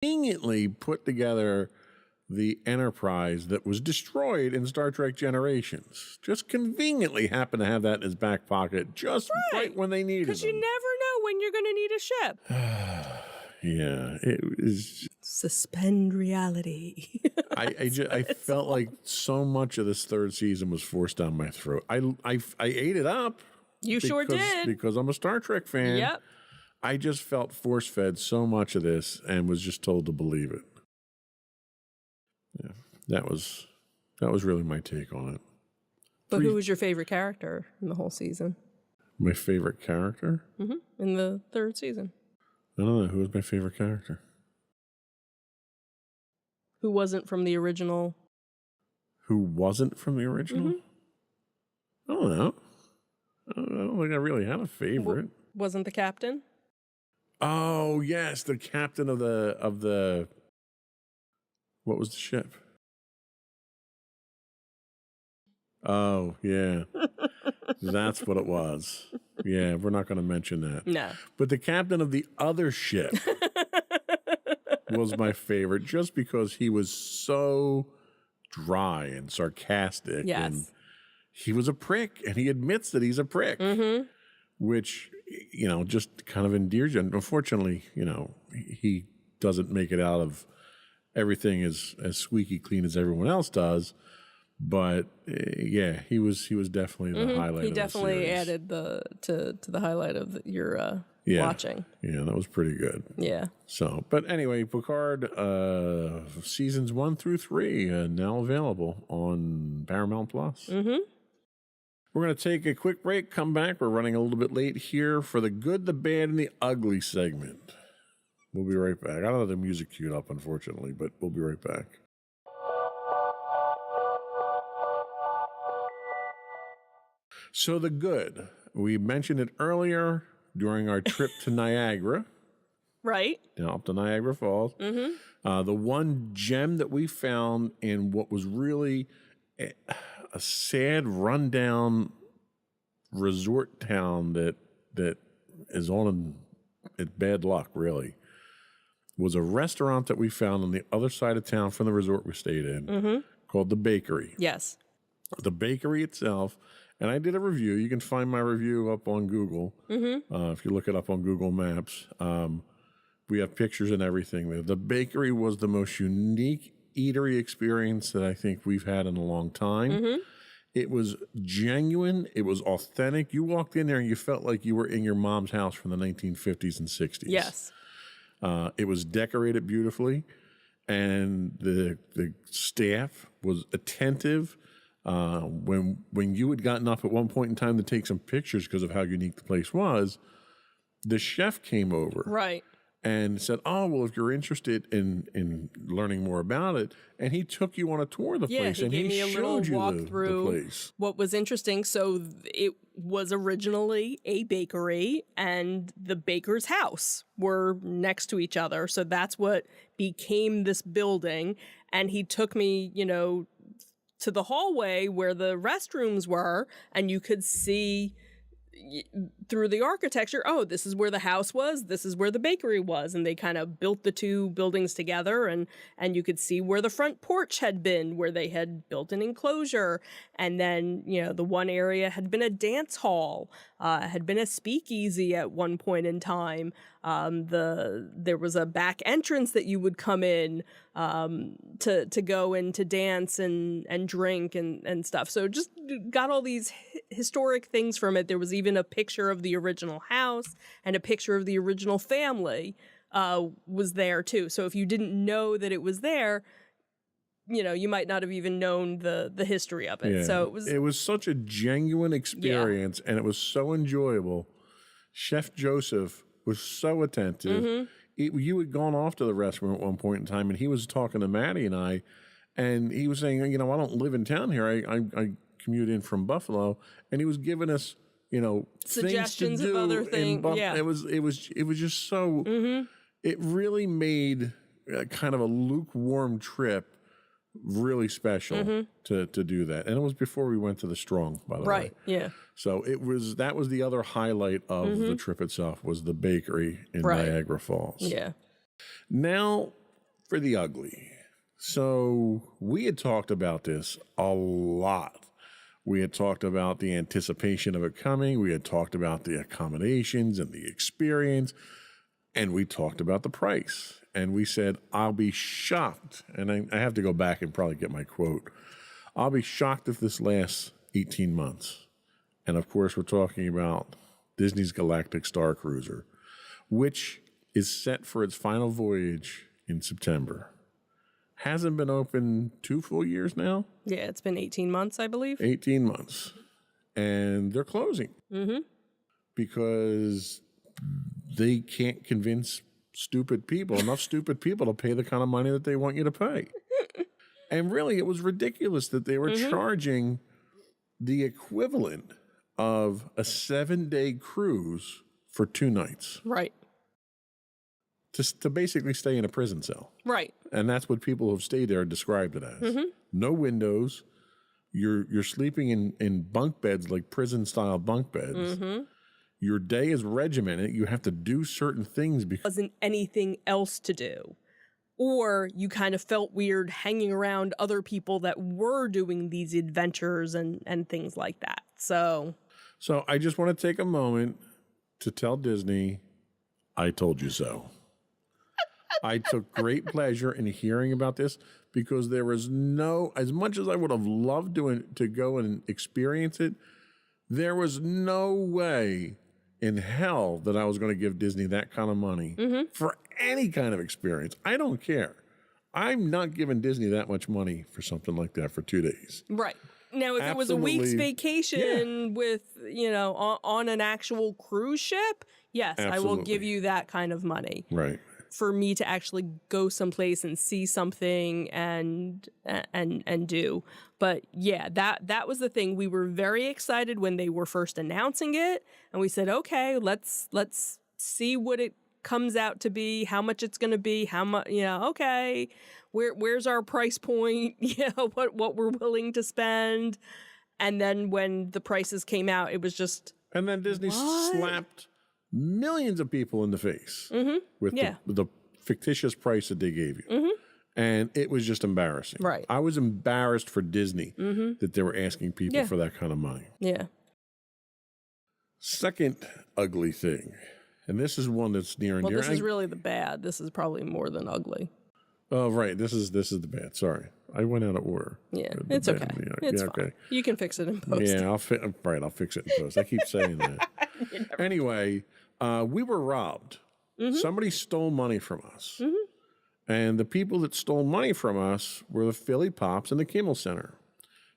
conveniently put together the Enterprise that was destroyed in Star Trek Generations. Just conveniently happened to have that in his back pocket just right when they needed it. Because you never know when you're going to need a ship. Yeah, it was. Suspend reality. I felt like so much of this third season was forced down my throat. I ate it up. Sure did. Because I'm a Star Trek fan. Yep. I just felt force fed so much of this and was just told to believe it. Yeah, that was really my take on it. But who was your favorite character in the whole season? My favorite character? Mm-hmm. In the third season. I don't know. Who was my favorite character? Who wasn't from the original? Who wasn't from the original? Mm-hmm. I don't know. I don't think I really had a favorite. Wasn't the captain? Oh, yes, the captain of the what was the ship? Oh, yeah. That's what it was. Yeah, we're not going to mention that. No. But the captain of the other ship was my favorite just because he was so dry and sarcastic. Yes. And he was a prick, and he admits that he's a prick, which, just kind of endears you. And unfortunately, he doesn't make it out of everything as squeaky clean as everyone else does. But yeah, he was definitely the highlight. He definitely added to the highlight of your watching. Yeah, that was pretty good. Yeah. So, but anyway, Picard seasons 1 through 3 now available on Paramount Plus. Mm-hmm. We're going to take a quick break. Come back. We're running a little bit late here for the good, the bad, and the ugly segment. We'll be right back. I don't have the music queued up, unfortunately, but we'll be right back. So the good, we mentioned it earlier during our trip to Niagara. Right. Down up to Niagara Falls. Mm-hmm. The one gem that we found in what was really a sad, rundown resort town that is on its bad luck, really, was a restaurant that we found on the other side of town from the resort we stayed in called The Bakery. Yes. The bakery itself, and I did a review. You can find my review up on Google. If you look it up on Google Maps. We have pictures and everything there. The bakery was the most unique eatery experience that I think we've had in a long time. It was genuine. It was authentic. You walked in there and you felt like you were in your mom's house from the 1950s and 60s. Yes. It was decorated beautifully, and the staff was attentive. When you had gotten up at one point in time to take some pictures because of how unique the place was, the chef came over. Right. And said, "Oh, well, if you're interested in learning more about it," and he took you on a tour of the place, he and gave me a little showed you walk the through place. What was interesting, so it was originally a bakery, and the baker's house were next to each other. So that's what became this building. And he took me, to the hallway where the restrooms were, and you could see through the architecture, this is where the house was, this is where the bakery was, and they kind of built the two buildings together, and you could see where the front porch had been, where they had built an enclosure, and then, the one area had been a dance hall, had been a speakeasy at one point in time. There was a back entrance that you would come in to go and to dance and drink and stuff. So just got all these historic things from it. There was even a picture of the original house, and a picture of the original family was there too. So if you didn't know that it was there, you might not have even known the history of it. Yeah. So it was such a genuine experience, and it was so enjoyable. Chef Joseph was so attentive. You had gone off to the restaurant at one point in time, and he was talking to Maddie and I, and he was saying, I don't live in town here. I commute in from Buffalo, and he was giving us, suggestions things to do of other things. Yeah. It was just so. It really made kind of a lukewarm trip really special to do that, and it was before we went to the Strong, by the way. Right. Yeah. So that was the other highlight of the trip itself, was the bakery in Niagara Falls. Yeah. Now for the ugly. So we had talked about this a lot. We had talked about the anticipation of it coming. We had talked about the accommodations and the experience. And we talked about the price. And we said, I'll be shocked. And I have to go back and probably get my quote. I'll be shocked if this lasts 18 months. And of course, we're talking about Disney's Galactic Star Cruiser, which is set for its final voyage in September. Hasn't been open 2 full years now? Yeah, it's been 18 months, I believe. 18 months. And they're closing because they can't convince enough stupid people to pay the kind of money that they want you to pay. And really, it was ridiculous that they were charging the equivalent of a 7-day cruise for 2 nights. Right. To basically stay in a prison cell. Right. And that's what people who've stayed there described it as. No windows. You're sleeping in bunk beds, like prison-style bunk beds. Your day is regimented. You have to do certain things because Wasn't anything else to do. Or you kind of felt weird hanging around other people that were doing these adventures and things like that. So I just want to take a moment to tell Disney, I told you so. I took great pleasure in hearing about this because there was as much as I would have loved to go and experience it, there was no way in hell that I was going to give Disney that kind of money for any kind of experience. I don't care. I'm not giving Disney that much money for something like that for 2 days. right. Now, if it was a week's vacation with, on an actual cruise ship, yes, I will give you that kind of money. Right. For me to actually go someplace and see something and do. But yeah, that was the thing. We were very excited when they were first announcing it, and we said, okay, let's see what it comes out to be, how much it's going to be, how much, okay, where's our price point, what we're willing to spend. And then when the prices came out, it was just, and then Disney slapped millions of people in the face with the fictitious price that they gave you. And it was just embarrassing. Right. I was embarrassed for Disney that they were asking people for that kind of money. Yeah. Second ugly thing, and this is one that's near and Well, dear. this is really the bad. This is probably more than ugly. Oh, right. This is the bad. Sorry. I went out of order. Yeah, it's okay. It's fine. Okay. You can fix it in post. Yeah, I'll fix it in post. I keep saying that. Anyway, we were robbed. Somebody stole money from us. And the people that stole money from us were the Philly Pops and the Kimmel Center,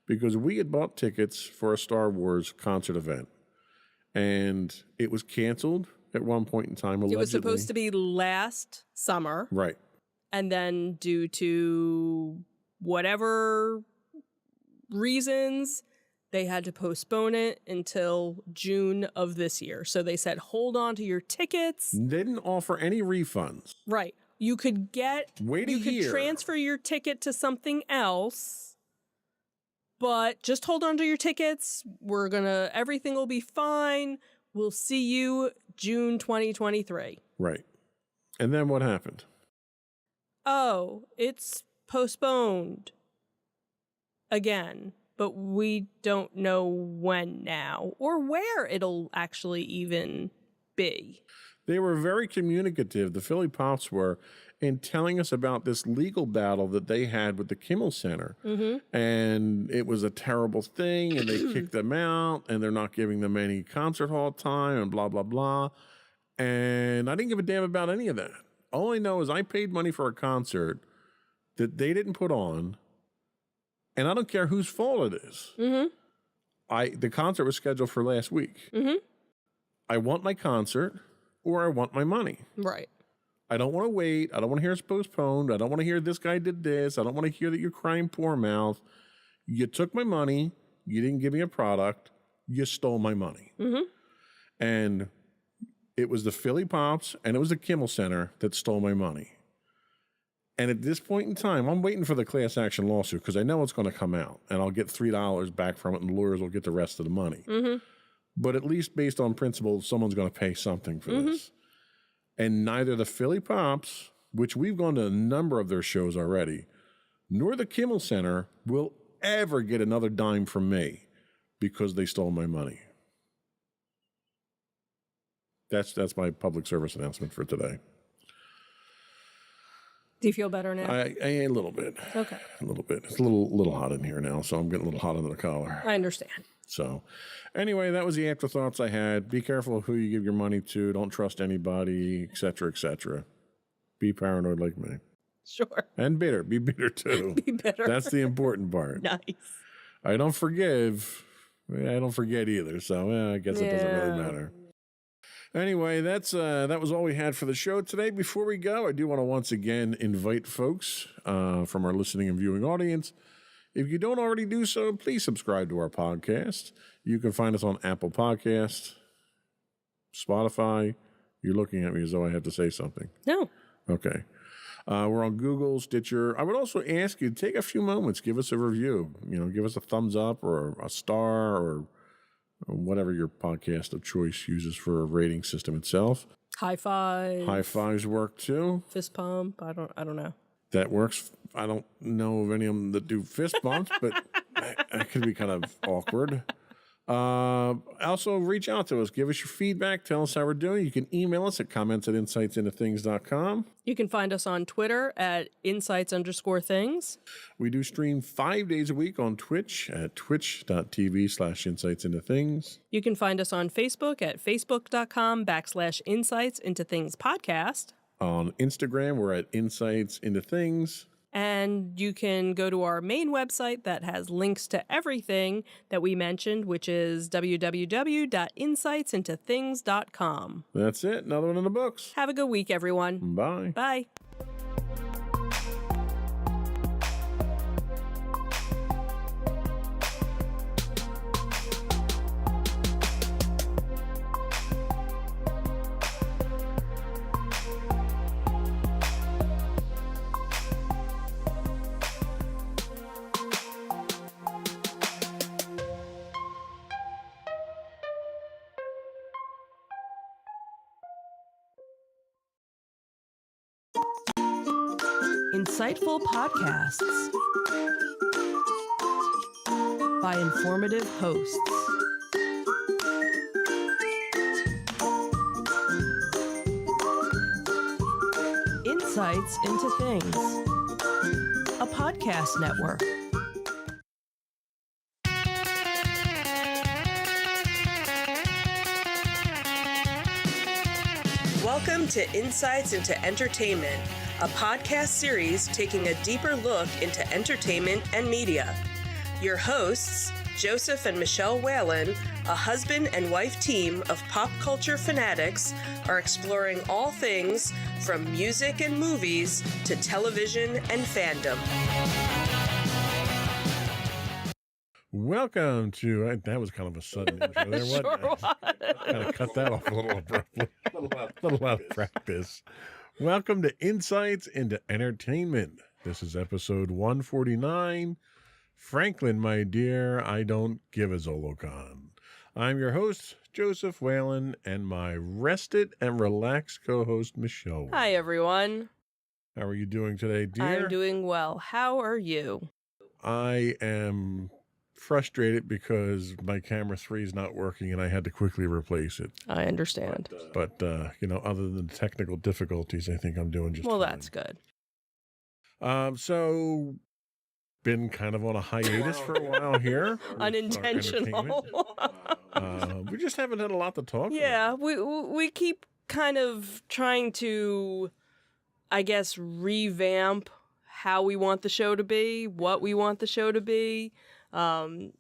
because we had bought tickets for a Star Wars concert event. And it was canceled at one point in time, allegedly. It was supposed to be last summer. Right. And then due to whatever reasons, they had to postpone it until June of this year. So they said, hold on to your tickets. They didn't offer any refunds. Right. You could year. transfer your ticket to something else, but just hold on to your tickets. Everything will be fine. We'll see you June 2023. Right. And then what happened? Oh, it's postponed again, but we don't know when now or where it'll actually even be. They were very communicative, the Philly Pops were, in telling us about this legal battle that they had with the Kimmel Center. And it was a terrible thing, and they kicked them out, and they're not giving them any concert hall time, and blah, blah, blah. And I didn't give a damn about any of that. All I know is I paid money for a concert that they didn't put on, and I don't care whose fault it is. The concert was scheduled for last week. I want my concert, or I want my money. Right. I don't want to wait. I don't want to hear it's postponed. I don't want to hear this guy did this. I don't want to hear that you're crying poor mouth. You took my money. You didn't give me a product. You stole my money. And it was the Philly Pops and it was the Kimmel Center that stole my money. And at this point in time, I'm waiting for the class action lawsuit because I know it's going to come out and I'll get $3 back from it and the lawyers will get the rest of the money. But at least based on principle, someone's going to pay something for this. And neither the Philly Pops which we've gone to a number of their shows already, nor the Kimmel Center will ever get another dime from me because they stole my money. That's my public service announcement for today. Do you feel better now? A little bit. Okay. A little bit. It's a little hot in here now, so I'm getting a little hot under the collar. I understand. So, anyway, that was the afterthoughts I had. Be careful of who you give your money to. Don't trust anybody, etc., etc. Be paranoid like me. Sure. And bitter. Be bitter, too. Be better. That's the important part. Nice. I don't forgive. I don't forget either, so I guess it doesn't really matter. Anyway, that was all we had for the show today. Before we go, I do want to once again invite folks from our listening and viewing audience. If you don't already do so, please subscribe to our podcast. You can find us on Apple Podcasts, Spotify. You're looking at me as though I have to say something. No. Okay. We're on Google, Stitcher. I would also ask you to take a few moments, give us a review. Give us a thumbs up or a star or whatever your podcast of choice uses for a rating system itself. High five. High fives work too. Fist pump. I don't know. That works. I don't know of any of them that do fist bumps, but that could be kind of awkward. Also, reach out to us. Give us your feedback. Tell us how we're doing. You can email us at comments@insightsintothings.com. You can find us on Twitter at insights_things. We do stream 5 days a week on Twitch at twitch.tv/insightsintothings. You can find us on Facebook at facebook.com/insightsintothingspodcast. On Instagram, we're at Insights Into Things. And you can go to our main website that has links to everything that we mentioned, which is www.insightsintothings.com. That's it. Another one in the books. Have a good week, everyone. Bye. Bye. Insightful podcasts by informative hosts. Insights into Things, a podcast network. Welcome to Insights into Entertainment, a podcast series taking a deeper look into entertainment and media. Your hosts, Joseph and Michelle Whalen, a husband and wife team of pop culture fanatics, are exploring all things from music and movies to television and fandom. Welcome to, that was kind of a sudden intro there, wasn't Sure it? was. Kind of cut that off a little abruptly. A little out of practice. Welcome to Insights into Entertainment. This is episode 149. Franklin, my dear, I don't give a Zolocon. I'm your host, Joseph Whalen, and my rested and relaxed co-host, Michelle. Hi, everyone. How are you doing today, dear? I'm doing well. How are you? I am frustrated because my camera 3 is not working and I had to quickly replace it. I understand. But other than the technical difficulties, I think I'm doing just Well, fine. that's good. So been kind of on a hiatus for a while here. with our Unintentional. entertainment. We just haven't had a lot to talk about. Yeah, we keep kind of trying to, I guess, revamp how we want the show to be, what we want the show to be. And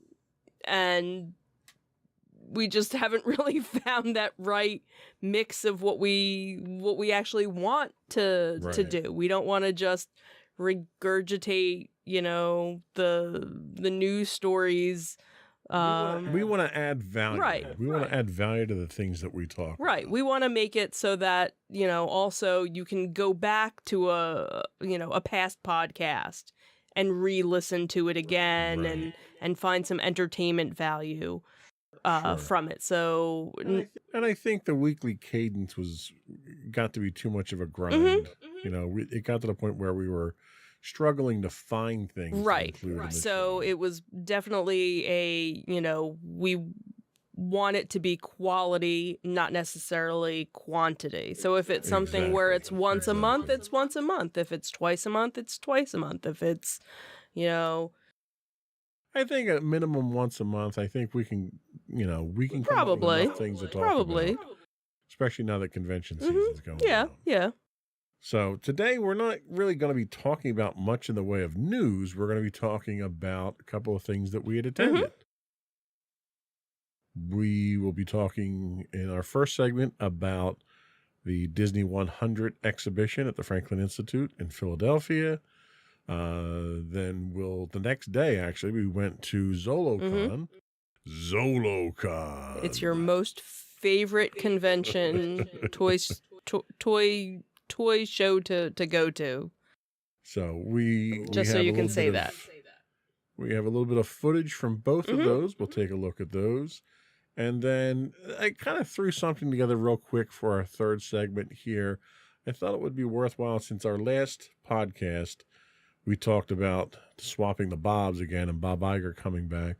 we just haven't really found that right mix of what we actually want to do. We don't want to just regurgitate, the news stories. We want to add value. Right, We want to add value to the things that we talk Right. about. We want to make it so that, also you can go back to a past podcast and re-listen to it again Right. and find some entertainment value. Sure. from it. So And I think the weekly cadence got to be too much of a grind. Mm-hmm. You know, it got to the point where we were struggling to find things right. to include in the So show. it was definitely we want it to be quality, not necessarily quantity. So if it's something where it's once a month, it's once a month. If it's twice a month, it's twice a month. If it's, I think at minimum once a month. I think we can come Probably. up with enough things to talk Probably. about. Especially now that convention season's going Yeah, on. yeah. So today we're not really going to be talking about much in the way of news. We're going to be talking about a couple of things that we had attended. We will be talking in our first segment about the Disney 100 exhibition at the Franklin Institute in Philadelphia. Then the next day, actually, we went to ZoloCon. ZoloCon. It's your most favorite convention toy show to go to. So we so have you a can little say bit that. We have a little bit of footage from both of those. We'll take a look at those. And then I kind of threw something together real quick for our third segment here. I thought it would be worthwhile, since our last podcast, we talked about swapping the Bobs again and Bob Iger coming back.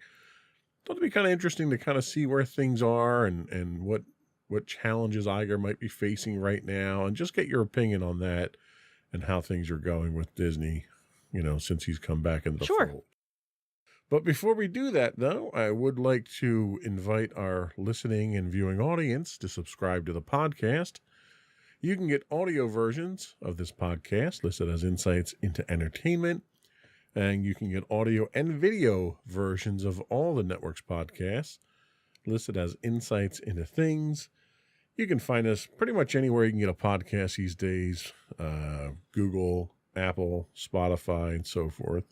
Thought it'd be kind of interesting to kind of see where things are and what challenges Iger might be facing right now, and just get your opinion on that and how things are going with Disney, since he's come back into the fold. But before we do that, though, I would like to invite our listening and viewing audience to subscribe to the podcast. You can get audio versions of this podcast listed as Insights into Entertainment, and you can get audio and video versions of all the network's podcasts listed as Insights into Things. You can find us pretty much anywhere you can get a podcast these days, Google, Apple, Spotify, and so forth.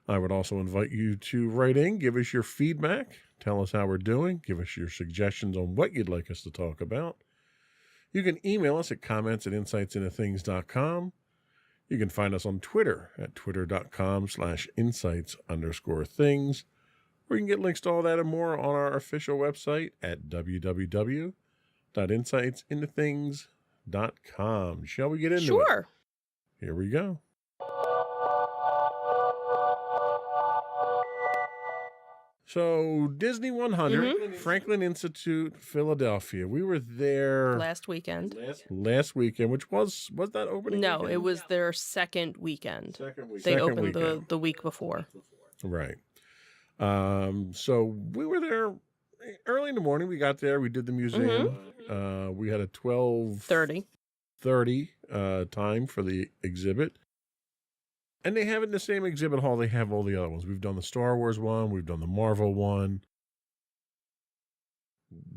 I would also invite you to write in, give us your feedback, tell us how we're doing, give us your suggestions on what you'd like us to talk about. You can email us at comments@insightsintothings.com. You can find us on Twitter at twitter.com/insights_things. Or you can get links to all that and more on our official website at www.insightsintothings.com. Shall we get into it? Sure. Here we go. So Disney 100, Franklin Institute, Philadelphia. We were there Last weekend. last weekend, which was that opening No, weekend? it was their second weekend. Second weekend. They opened the week before. Right. So we were there early in the morning. We got there. We did the museum. We had a 12:30 time for the exhibit. And they have it in the same exhibit hall they have all the other ones. We've done the Star Wars one. We've done the Marvel one.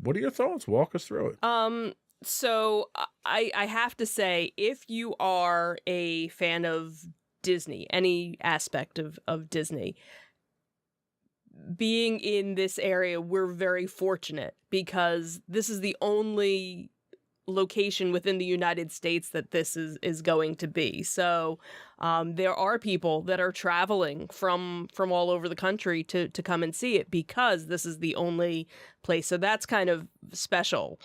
What are your thoughts? Walk us through it. So I have to say, if you are a fan of Disney, any aspect of Disney, being in this area, we're very fortunate because this is the only location within the United States that this is going to be. So there are people that are traveling from all over the country to come and see it because this is the only place. So that's kind of special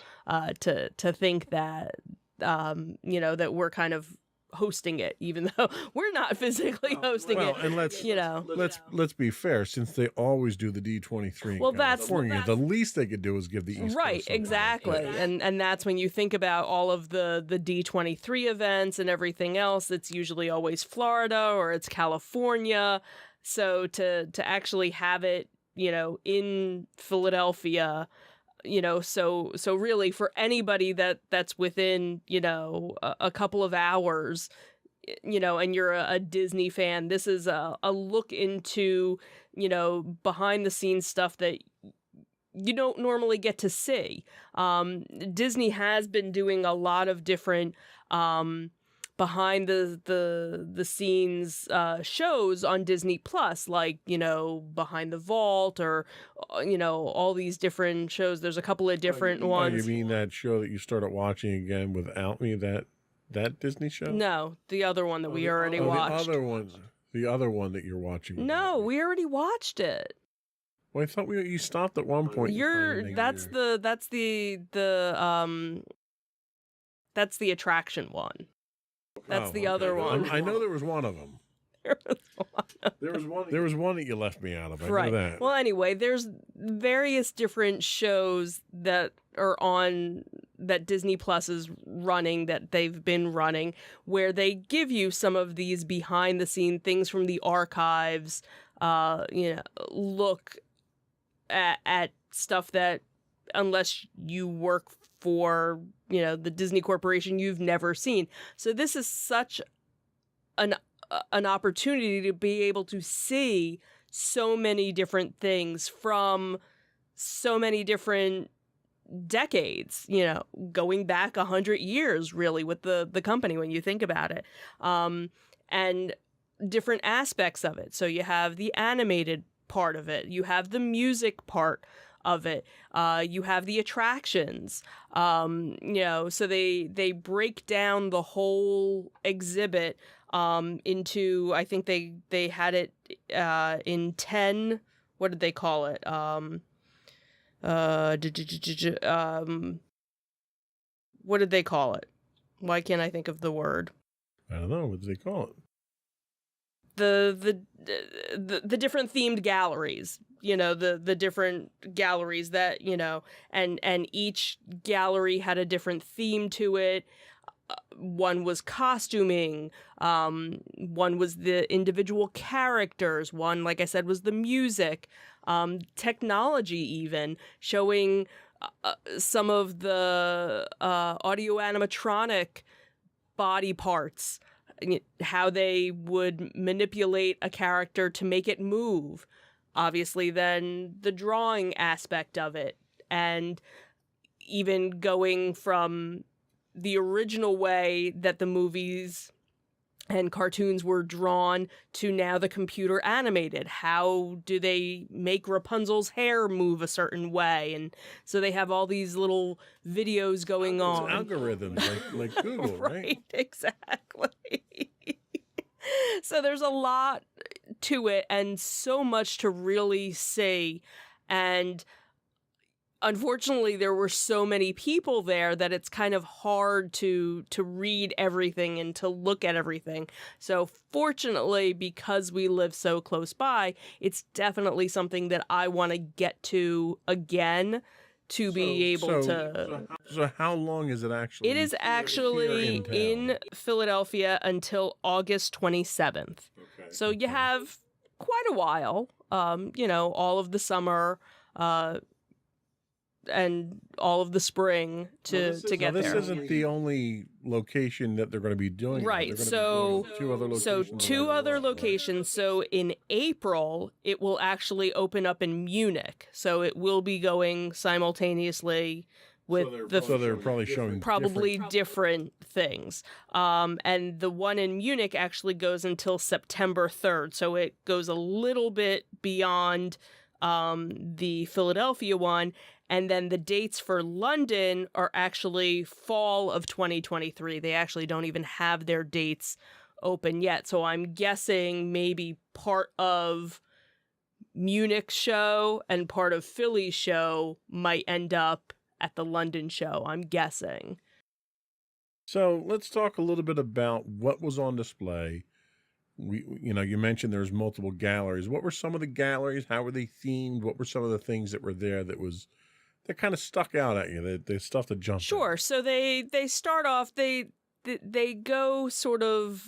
to think that that we're kind of hosting it, even though we're not physically hosting it. And let's be fair. Since they always do the D23 in California, the least they could do is give the East right, Coast something. exactly. And that's when you think about all of the D23 events and everything else. It's usually always Florida or it's California. So to actually have it, in Philadelphia. So really for anybody that's within, a couple of hours, and you're a Disney fan, this is a look into, behind the scenes stuff that you don't normally get to see. Disney has been doing a lot of different, behind the scenes shows on Disney Plus, like Behind the Vault, or all these different shows. There's a couple of different ones. You mean that show that you started watching again without me? That Disney show? No, the other one that we already watched. The other one that you're watching. No, we already watched it. Well, I thought you stopped at one point. That's the attraction one. That's the other one. I know there was one of them. There was one that you left me out of. I know that. Well, anyway, there's various different shows that are on that Disney Plus is running, that they've been running, where they give you some of these behind the scene things from the archives, look at stuff that, unless you work for, the Disney Corporation, you've never seen. So this is such an opportunity to be able to see so many different things from so many different decades, going back 100 years really with the company when you think about it, and different aspects of it. So you have the animated part of it, you have the music part of it, you have the attractions, so they break down the whole exhibit into, I think they had it in 10, what did they call it? What did they call it? Why can't I think of the word? I don't know. What did they call it? The different themed galleries, the different galleries that, and each gallery had a different theme to it. One was costuming, one was the individual characters, one, like I said, was the music, technology, even showing some of the audio animatronic body parts, how they would manipulate a character to make it move. Obviously, then the drawing aspect of it, and even going from the original way that the movies and cartoons were drawn to now the computer animated. How do they make Rapunzel's hair move a certain way? And so they have all these little videos going on. Algorithms like Google, right? Exactly. So there's a lot to it and so much to really see. And unfortunately, there were so many people there that it's kind of hard to read everything and to look at everything. So fortunately, because we live so close by, it's definitely something that I want to get to again to be able to... So how long is it actually? It is actually in Philadelphia until August 27th. Okay. So you have quite a while, all of the summer, and all of the spring to get there. This isn't the only location that they're going to be doing. Right. So two other locations. So in April, it will actually open up in Munich. So it will be going simultaneously with so they're probably showing different things. And the one in Munich actually goes until September 3rd. So it goes a little bit beyond the Philadelphia one. And then the dates for London are actually fall of 2023. They actually don't even have their dates open yet. So I'm guessing maybe part of Munich's show and part of Philly's show might end up at the London show, I'm guessing. So let's talk a little bit about what was on display. You mentioned there's multiple galleries. What were some of the galleries? How were they themed? What were some of the things that were there that kind of stuck out at you? The stuff that jumped. Sure. Out. So they start off. They go sort of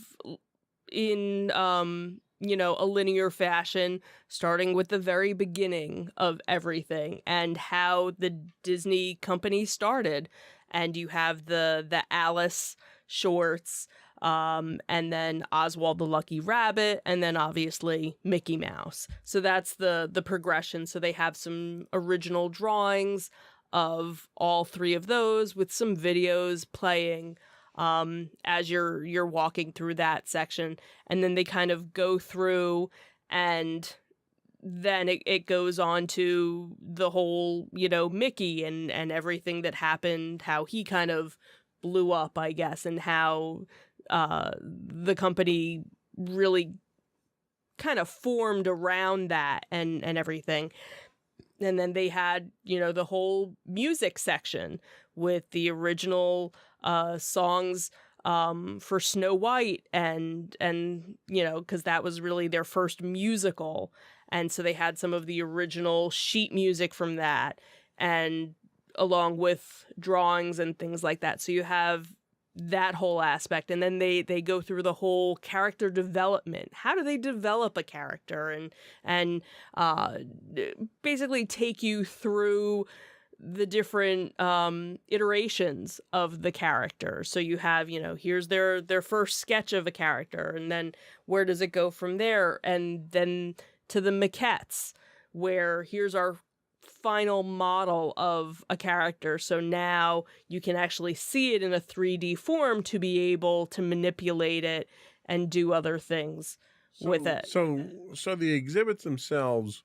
in a linear fashion, starting with the very beginning of everything and how the Disney company started. And you have the Alice shorts, and then Oswald the Lucky Rabbit, and then obviously Mickey Mouse. So that's the progression. So they have some original drawings of all three of those with some videos playing as you're walking through that section. And then they kind of go through, and then it goes on to the whole, Mickey and everything that happened, how he kind of blew up, I guess, and how the company really kind of formed around that and everything. And then they had, the whole music section with the original songs for Snow White and because that was really their first musical. And so they had some of the original sheet music from that, and along with drawings and things like that. So you have that whole aspect. And then they go through the whole character development. How do they develop a character and basically take you through the different iterations of the character. So you have, here's their first sketch of a character, and then where does it go from there? And then to the maquettes, where here's our final model of a character. So now you can actually see it in a 3D form to be able to manipulate it and do other things with it. So the exhibits themselves,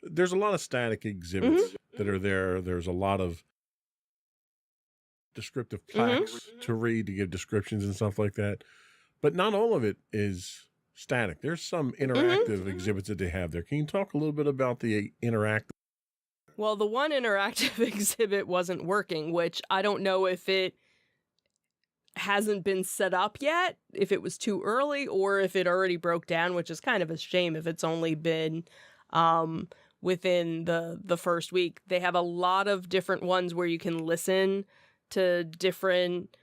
there's a lot of static exhibits that are there. There's a lot of descriptive plaques to read to give descriptions and stuff like that. But not all of it is static. There's some interactive exhibits that they have there. Can you talk a little bit about the interactive? Well, the one interactive exhibit wasn't working, which I don't know if it hasn't been set up yet, if it was too early, or if it already broke down, which is kind of a shame if it's only been within the first week. They have a lot of different ones where you can listen to different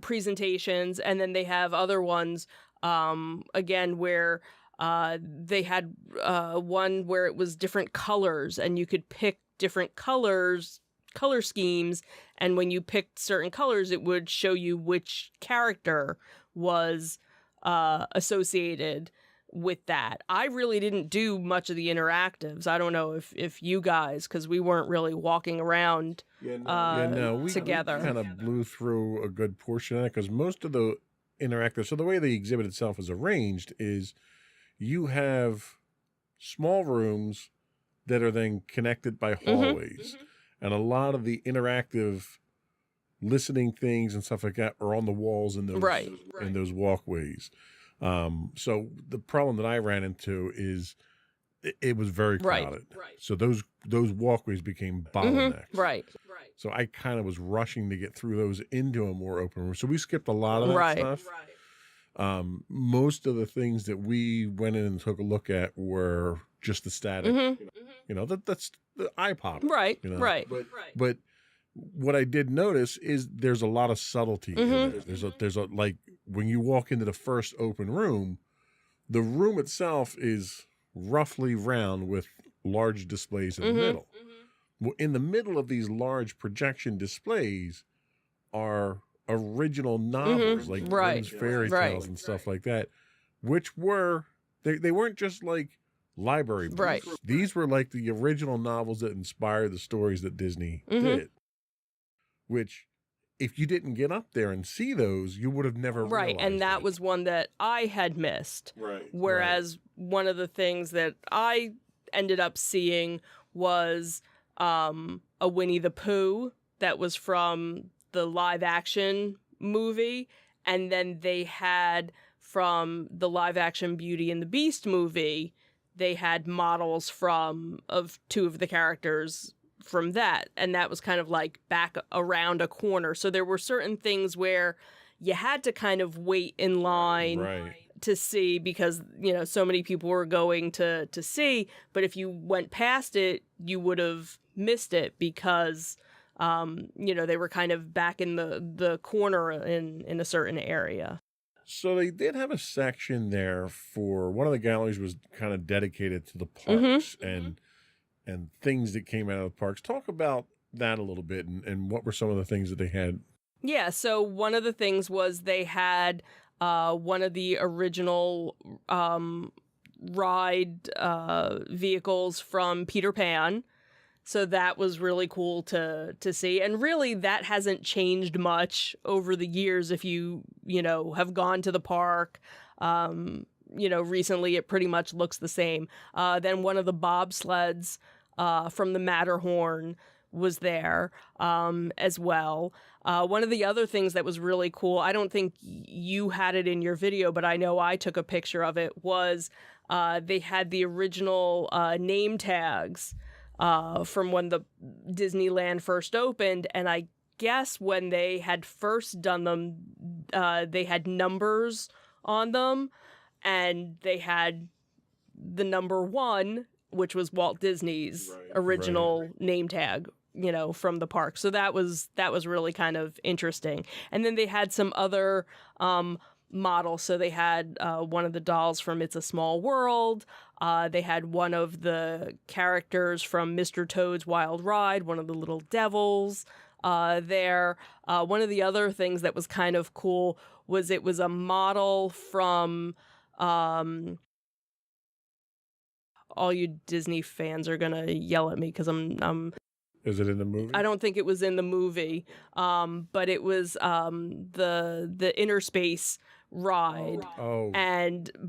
presentations, and then they have other ones again where they had one where it was different colors, and you could pick different color schemes, and when you picked certain colors it would show you which character was associated with that. I really didn't do much of the interactives. I don't know if you guys, because we weren't really walking around We together. kind of blew through a good portion of that, because most of the interactive, so the way the exhibit itself is arranged is you have small rooms that are then connected by hallways. And a lot of the interactive listening things and stuff like that are on the walls in those, in those walkways. So the problem that I ran into is it was very crowded. So those walkways became bottlenecks. So I kind of was rushing to get through those into a more open room. So we skipped a lot of that stuff. Most of the things that we went in and took a look at were just the static. That's the eye pop. But what I did notice is there's a lot of subtlety in there. There's a like when you walk into the first open room, the room itself is roughly round with large displays in the middle. Well, in the middle of these large projection displays are original novels like Grimm's fairy tales and stuff like that, which were they weren't just like library books. These were like the original novels that inspired the stories that Disney did, which if you didn't get up there and see those, you would have never realized. And that was one that I had missed. Whereas one of the things that I ended up seeing was a Winnie the Pooh that was from the live action movie, and then they had from the live action Beauty and the Beast movie, they had models of two of the characters from that, and that was kind of like back around a corner. So there were certain things where you had to kind of wait in line to see, because so many people were going to see, but if you went past it you would have missed it because they were kind of back in the corner in a certain area. So they did have a section there for one of the galleries was kind of dedicated to the parks and things that came out of the parks. Talk about that a little bit and what were some of the things that they had? Yeah, so one of the things was they had one of the original ride vehicles from Peter Pan. So that was really cool to see. And really, that hasn't changed much over the years. If you have gone to the park, recently, it pretty much looks the same. Then one of the bobsleds from the Matterhorn was there as well. One of the other things that was really cool, I don't think you had it in your video, but I know I took a picture of it, was they had the original name tags from when the Disneyland first opened. And I guess when they had first done them, they had numbers on them, and they had the number 1, which was Walt Disney's original name tag, you know, from the park. So that was really kind of interesting. And then they had some other models. So they had one of the dolls from It's a Small World. They had one of the characters from Mr. Toad's Wild Ride, one of the little devils there. One of the other things that was kind of cool was it was a model from... all you Disney fans are gonna yell at me because I'm. Is it in the movie? I don't think it was in the movie, but it was the Inner Space ride. Oh.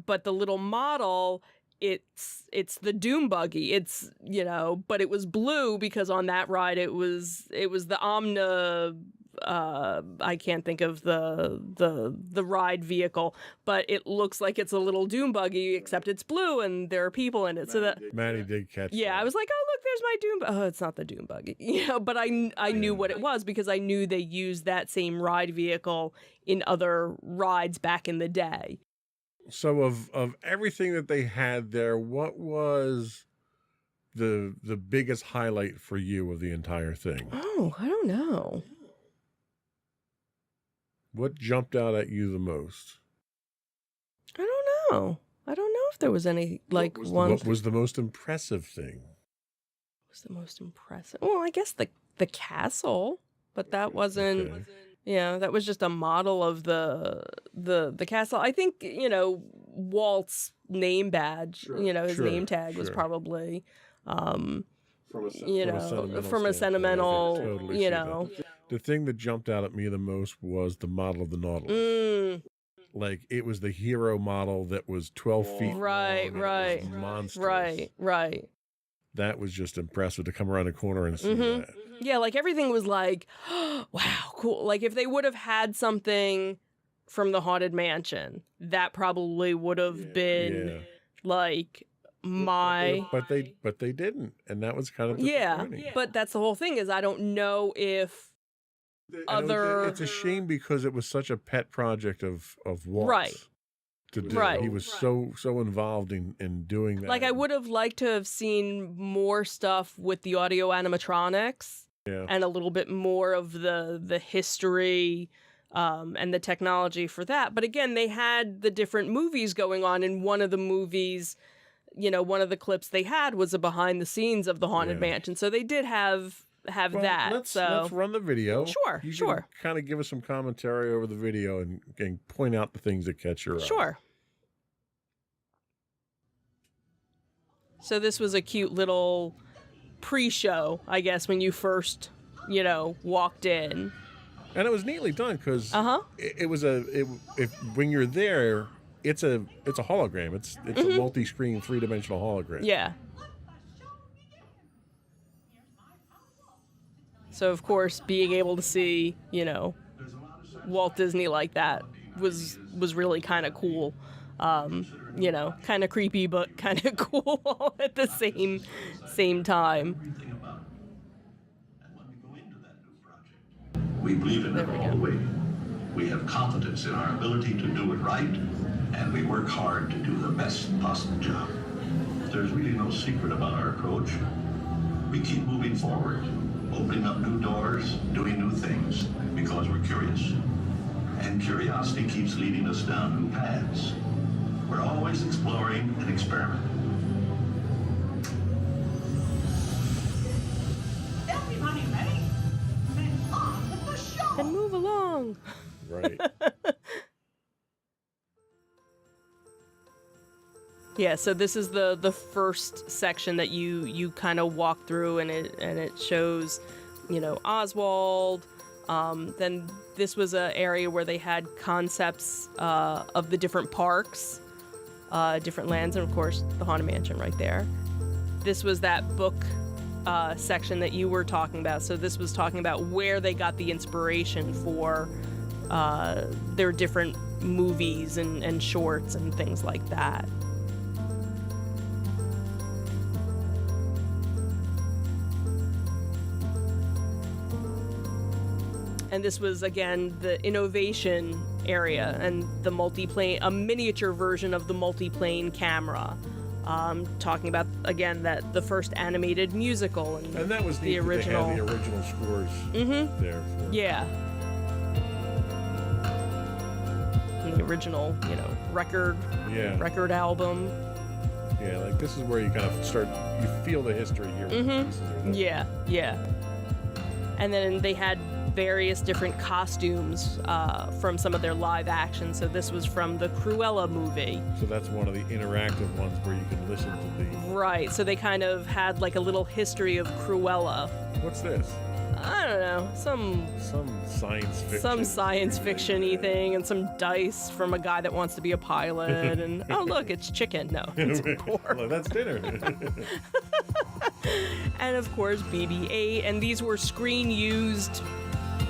But the little model, it's the Doom Buggy. It's, you know, but it was blue because on that ride it was the Omna. I can't think of the ride vehicle, but it looks like it's a little Doom Buggy, except it's blue and there are people in it. Manny did catch. Yeah, that. I was like, oh look, there's my Doom. Oh, it's not the Doom Buggy, you know. But I knew what it was because I knew they used that same ride vehicle in other rides back in the day. So of everything that they had there, what was the biggest highlight for you of the entire thing? Oh, I don't know. What jumped out at you the most? I don't know. I don't know if there was any like one. What was the most impressive thing? What was the most impressive? Well, I guess the castle, but that wasn't. Okay. Yeah, that was just a model of the castle. I think, you know, Walt's name badge, you know, his name tag was probably, you know, from a sentimental, totally you know. The thing that jumped out at me the most was the model of the Nautilus. Like, it was the hero model that was 12 feet right, long. right, it was monstrous. right. That was just impressive to come around the corner and see that. Yeah, like everything was like, wow, cool. Like if they would have had something from the Haunted Mansion, that probably would have been like my. But they didn't, and that was kind of disappointing. Yeah, but that's the whole thing is I don't know if other. It's a shame because it was such a pet project of Walt's. Right. To do. Right. He was so involved in doing that. Like I would have liked to have seen more stuff with the audio animatronics. Yeah. And a little bit more of the history and the technology for that. But again, they had the different movies going on. In one of the movies, you know, one of the clips they had was a behind the scenes of the Haunted Mansion. So they did have that. Let's run the video. Sure, you sure. Kind of give us some commentary over the video and point out the things that catch your eye. Sure. So this was a cute little pre-show, I guess, when you first, you know, walked in. And it was neatly done because it was when you're there, it's a hologram. It's a multi-screen 3-dimensional hologram. Yeah. So of course, being able to see, you know, Walt Disney like that was really kind of cool. You know, kind of creepy, but kind of cool all at the same time. We believe in it all the way. We have confidence in our ability to do it right, and we work hard to do the best possible job. There's really no secret about our approach. We keep moving forward, opening up new doors, doing new things, because we're curious. And curiosity keeps leading us down new paths. We're always exploring and experimenting. Everybody ready? Then on with the show! Then move along. Right. Yeah, so this is the first section that you kind of walk through, and it shows, you know, Oswald. Then this was an area where they had concepts of the different parks, different lands, and of course the Haunted Mansion right there. This was that book section that you were talking about. So this was talking about where they got the inspiration for their different movies and shorts and things like that. And this was, again, the innovation area and the multiplane, a miniature version of the multiplane camera. Talking about, again, that the first animated musical and that was the neat that original. They had the original scores there. For Yeah. And the original, record album. Yeah, like this is where you kind of start, you feel the history here. Yeah. And then they had various different costumes from some of their live action. So this was from the Cruella movie. So that's one of the interactive ones where you can listen to the... Right, so they kind of had like a little history of Cruella. What's this? I don't know, some science fiction. Some science fiction-y thing, and some dice from a guy that wants to be a pilot, and oh look, it's chicken. No, it's pork. Well, that's dinner. And of course BB-8, and these were screen-used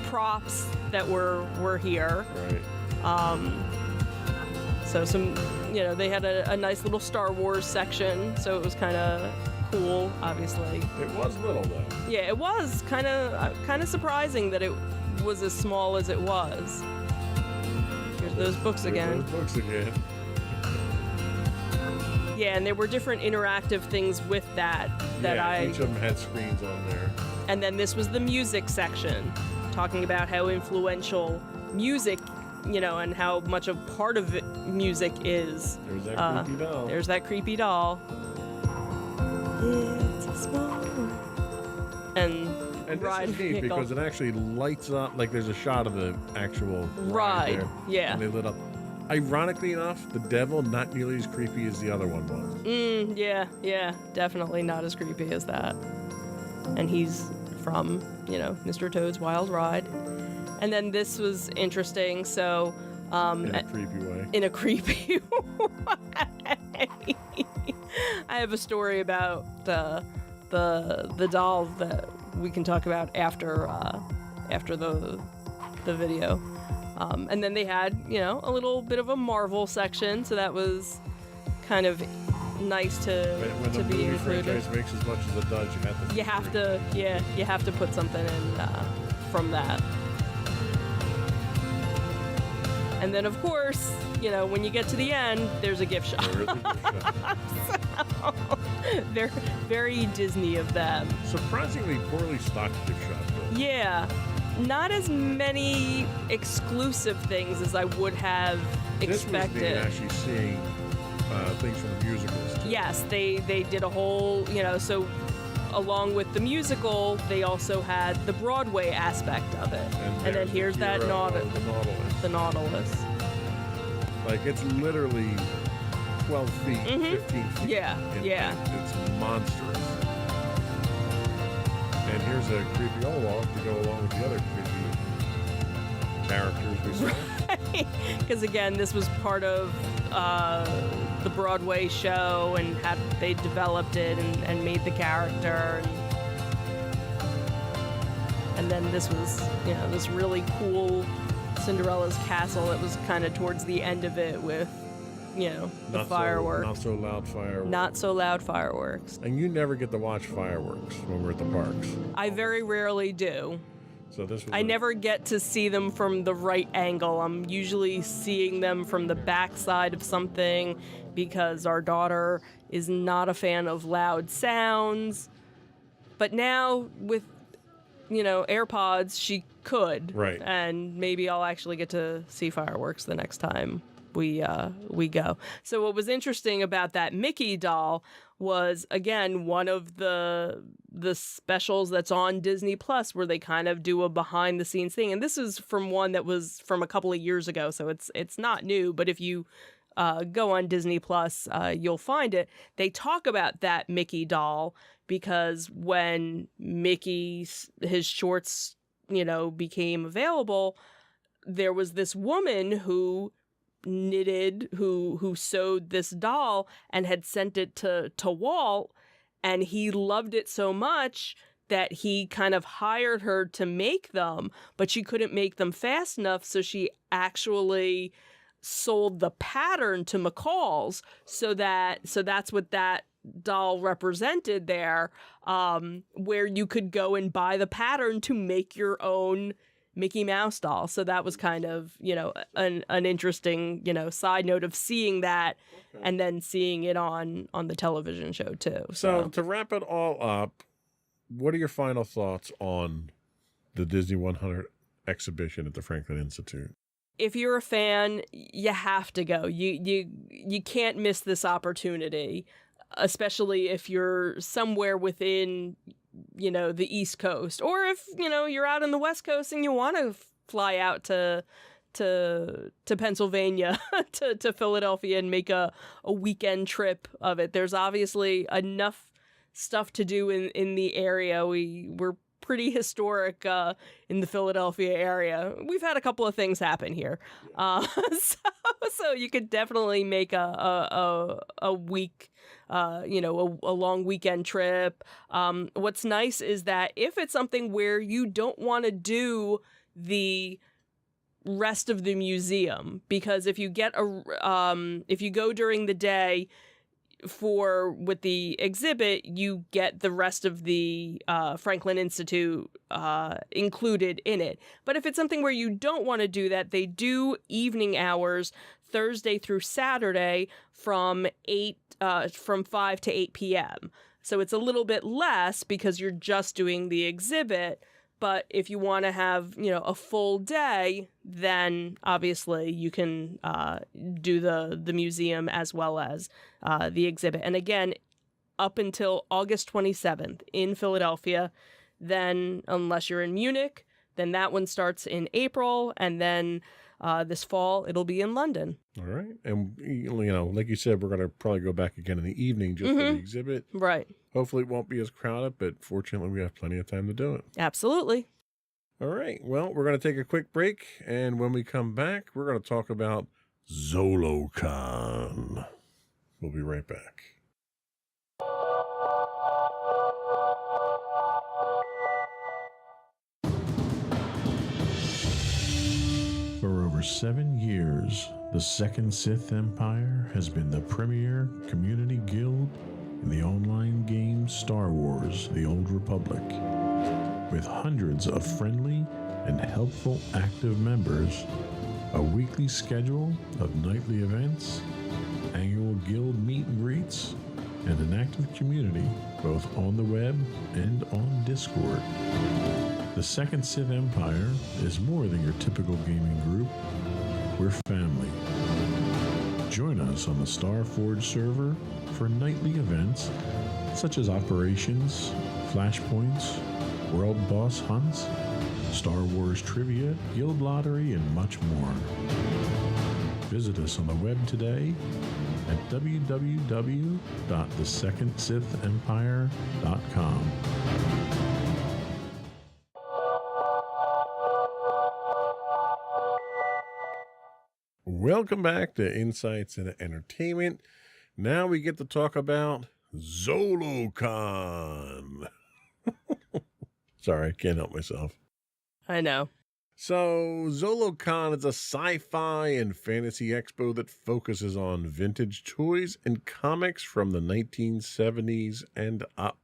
props that were here. Right. So some, they had a nice little Star Wars section, so it was kind of cool, obviously. It was little though. Yeah, it was kind of surprising that it was as small as it was. Here's those books again. Those books again. Yeah, and there were different interactive things with that each of them had screens on there. And then this was the music section, talking about how influential music, and how much a part of it music is. There's that creepy doll. There's that creepy doll. It's a small world. And this is neat because it actually lights up, like there's a shot of the actual ride there, yeah. And they lit up. Ironically enough, the devil not nearly as creepy as the other one was. Yeah, definitely not as creepy as that. And he's from, Mr. Toad's Wild Ride. And then this was interesting, so... in a creepy way. In a creepy way. I have a story about the doll that we can talk about after the video. And then they had, a little bit of a Marvel section, so that was kind of nice to when the be movie included. franchise makes as much as it does, you have to put something in from that. And then, of course, when you get to the end, there's a gift shop. There is a gift shop. So, they're very Disney of them. Surprisingly poorly stocked gift shop, though. Yeah. Not as many exclusive things as I would have expected. This was neat actually seeing things from the musicals, too. Yes, they did a whole, so along with the musical, they also had the Broadway aspect of it. And then here's that the Nautilus. The Nautilus. Like, it's literally 12 feet, 15 feet. Yeah. It's monstrous. And here's a creepy Olaf to go along with the other creepy characters we saw. Because, again, this was part of the Broadway show and how they developed it and made the character. And then this was, this really cool Cinderella's castle. It was kind of towards the end of it with, the fireworks. Not so loud fireworks. Not so loud fireworks. And you never get to watch fireworks when we're at the parks. I very rarely do. So this was I never get to see them from the right angle. I'm usually seeing them from the backside of something because our daughter is not a fan of loud sounds. But now with, AirPods, she could. Right. And maybe I'll actually get to see fireworks the next time we go. So what was interesting about that Mickey doll was, again, one of the specials that's on Disney Plus where they kind of do a behind the scenes thing. And this is from one that was from a couple of years ago, so it's not new, but if you go on Disney Plus, you'll find it. They talk about that Mickey doll because when his shorts, became available, there was this woman who knitted, who sewed this doll and had sent it to Walt, And he loved it so much that he kind of hired her to make them, but she couldn't make them fast enough, so she actually sold the pattern to McCall's, so that's what that doll represented there, where you could go and buy the pattern to make your own Mickey Mouse doll. So that was kind of, an interesting, side note of seeing that and then seeing it on the television show too. So to wrap it all up, what are your final thoughts on the Disney 100 exhibition at the Franklin Institute? If you're a fan, you have to go. You can't miss this opportunity, especially if you're somewhere within, the East Coast, or if, you're out in the West Coast and you want to fly out to Pennsylvania, to Philadelphia and make a weekend trip of it. There's obviously enough stuff to do in the area. We're pretty historic in the Philadelphia area. We've had a couple of things happen here, so you could definitely make a week, a long weekend trip. What's nice is that if it's something where you don't want to do the rest of the museum, because if you if you go during the day with the exhibit, you get the rest of the Franklin Institute included in it. But if it's something where you don't want to do that, they do evening hours Thursday through Saturday from 5 to 8 p.m. So it's a little bit less because you're just doing the exhibit. But if you want to have, a full day, then obviously you can do the museum as well as the exhibit. And again, up until August 27th in Philadelphia. Then, unless you're in Munich, then that one starts in April. And then this fall, it'll be in London. All right. And, like you said, we're going to probably go back again in the evening just for the exhibit. Right. Hopefully it won't be as crowded, but fortunately we have plenty of time to do it. Absolutely. All right. Well, we're going to take a quick break. And when we come back, we're going to talk about ZoloCon. We'll be right back. For over 7 years, the Second Sith Empire has been the premier community guild in the online game Star Wars: The Old Republic. With hundreds of friendly and helpful active members, a weekly schedule of nightly events, annual guild meet and greets, and an active community both on the web and on Discord. The Second Sith Empire is more than your typical gaming group. We're family. Join us on the Starforge server for nightly events such as operations, flashpoints, world boss hunts, Star Wars trivia, guild lottery, and much more. Visit us on the web today at www.thesecondsithempire.com. Welcome back to Insights into Entertainment. Now we get to talk about ZoloCon. Sorry, I can't help myself. I know. So, ZoloCon is a sci-fi and fantasy expo that focuses on vintage toys and comics from the 1970s and up.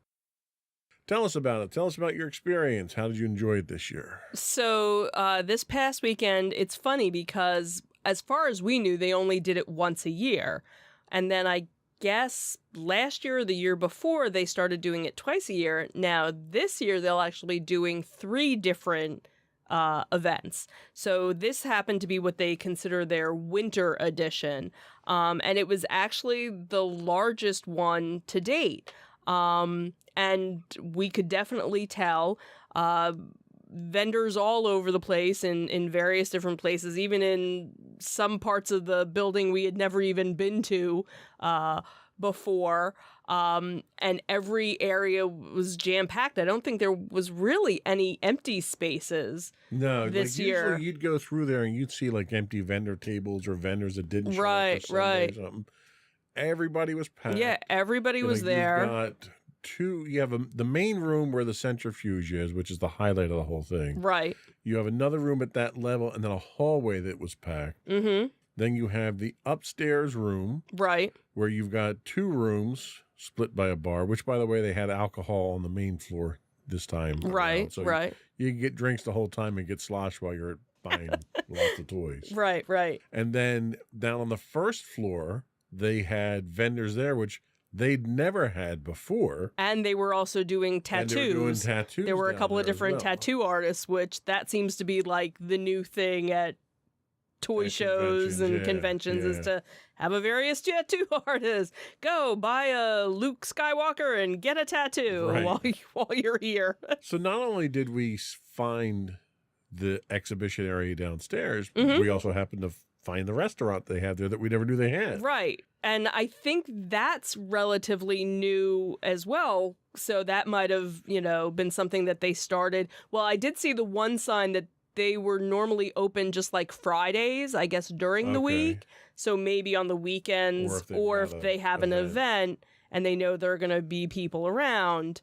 Tell us about it. Tell us about your experience. How did you enjoy it this year? So, this past weekend, it's funny because as far as we knew, they only did it once a year. And then I guess last year or the year before, they started doing it twice a year. Now, this year, they'll actually be doing 3 different events. So this happened to be what they consider their winter edition. And it was actually the largest one to date. And we could definitely tell vendors all over the place in various different places, even in some parts of the building we had never even been to before. And every area was jam-packed. I don't think there was really any empty spaces this year. Usually you'd go through there and you'd see like empty vendor tables or vendors that didn't show up for Sunday or something. Everybody was packed. Yeah, everybody was there. You've got the main room where the centrifuge is, which is the highlight of the whole thing. Right. You have another room at that level and then a hallway that was packed. Mm-hmm. Then you have the upstairs room Right. where you've got 2 rooms split by a bar, which, by the way, they had alcohol on the main floor this time. Right. around. So Right. you can get drinks the whole time and get sloshed while you're buying lots of toys. Right. Right. And then down on the first floor, they had vendors there, which they'd never had before. And they were also doing tattoos. And they were doing tattoos. There were a down couple of there as different well. tattoo artists, which that seems to be like the new thing at toy At shows and conventions, conventions is to have a various tattoo artist. Go buy a Luke Skywalker and get a tattoo Right. while you're here. So not only did we find the exhibition area downstairs, Mhm. we also happened to find the restaurant they had there that we never knew they had. Right. And I think that's relatively new as well. So that might have, been something that they started. Well, I did see the one sign that they were normally open just like Fridays, I guess, during the Okay. week. So maybe on the weekends Or or if if they've they got have an an event and they know there are going to be people around.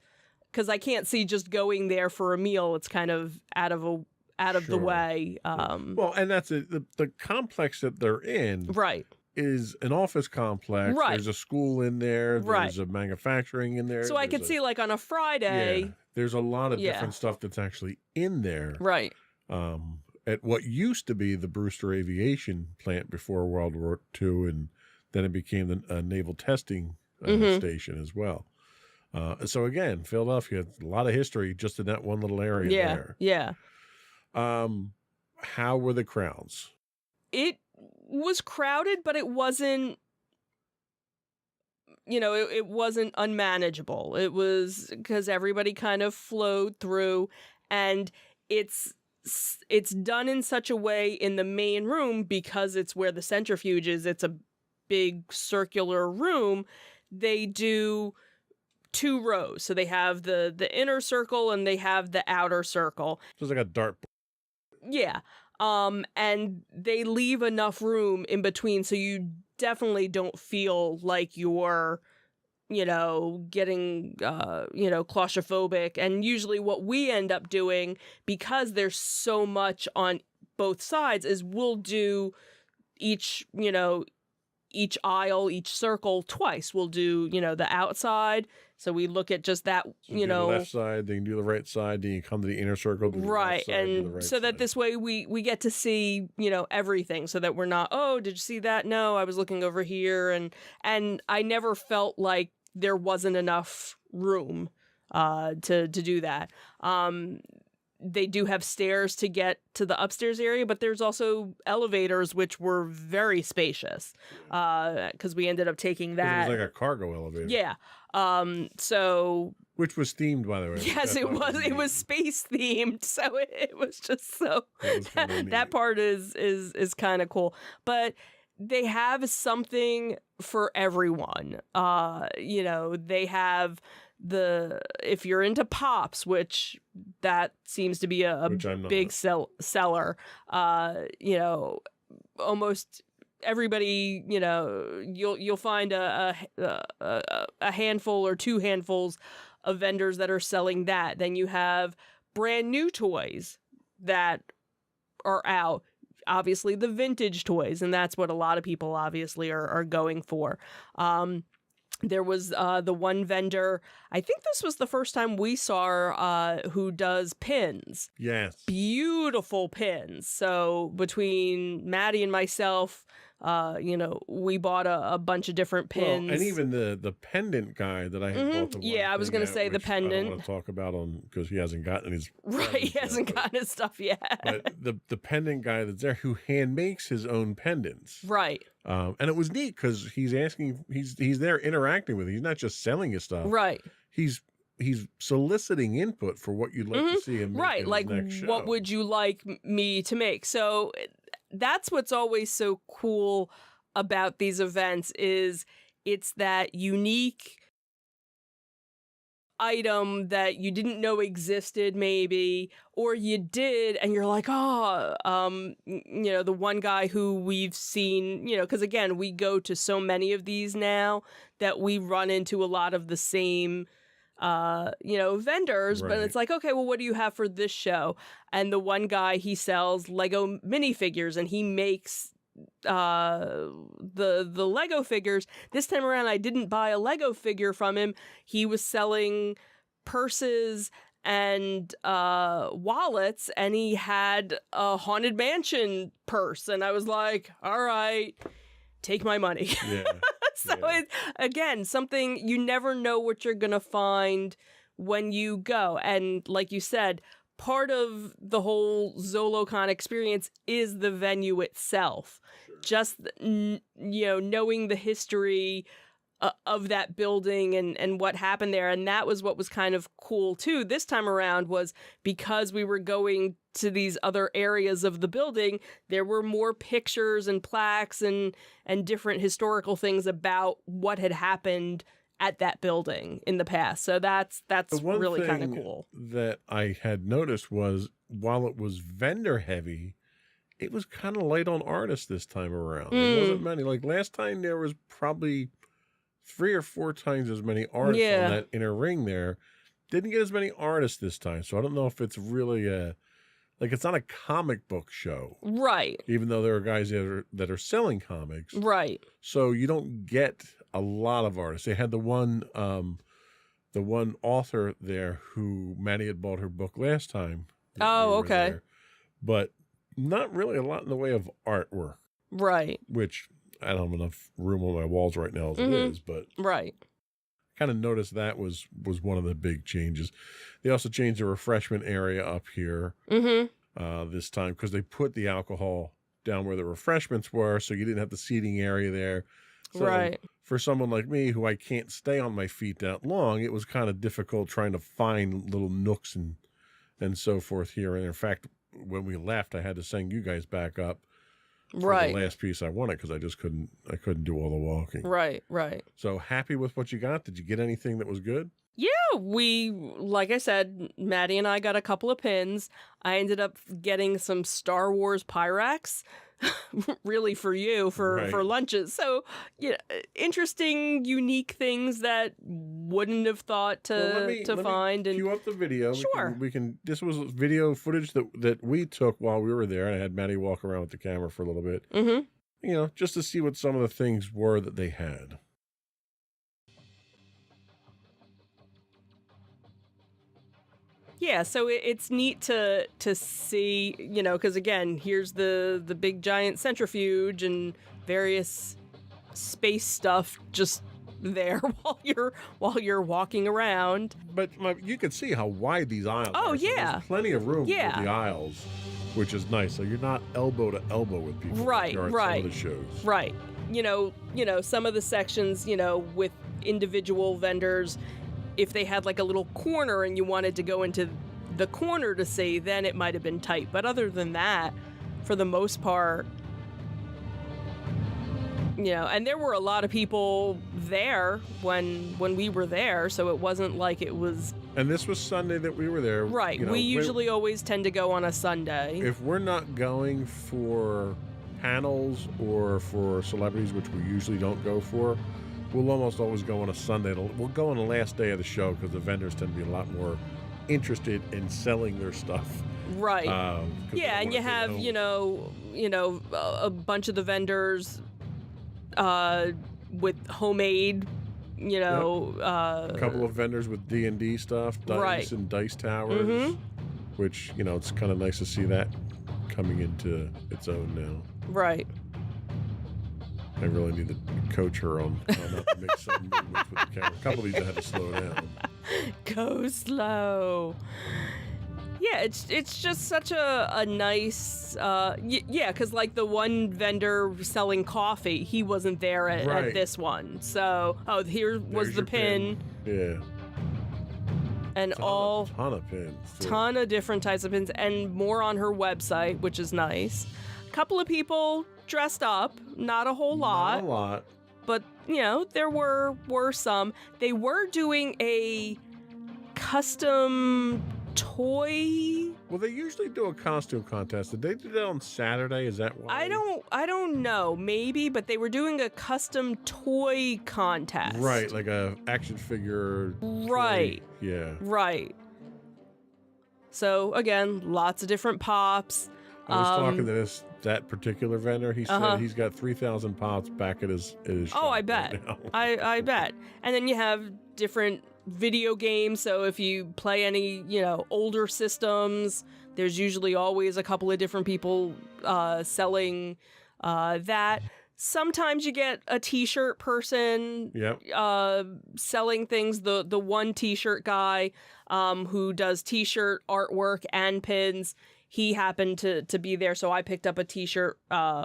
Because I can't see just going there for a meal. It's kind of out of the Sure. way. Well, and that's it. The complex that they're in Right. is an office complex. Right. There's a school in there. Right. There's a manufacturing in there. So I could see like on a Friday. Yeah, there's a lot of Yeah. different stuff that's actually in there. Right. At what used to be the Brewster Aviation Plant before World War II, and then it became the naval testing Mhm. station as well. So again, Philadelphia, a lot of history just in that one little area Yeah. there. Yeah. How were the crowds? It was crowded, but it wasn't, it wasn't unmanageable. It was because everybody kind of flowed through, and it's done in such a way in the main room because it's where the centrifuge is. It's a big circular room. They do 2 rows. So they have the inner circle and they have the outer circle. So it's like a dartboard. Yeah. And they leave enough room in between so you definitely don't feel like you're, getting, claustrophobic. And usually what we end up doing, because there's so much on both sides, is we'll do each aisle, each circle twice. We'll do, the outside. So we look at just that, So do the left side, then you do the right side, then you come to the inner circle, do the right. left side, do the And right so that side. this way we get to see, everything, so that we're not, oh, did you see that? No, I was looking over here. And I never felt like there wasn't enough room to do that. They do have stairs to get to the upstairs area, but there's also elevators, which were very spacious because we ended up taking 'Cause that. it was like a cargo elevator. Yeah. So Which was themed, by the way. yes, it was. It was space themed, so it was just so. It was kinda neat. That part is kind of cool, but they have something for everyone. They have if you're into pops, which that seems to be a Which I'm not. big seller. Almost everybody, you'll find a handful or 2 handfuls of vendors that are selling that. Then you have brand new toys that are out. Obviously the vintage toys, and that's what a lot of people obviously are going for. There was the one vendor, I think this was the first time we saw who does pins. Yes. Beautiful pins. So between Maddie and myself, we bought a bunch of different pins. Well, and even the pendant guy that I had bought the one Yeah, I was thing gonna at, say the which I don't pendant. want to talk about because he hasn't gotten his Right, he presents yet, hasn't but- gotten his stuff yet. But the pendant guy that's there who hand makes his own pendants. Right, And it was neat because he's there interacting with it. He's not just selling his stuff. right. He's soliciting input for what you'd like to see him make Right, in like his next show. what would you like me to make? So that's what's always so cool about these events is it's that unique item that you didn't know existed maybe, or you did and you're like, the one guy who we've seen, because again, we go to so many of these now that we run into a lot of the same vendors, but Right. it's like, okay, well, what do you have for this show? And the one guy, he sells Lego minifigures, and he makes the Lego figures. This time around, I didn't buy a Lego figure from him. He was selling purses and wallets, and he had a Haunted Mansion purse, and I was like, all right, take my money. Yeah. So Yeah. again, something you never know what you're gonna find when you go. And like you said, part of the whole ZoloCon experience is the venue itself. Just knowing the history of that building and what happened there. And that was what was kind of cool too this time around, was because we were going to these other areas of the building, there were more pictures and plaques and different historical things about what had happened at that building in the past. So that's The one really kind of thing cool. that I had noticed was, while it was vendor heavy, it was kind of light on artists this time around. There wasn't many. Like last time, there was probably 3 or 4 times as many artists Yeah. on that inner ring there. Didn't get as many artists this time. So I don't know if it's really it's not a comic book show, Right. even though there are guys that are selling comics. Right. So you don't get a lot of artists. They had the one author there who Maddie had bought her book last time. that Oh, were okay. there. But not really a lot in the way of artwork, Right. which I don't have enough room on my walls right now as it Mhm. is, but Right. kind of noticed that was one of the big changes. They also changed the refreshment area up here Mm-hmm. this time, because they put the alcohol down where the refreshments were, so you didn't have the seating area there. So Right. for someone like me, who I can't stay on my feet that long, it was kind of difficult trying to find little nooks and so forth here. And in fact, when we left, I had to send you guys back up for Right. the last piece I wanted, because I couldn't do all the walking. Right. Right. So happy with what you got? Did you get anything that was good? Yeah, like I said, Maddie and I got a couple of pins. I ended up getting some Star Wars Pyrex, really for you, for Right. lunches. So, interesting, unique things that wouldn't have thought to Well, let me find. And cue up the video. Sure. We can. This was video footage that we took while we were there, and I had Maddie walk around with the camera for a little bit. Mhm. Just to see what some of the things were that they had. Yeah, so it's neat to see, because again, here's the big giant centrifuge and various space stuff just there while you're walking around. But you could see how wide these aisles Oh, are. So yeah. there's plenty of room Yeah. for the aisles, which is nice. So you're not elbow to elbow with people. like Right, you are at right. Some of the shows. Right. Some of the sections, with individual vendors, if they had like a little corner and you wanted to go into the corner to see, then it might have been tight. But other than that, for the most part, and there were a lot of people there when we were there, so it wasn't like it was And this was Sunday that we were there. right. We usually always tend to go on a Sunday. If we're not going for panels or for celebrities, which we usually don't go for, we'll almost always go on a Sunday. We'll go on the last day of the show, because the vendors tend to be a lot more interested in selling their stuff. Right. 'Cause they Yeah, don't and you wanna have, be home. a bunch of the vendors with homemade, A couple of vendors with D&D stuff, dice Right. and dice towers, Mhm. which, it's kind of nice to see that coming into its own now. right. I really need to coach her on how not to make sudden movements with the camera. A couple of these I had to slow down. Go slow. Yeah, it's just such a nice, because like the one vendor selling coffee, he wasn't there at Right. this one. So, here was There's the your pin, Yeah. and all ton of pins. too. ton of different types of pins, and more on her website, which is nice. A couple of people dressed up, not a whole lot, Not a lot. but there were some. They were doing a custom toy Well, they usually do a costume contest. Did they do that on Saturday? Is that why? I don't know, maybe, but they were doing a custom toy contest. Right, like a action figure. Right. Toy. Yeah. Right. So again, lots of different pops. I was talking to that particular vendor. He said he's got 3,000 pops back at his shop. Oh, I bet. Right now. I bet. And then you have different video games. So if you play any, older systems, there's usually always a couple of different people selling that. Sometimes you get a t-shirt person selling things. The one t-shirt guy who does t-shirt artwork and pins, he happened to be there, so I picked up a t-shirt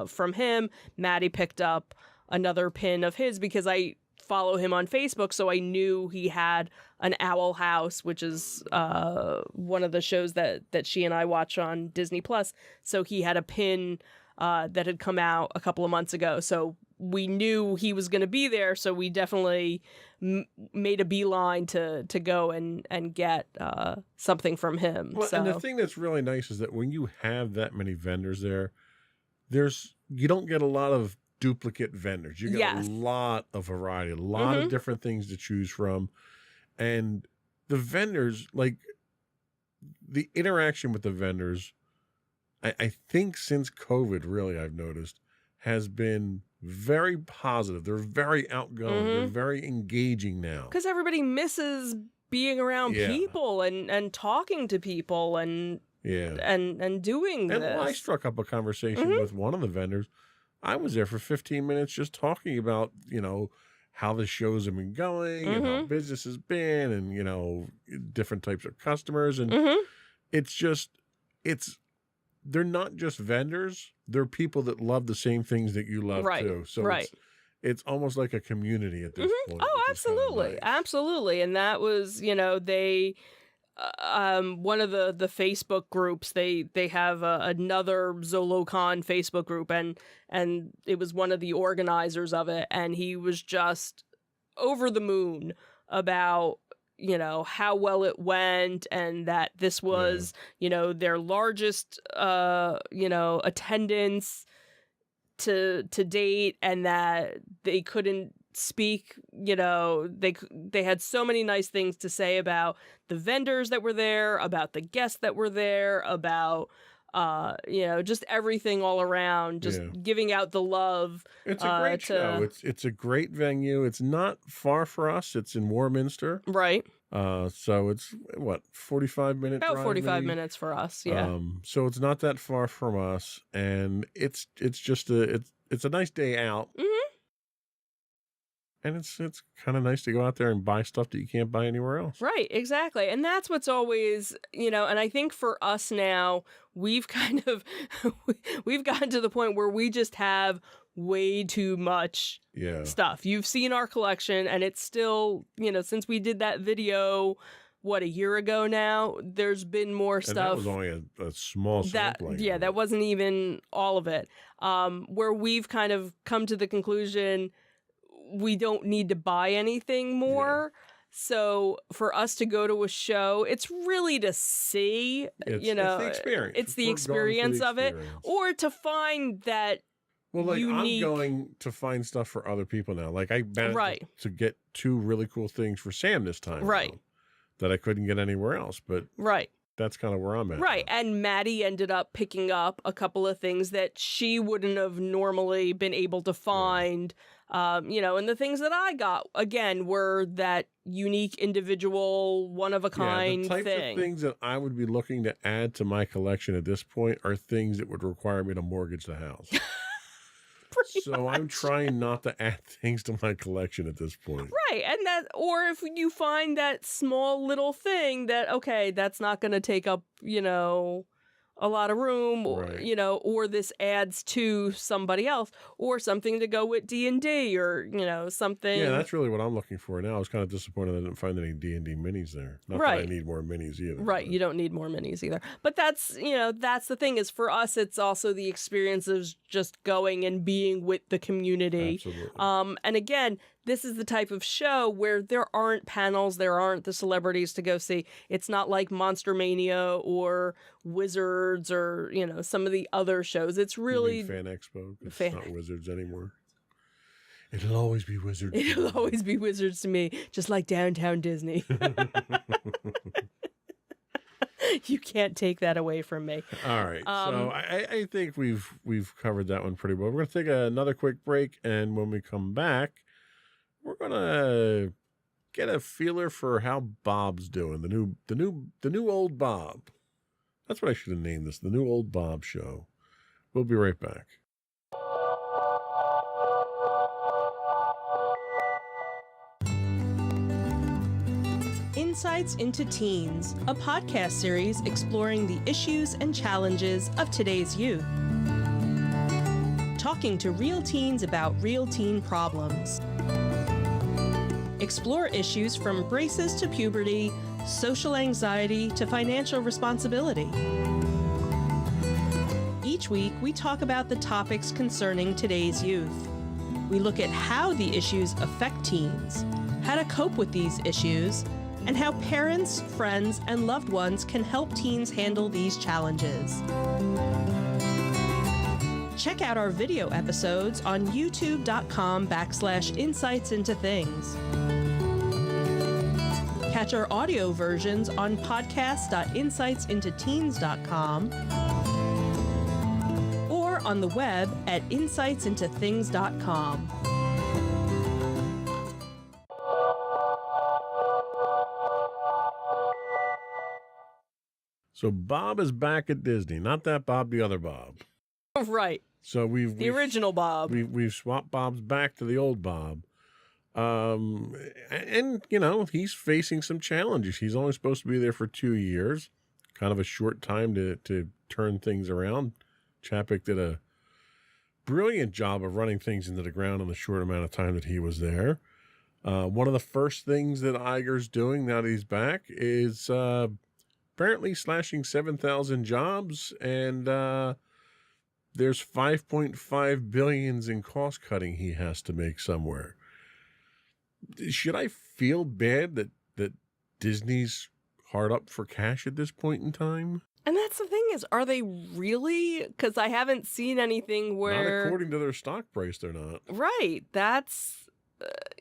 from him. Maddie picked up another pin of his because I follow him on Facebook, so I knew he had an Owl House, which is one of the shows that she and I watch on Disney Plus. So he had a pin that had come out a couple of months ago. So we knew he was going to be there, so we definitely made a beeline to go and get something from him. Well, so. And the thing that's really nice is that when you have that many vendors there, you don't get a lot of duplicate vendors. You get a lot of variety, a lot of different things to choose from. And the vendors, like the interaction with the vendors, I think since COVID, really, I've noticed, has been very positive. They're very outgoing. They're very engaging now. Because everybody misses being around people and talking to people and doing this. And when I struck up a conversation with one of the vendors, I was there for 15 minutes just talking about, how the shows have been going and how business has been and, different types of customers. And they're not just vendors. They're people that love the same things that you love too. So it's almost like a community at this point. Oh, absolutely. Nice. Absolutely. And that was, they, one of the Facebook groups, they have another ZoloCon Facebook group and it was one of the organizers of it. And he was just over the moon about, how well it went and that this was, their largest, attendance to date and that they couldn't speak, they had so many nice things to say about the vendors that were there, about the guests that were there, about just everything all around, just giving out the love. It's a great show. It's a great venue. It's not far for us. It's in Warminster. Right. So it's 45 minutes? About 45 minutes for us. Yeah. So it's not that far from us, and it's just it's a nice day out. And it's kind of nice to go out there and buy stuff that you can't buy anywhere else. Right, exactly. And that's what's always, and I think for us now, we've kind of, we've gotten to the point where we just have way too much stuff. You've seen our collection and it's still, since we did that video, a year ago now, there's been more stuff. And that was only a small sampling. That wasn't even all of it. Where we've kind of come to the conclusion we don't need to buy anything more. So for us to go to a show, it's really to see, it's the experience. It's the experience of it, or to find that unique... I'm going to find stuff for other people now. Like I managed to get 2 really cool things for Sam this time. Right. That I couldn't get anywhere else. But that's kind of where I'm at. Right. And Maddie ended up picking up a couple of things that she wouldn't have normally been able to find. And the things that I got, again, were that unique, individual, one-of-a-kind the types thing. Of things that I would be looking to add to my collection at this point are things that would require me to mortgage the house. So I'm trying not to add things to my collection at this point. Right. And or if you find that small little thing that, okay, that's not going to take up, a lot of room, or this adds to somebody else, or something to go with D&D, or something. Yeah, that's really what I'm looking for now. I was kind of disappointed I didn't find any D&D minis there. Not that I need more minis either. Right, but. You don't need more minis either. But that's that's the thing is for us, it's also the experience of just going and being with the community. Absolutely. And again, this is the type of show where there aren't panels, there aren't the celebrities to go see. It's not like Monster Mania or Wizards or, you know, some of the other shows. It's really Fan Expo. It's Fan- not Wizards anymore. It'll always be Wizards. it'll always be Wizards to me, just like Downtown Disney. You can't take that away from me. All right. So I think we've covered that one pretty well. We're going to take another quick break, and when we come back, we're going to get a feeler for how Bob's doing. The new old Bob. That's what I should have named this. The new old Bob show. We'll be right back. Insights into Teens, a podcast series exploring the issues and challenges of today's youth. Talking to real teens about real teen problems. Explore issues from braces to puberty, social anxiety to financial responsibility. Each week, we talk about the topics concerning today's youth. We look at how the issues affect teens, how to cope with these issues, and how parents, friends, and loved ones can help teens handle these challenges. Check out our video episodes on youtube.com/insightsintothings. Catch our audio versions on podcast.insightsintoteens.com or on the web at insightsintothings.com. So Bob is back at Disney. Not that Bob, the other Bob. Right. So The original Bob. We've swapped Bob's back to the old Bob. And, you know, he's facing some challenges. He's only supposed to be there for 2 years. Kind of a short time to turn things around. Chapek did a brilliant job of running things into the ground in the short amount of time that he was there. One of the first things that Iger's doing now that he's back is apparently slashing 7,000 jobs, and there's 5.5 billion in cost cutting he has to make somewhere. Should I feel bad that Disney's hard up for cash at this point in time? And that's the thing is, are they really? Because I haven't seen anything where... Not according to their stock price, they're not. Right. That's,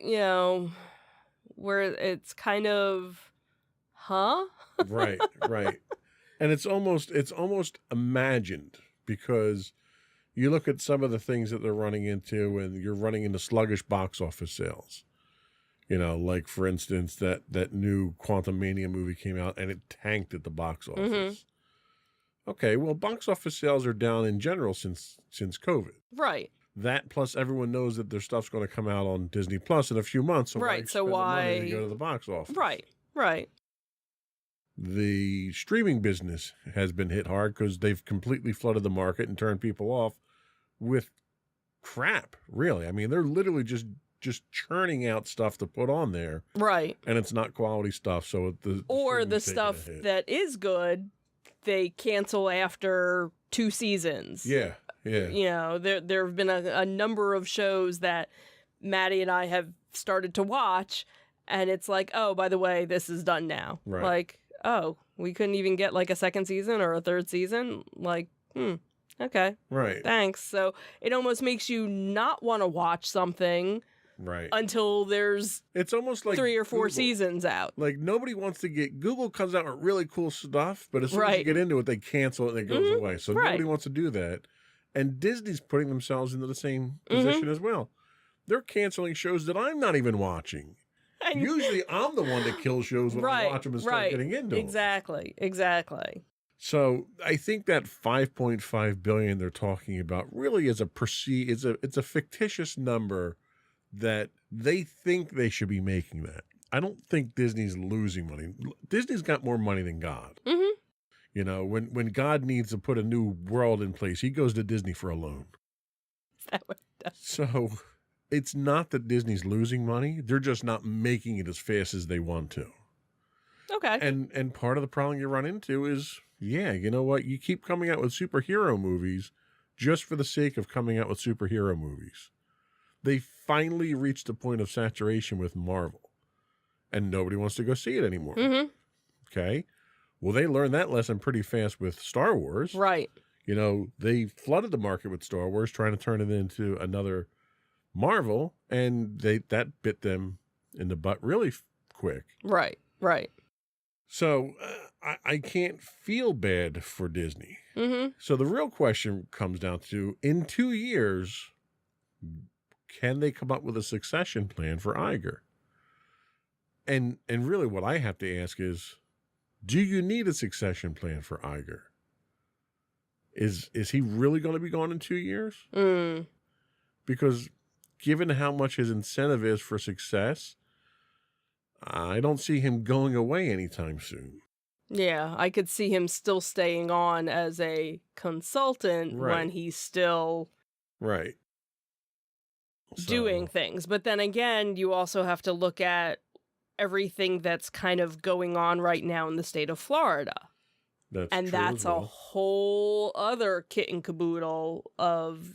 you know, where it's kind of, huh? Right. And it's almost imagined, because you look at some of the things that they're running into, and you're running into sluggish box office sales. You know, like, for instance, that new Quantum Mania movie came out and it tanked at the box office. Mm-hmm. Okay, well, box office sales are down in general since COVID. Right. That, plus everyone knows that their stuff's going to come out on Disney Plus in a few months. So Right, so spend the money why- to go to the box office? Right. The streaming business has been hit hard because they've completely flooded the market and turned people off with crap, really. I mean, they're literally just churning out stuff to put on there, Right. and it's not quality stuff. So Or the streaming's taking a stuff hit. that is good, they cancel after 2 seasons. Yeah. You know, there have been a number of shows that Maddie and I have started to watch, and it's like, oh, by the way, this is done now. Right. Like, oh, we couldn't even get like a second season or a third season. Like, okay, Right. thanks. So it almost makes you not want to watch something Right. until there's It's almost like 3 or 4 Google. seasons out. Like, nobody wants to get... Google comes out with really cool stuff, but as soon as you Right. get into it, they cancel it and it goes away. So Right. nobody wants to do that. And Disney's putting themselves into the same position as well. They're canceling shows that I'm not even watching. And- Usually I'm the one that kills shows when I watch them and start getting into them. Exactly. So I think that 5.5 billion they're talking about really is it's a fictitious number that they think they should be making that. I don't think Disney's losing money. Disney's got more money than God. Mm-hmm. You know, when God needs to put a new world in place, he goes to Disney for a loan. Is that what it does? So it's not that Disney's losing money. They're just not making it as fast as they want to. Okay. And part of the problem you run into is, yeah, you know what? You keep coming out with superhero movies just for the sake of coming out with superhero movies. they finally reached a point of saturation with Marvel, and nobody wants to go see it anymore. Mm-hmm. Okay. Well, they learned that lesson pretty fast with Star Wars. Right. You know, they flooded the market with Star Wars, trying to turn it into another Marvel, and that bit them in the butt really quick. Right. Right. So I can't feel bad for Disney. Mm-hmm. So the real question comes down to, in 2 years, can they come up with a succession plan for Iger? And really what I have to ask is, do you need a succession plan for Iger? Is he really going to be gone in 2 years? Mm. Because given how much his incentive is for success, I don't see him going away anytime soon. Yeah, I could see him still staying on as a consultant Right. when he's still Right. doing So, things. But then again, you also have to look at everything that's kind of going on right now in the state of Florida. that's And true that's as a well. whole other kit and caboodle of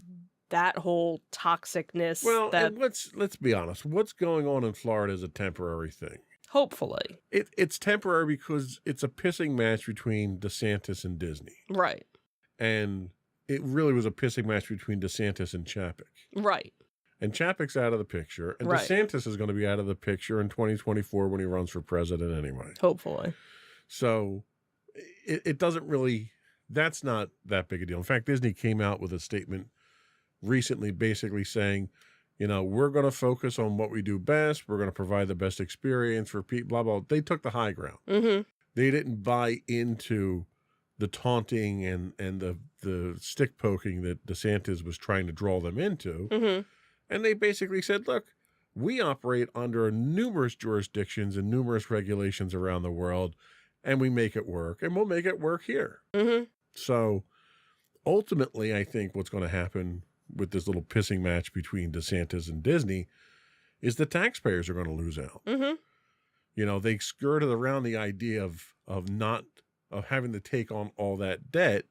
that whole toxicness Well, that and let's be honest. What's going on in Florida is a temporary thing. hopefully. It's temporary because it's a pissing match between DeSantis and Disney. Right. And it really was a pissing match between DeSantis and Chapek. Right. And Chapek's out of the picture, and Right. DeSantis is going to be out of the picture in 2024 when he runs for president anyway. Hopefully. So it doesn't really, that's not that big a deal. In fact, Disney came out with a statement recently basically saying, you know, we're going to focus on what we do best. We're going to provide the best experience for people, blah, blah. They took the high ground. Mm-hmm. They didn't buy into the taunting and the stick poking that DeSantis was trying to draw them into. Mm-hmm. And they basically said, look, we operate under numerous jurisdictions and numerous regulations around the world, and we make it work, and we'll make it work here. Mm-hmm. So ultimately, I think what's going to happen with this little pissing match between DeSantis and Disney is the taxpayers are going to lose out. Mm-hmm. You know, they skirted around the idea of having to take on all that debt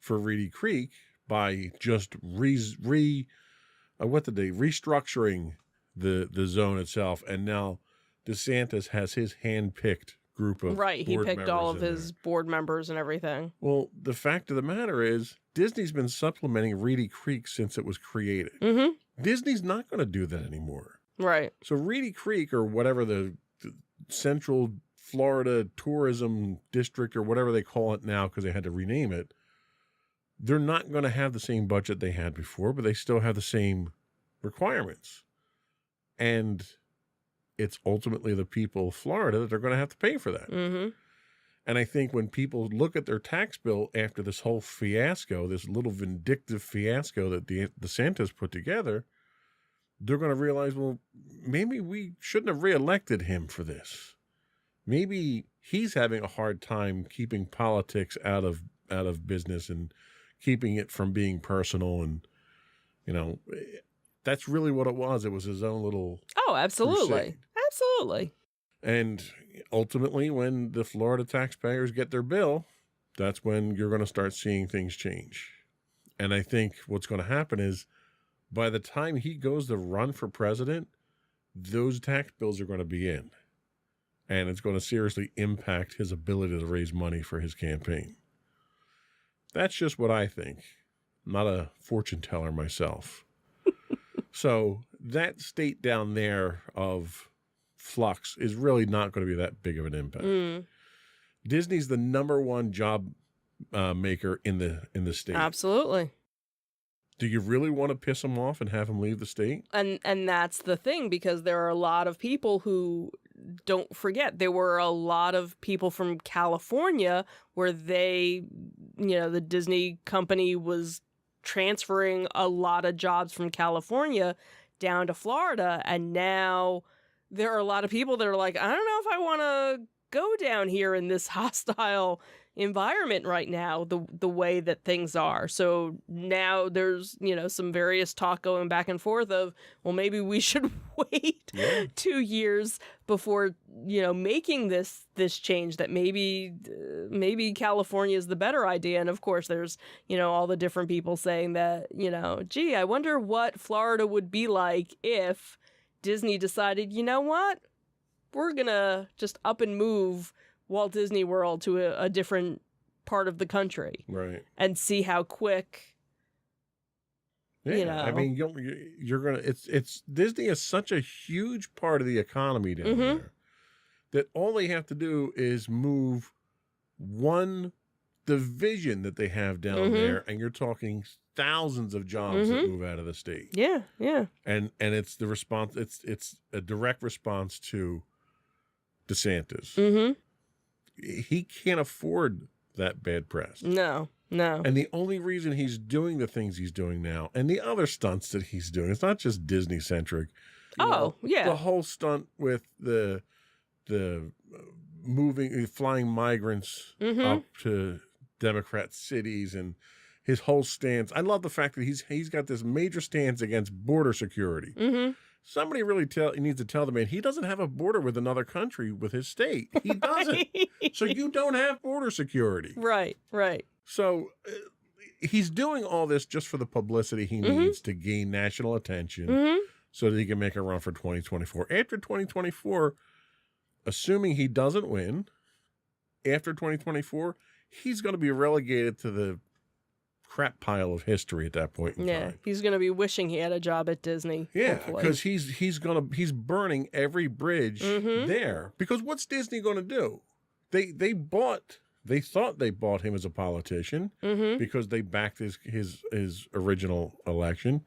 for Reedy Creek by just restructuring the zone itself, and now DeSantis has his hand-picked group of Right. He board picked all of members in his there. board members and everything. Well, the fact of the matter is, Disney's been supplementing Reedy Creek since it was created. Mm-hmm. Disney's not going to do that anymore. Right. So Reedy Creek, or whatever the Central Florida Tourism District, or whatever they call it now because they had to rename it, they're not going to have the same budget they had before, but they still have the same requirements. And it's ultimately the people of Florida that are going to have to pay for that. Mm-hmm. And I think when people look at their tax bill after this whole fiasco, this little vindictive fiasco that DeSantis put together, they're going to realize, well, maybe we shouldn't have reelected him for this. Maybe he's having a hard time keeping politics out of business and keeping it from being personal. And, you know, that's really what it was. It was his own little Oh, absolutely. crusade. Absolutely. And ultimately, when the Florida taxpayers get their bill, that's when you're going to start seeing things change. And I think what's going to happen is, by the time he goes to run for president, those tax bills are going to be in. And it's going to seriously impact his ability to raise money for his campaign. That's just what I think. I'm not a fortune teller myself. So that state down there of flux is really not going to be that big of an impact. Mm, Disney's the number one job maker in the state. absolutely. Do you really want to piss him off and have him leave the state? And that's the thing, because there are a lot of people who, don't forget, there were a lot of people from California where they, the Disney company was transferring a lot of jobs from California down to Florida. And now there are a lot of people that are like, I don't know if I want to go down here in this hostile, environment right now, the way that things are. So now there's, some various talk going back and forth of, well, maybe we should wait 2 years before, making this change, that maybe California is the better idea. And of course there's, all the different people saying that, gee, I wonder what Florida would be like if Disney decided, you know what, we're going to just up and move Walt Disney World to a different part of the country. Right. And see how quick, I mean, you're going to, it's Disney is such a huge part of the economy down there that all they have to do is move one division that they have down there. And you're talking thousands of jobs that move out of the state. Yeah. Yeah. And it's the response. It's a direct response to DeSantis. He can't afford that bad press. No. And the only reason he's doing the things he's doing now, and the other stunts that he's doing, it's not just Disney centric. The whole stunt with the flying migrants up to Democrat cities, and his whole stance. I love the fact that he's got this major stance against border security. Somebody really needs to tell the man he doesn't have a border with another country with his state. He doesn't. So you don't have border security. Right. So he's doing all this just for the publicity he needs to gain national attention so that he can make a run for 2024. After 2024, assuming he doesn't win, after 2024, he's going to be relegated to the crap pile of history at that point in time. He's going to be wishing he had a job at Disney. Yeah, hopefully. because he's burning every bridge there. Because what's Disney going to do? They thought they bought him as a politician because they backed his original election.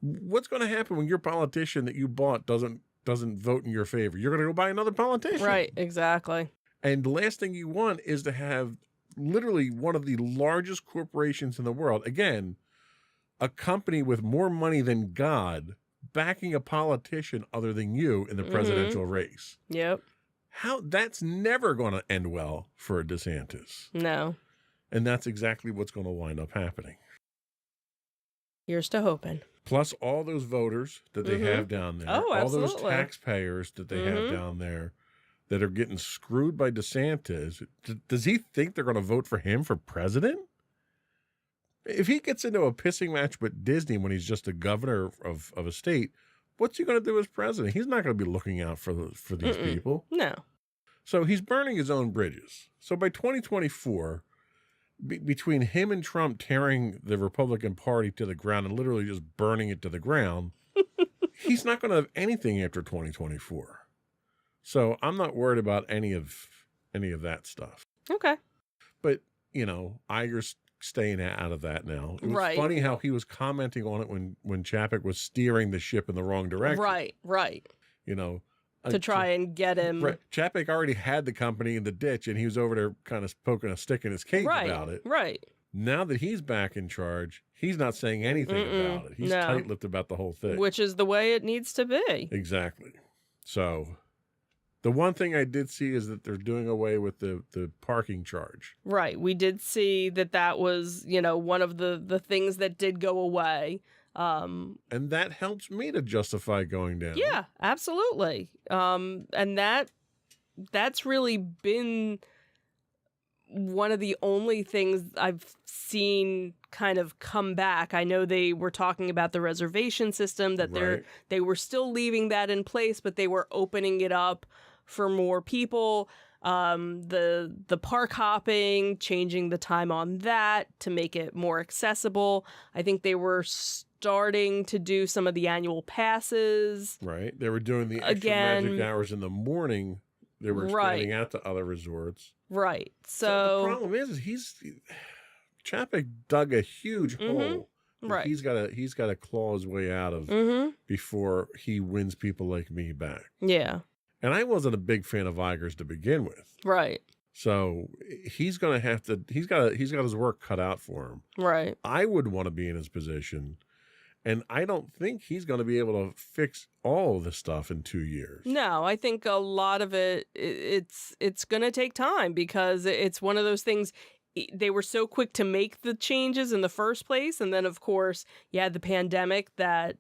What's going to happen when your politician that you bought doesn't vote in your favor? You're going to go buy another politician. Right, exactly. And the last thing you want is to have literally one of the largest corporations in the world, again, a company with more money than God, backing a politician other than you in the presidential race. Yep. That's never going to end well for DeSantis. No. And that's exactly what's going to wind up happening. Here's to hoping. Plus all those voters that they have down there. Oh, all absolutely. those taxpayers that they have down there that are getting screwed by DeSantis. Does he think they're going to vote for him for president? If he gets into a pissing match with Disney when he's just a governor of a state, what's he going to do as president? He's not going to be looking out for these people. No. So he's burning his own bridges. So by 2024, between him and Trump tearing the Republican Party to the ground and literally just burning it to the ground, he's not going to have anything after 2024. So I'm not worried about any of that stuff. Okay. But, Iger's staying out of that now. It was Right. funny how he was commenting on it when Chapek was steering the ship in the wrong direction. Right. To try and get him. Right. Chapek already had the company in the ditch, and he was over there kind of poking a stick in his cage about it. Right. Now that he's back in charge, he's not saying anything about it. He's tight-lipped about the whole thing. Which is the way it needs to be. Exactly. So the one thing I did see is that they're doing away with the parking charge. Right. We did see that was, one of the things that did go away. And that helps me to justify going down. Yeah, absolutely. And that's really been one of the only things I've seen kind of come back. I know they were talking about the reservation system, that they were still leaving that in place, but they were opening it up for more people. The park hopping, changing the time on that to make it more accessible. I think they were starting to do some of the annual passes. Right. They were doing the extra magic hours in the morning. They were expanding out to other resorts. Right. So the problem is Chapek dug a huge hole. Right. He's got to claw his way out of before he wins people like me back. Yeah. And I wasn't a big fan of Iger's to begin with. Right. So he's got his work cut out for him. Right. I would want to be in his position And I don't think he's going to be able to fix all of the stuff in 2 years. No, I think a lot of it's going to take time because it's one of those things. They were so quick to make the changes in the first place, and then of course you had the pandemic that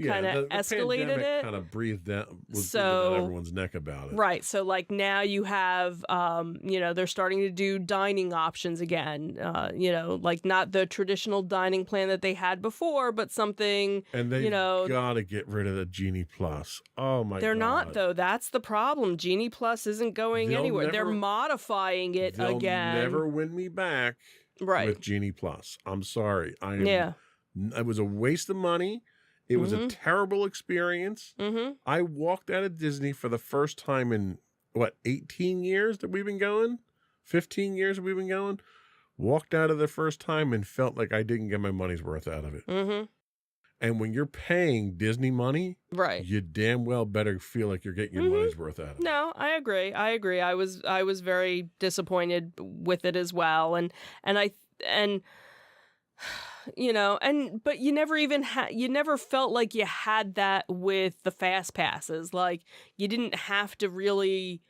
kind of escalated it. Kind of breathed down, was So- breathing down everyone's neck about it. Right. So like now you have, they're starting to do dining options again. Like not the traditional dining plan that they had before, but something. And they got to get rid of the Genie Plus. Oh my God. They're not though. That's the problem. Genie Plus isn't going They'll anywhere. They're never- modifying it They'll again. never win me back Right. with Genie Plus. I'm sorry. Yeah. It was a waste of money. It was a terrible experience. Mm-hmm. I walked out of Disney for the first time in, 18 years that we've been going? 15 years that we've been going? Walked out of the first time and felt like I didn't get my money's worth out of it. Mm-hmm. And when you're paying Disney money, Right. you damn well better feel like you're getting your money's worth out of it. No, I agree. I was very disappointed with it as well, but you never even you never felt like you had that with the fast passes. Like you didn't have to really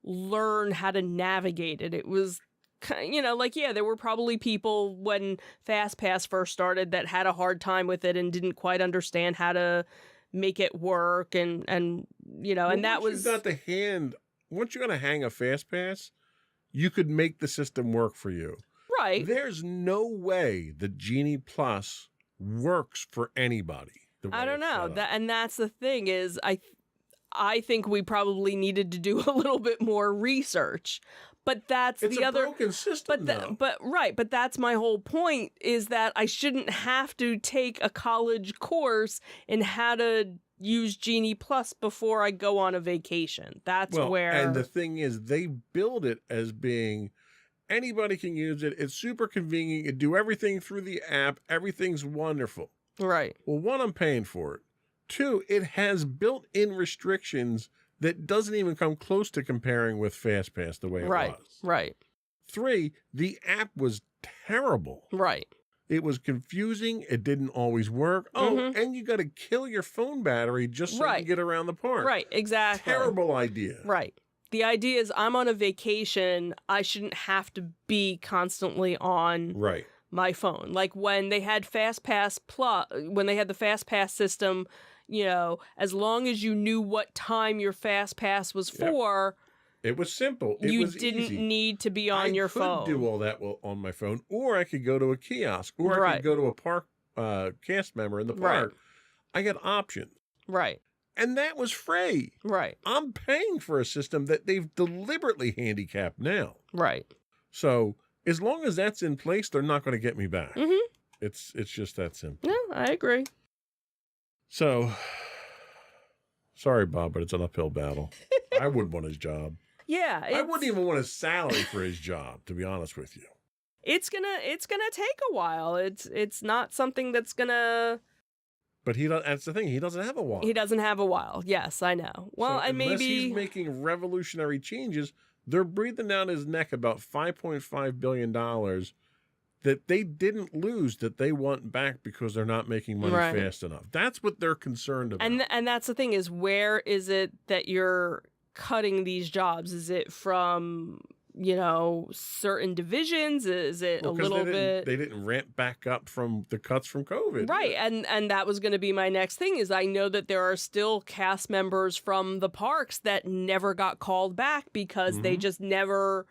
learn how to navigate it. It was there were probably people when FastPass first started that had a hard time with it and didn't quite understand how to make it work and and that was once you're going to hang a fast pass, you could make the system work for you. right. There's no way the Genie Plus works for anybody. I don't know. That's the thing is I think we probably needed to do a little bit more research. But that's it's the a other broken system, though. but that's my whole point is that I shouldn't have to take a college course in how to use Genie Plus before I go on a vacation. That's where And the thing is, they build it as being anybody can use it. It's super convenient. You do everything through the app. Everything's wonderful. right. Well, one, I'm paying for it. Two, it has built-in restrictions that doesn't even come close to comparing with FastPass the way it Right. was. Right. Three, the app was terrible. Right. It was confusing. It didn't always work. Oh, and you got to kill your phone battery just so you Right. can get around the park. Right. Exactly. Terrible idea. Right. The idea is I'm on a vacation. I shouldn't have to be constantly on Right. my phone. Like when they had FastPass Plus, when they had the FastPass system, as long as you knew what time your FastPass was for, It was simple. It you was didn't easy. need to be on your phone. I could do all that on my phone, or I could go to a kiosk, or I Right. could go to a park cast member in the park. Right. I got options. Right. And that was free. Right. I'm paying for a system that they've deliberately handicapped now. Right. So as long as that's in place, they're not going to get me back. Mhm. It's just that simple. No, I agree. So sorry, Bob, but it's an uphill battle. I wouldn't want his job. Yeah. I wouldn't even want his salary for his job, to be honest with you. It's gonna take a while. It's not something that's gonna. But that's the thing. He doesn't have a watch. He doesn't have a while. Yes, I know. Well, So and unless maybe he's making revolutionary changes, they're breathing down his neck about $5.5 billion that they didn't lose, that they want back because they're not making money Right. fast enough. That's what they're concerned about. and that's the thing is where is it that you're cutting these jobs? Is it from certain divisions? Is it Well, a 'cause little they bit? didn't ramp back up from the cuts from COVID. Right, and that was going to be my next thing is I know that there are still cast members from the parks that never got called back because they just never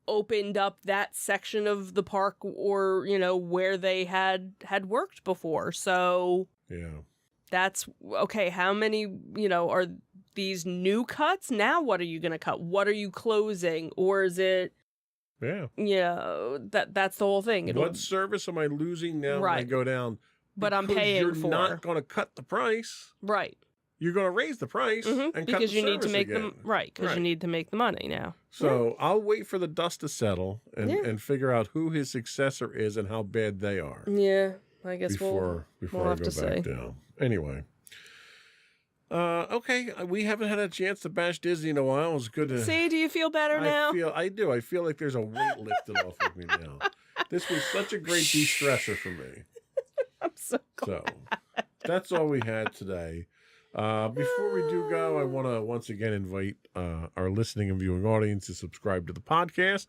opened up that section of the park or where they had worked before. So Yeah. that's okay. How many are these new cuts? Now what are you going to cut? What are you closing? Or is it Yeah. that's the whole thing. What service am I losing now when I Right. go down? But I'm Because paying you're for not going to cut the price. right. You're going to raise the price and cut because the you need to service make again. them right because you need to make the money now. So I'll wait for the dust to settle and figure out who his successor is and how bad they are Yeah, I guess before we'll I have go to back see. down. Anyway. Okay, we haven't had a chance to bash Disney in a while. It was good to See, do you feel better now? I do. I feel like there's a weight lifted off of me now. This was such a great de-stressor for me. I'm So that's all we had today. Before we do go, I want to once again invite our listening and viewing audience to subscribe to the podcast.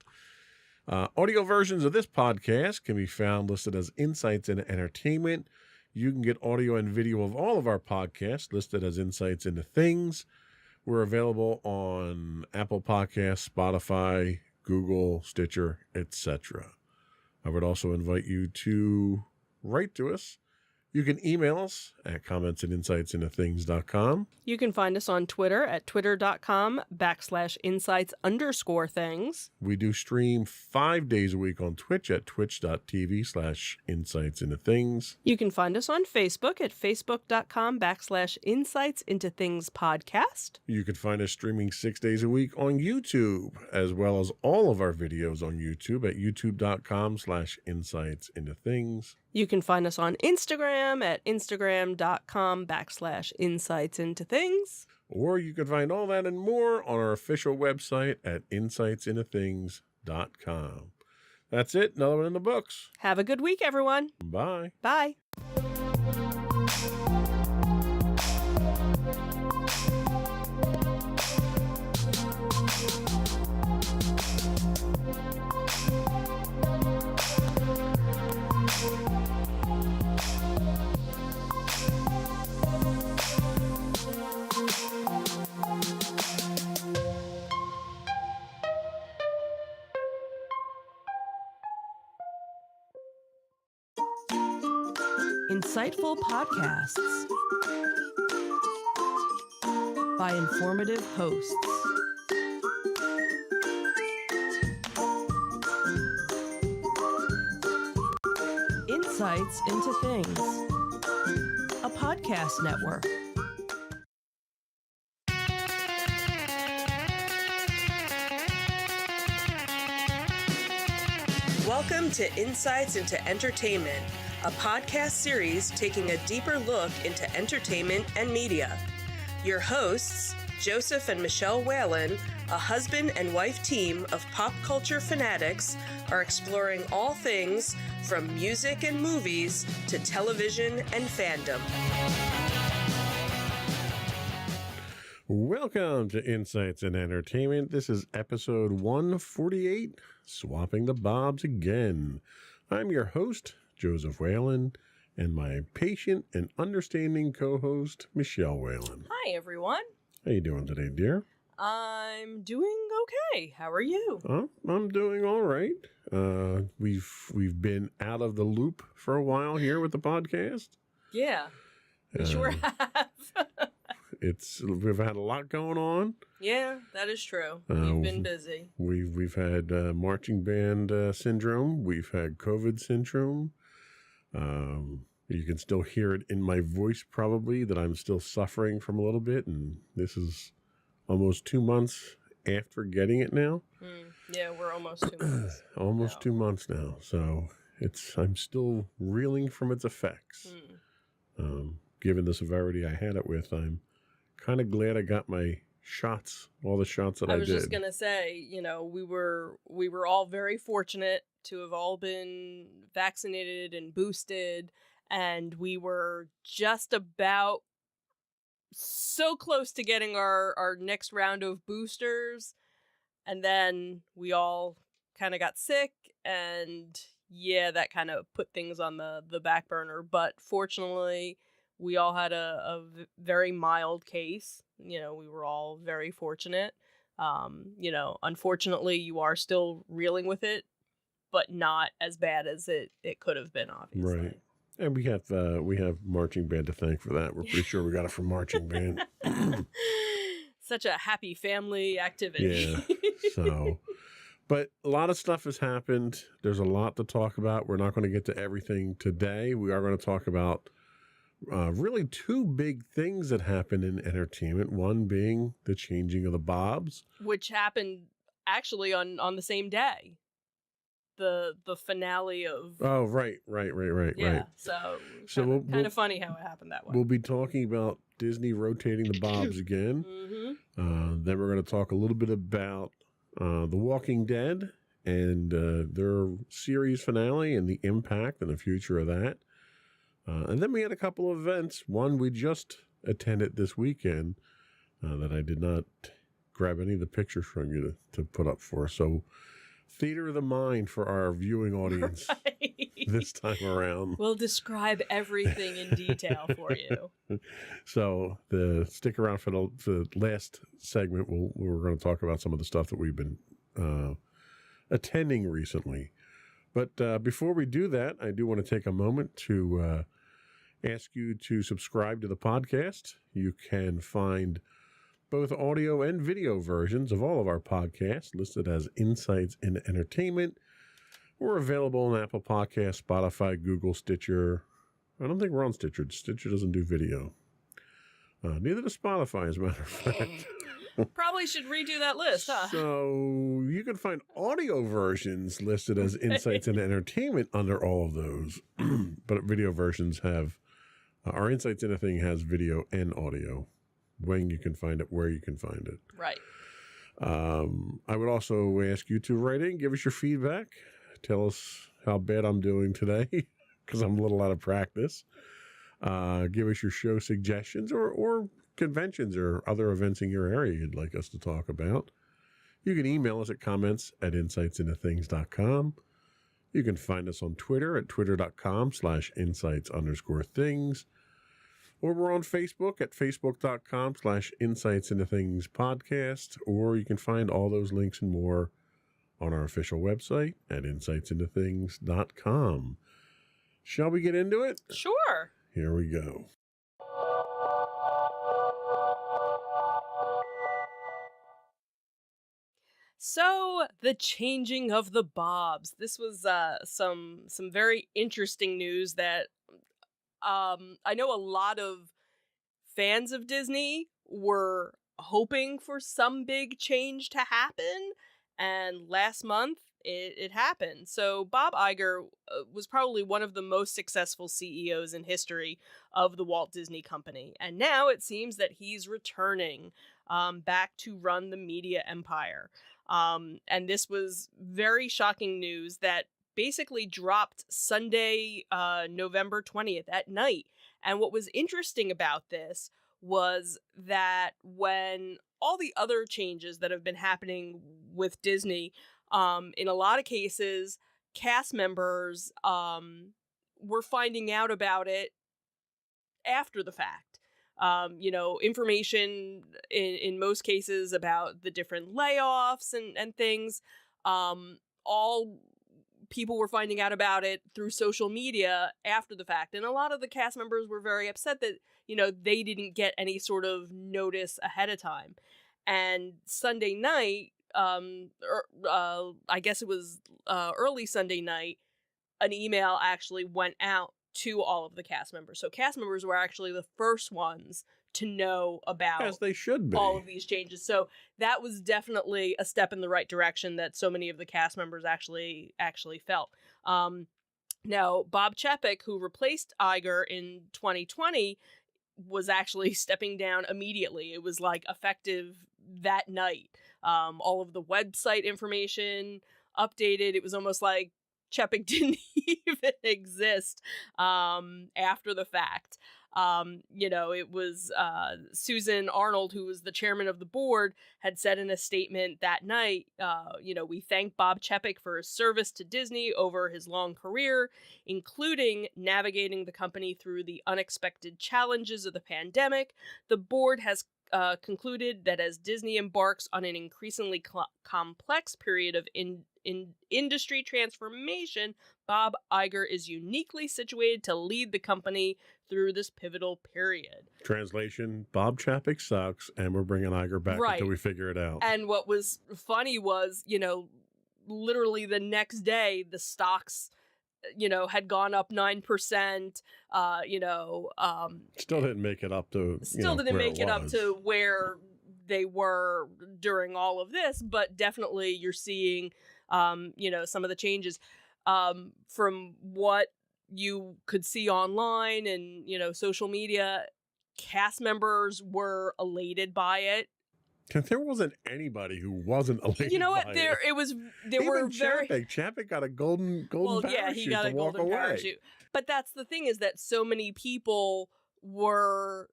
Audio versions of this podcast can be found listed as Insights into Entertainment. You can get audio and video of all of our podcasts listed as Insights into Things. We're available on Apple Podcasts, Spotify, Google, Stitcher, etc. I would also invite you to write to us. You can email us at comments@insightsintothings.com. You can find us on Twitter at twitter.com/insights_things. We do stream 5 days a week on Twitch at twitch.tv/insightsintothings. You can find us on Facebook at facebook.com/insightsintothingspodcast. You can find us streaming 6 days a week on YouTube, as well as all of our videos on YouTube at youtube.com/insightsintothings. You can find us on Instagram at instagram.com/insightsintothings. Or you can find all that and more on our official website at insightsintothings.com. That's it. Another one in the books. Have a good week, everyone. Bye. Bye. Insightful podcasts by informative hosts. Insights into Things, a podcast network. Welcome to Insights into Entertainment, a podcast series taking a deeper look into entertainment and media. Your hosts, Joseph and Michelle Whalen, a husband and wife team of pop culture fanatics, are exploring all things from music and movies to television and fandom. Welcome to Insights in Entertainment. This is episode 148, Swapping the Bobs Again. I'm your host, Joseph Whalen, and my patient and understanding co-host, Michelle Whalen. Hi, everyone. How you doing today, dear? I'm doing okay. How are you? I'm doing all right. We've been out of the loop for a while here with the podcast. Yeah, we sure have. We've had a lot going on. Yeah, that is true. We've been busy. We've had marching band syndrome. We've had COVID syndrome. You can still hear it in my voice probably that I'm still suffering from a little bit, and this is almost 2 months after getting it now. Yeah, we're almost 2 months. Almost 2 months now, so I'm still reeling from its effects. Given the severity I had it with, I'm kind of glad I got my shots, all the shots that I did. I was just gonna say, we were all very fortunate to have all been vaccinated and boosted, and we were just about so close to getting our next round of boosters, and then we all kind of got sick, and yeah, that kind of put things on the back burner. But fortunately, we all had a very mild case. We were all very fortunate. Unfortunately, you are still reeling with it, but not as bad as it could have been, obviously. Right. And we have marching band to thank for that. We're pretty sure we got it from marching band. Such a happy family activity. Yeah. So, but a lot of stuff has happened. There's a lot to talk about. We're not going to get to everything today. We are going to talk about really two big things that happened in entertainment. One being the changing of the Bobs, which happened actually on the same day. The finale of right. Yeah, so we'll kind of funny how it happened that way. We'll be talking about Disney rotating the Bobs again. Then we're going to talk a little bit about The Walking Dead and their series finale and the impact and the future of that. And then we had a couple of events. One we just attended this weekend that I did not grab any of the pictures from you to put up for. So, Theater of the Mind for our viewing audience this time around. We'll describe everything in detail for you. So, stick around for the last segment. We're going to talk about some of the stuff that we've been attending recently. But before we do that, I do want to take a moment to ask you to subscribe to the podcast. You can find both audio and video versions of all of our podcasts listed as Insights in Entertainment. We're available on Apple Podcasts, Spotify, Google, Stitcher. I don't think we're on Stitcher. Stitcher doesn't do video. Neither does Spotify, as a matter of fact. Probably should redo that list, huh? So you can find audio versions listed as Insights in Entertainment under all of those. But video versions have, our Insights in a Thing has video and audio. When you can find it, where you can find it. Right. I would also ask you to write in, give us your feedback. Tell us how bad I'm doing today, because I'm a little out of practice. Give us your show suggestions or conventions or other events in your area you'd like us to talk about. You can email us at comments@insightsintothings.com. You can find us on Twitter at twitter.com/insights_things. Or we're on Facebook at facebook.com/insightsintothingspodcast. Or you can find all those links and more on our official website at insightsintothings.com. Shall we get into it? Sure. Here we go. So, the changing of the Bobs. This was some very interesting news that I know a lot of fans of Disney were hoping for some big change to happen, and last month it happened. So Bob Iger was probably one of the most successful CEOs in history of the Walt Disney Company, and now it seems that he's returning back to run the media empire. And this was very shocking news that basically dropped Sunday, November 20th at night. And what was interesting about this was that when all the other changes that have been happening with Disney, in a lot of cases, cast members were finding out about it after the fact. Information in most cases about the different layoffs and things, all people were finding out about it through social media after the fact. And a lot of the cast members were very upset that, they didn't get any sort of notice ahead of time. And Sunday night, I guess it was early Sunday night, an email actually went out to all of the cast members. So cast members were actually the first ones to know about, as they should be, all of these changes. So that was definitely a step in the right direction that so many of the cast members actually felt. Now, Bob Chapek, who replaced Iger in 2020, was actually stepping down immediately. It was like effective that night. All of the website information updated. It was almost like Chapek didn't even exist after the fact. It was Susan Arnold, who was the chairman of the board, had said in a statement that night, we thank Bob Chapek for his service to Disney over his long career, including navigating the company through the unexpected challenges of the pandemic. The board has concluded that as Disney embarks on an increasingly complex period of industry transformation, Bob Iger is uniquely situated to lead the company through this pivotal period. Translation: Bob Chapek sucks, and we're bringing Iger back until we figure it out. And what was funny was, literally the next day, the stocks, had gone up 9%. Still didn't make it up to. Still didn't make it up to where they were during all of this, but definitely you're seeing, some of the changes from what you could see online and, social media. Cast members were elated by it. There wasn't anybody who wasn't elated. You know what? by There were Even very Chapek got a golden well, parachute yeah, he got to a walk golden away. parachute. But that's the thing, is that so many people were,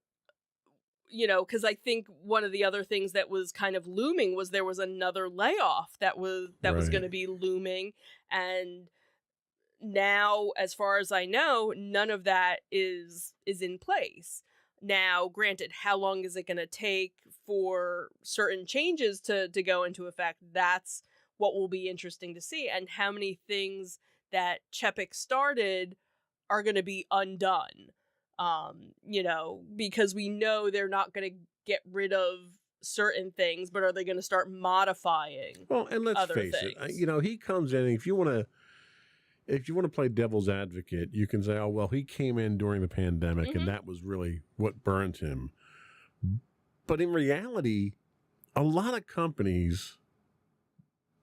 because I think one of the other things that was kind of looming was there was another layoff that was Right. going to be looming, and now, as far as I know, none of that is in place. Now, granted, how long is it going to take for certain changes to go into effect? That's what will be interesting to see, and how many things that Chepik started are going to be undone. Because we know they're not going to get rid of certain things, but are they going to start modifying? Well, and let's other face things? it, he comes in. If you want to play devil's advocate, you can say, "Oh, well, he came in during the pandemic, Mhm. and that was really what burned him." But in reality, a lot of companies,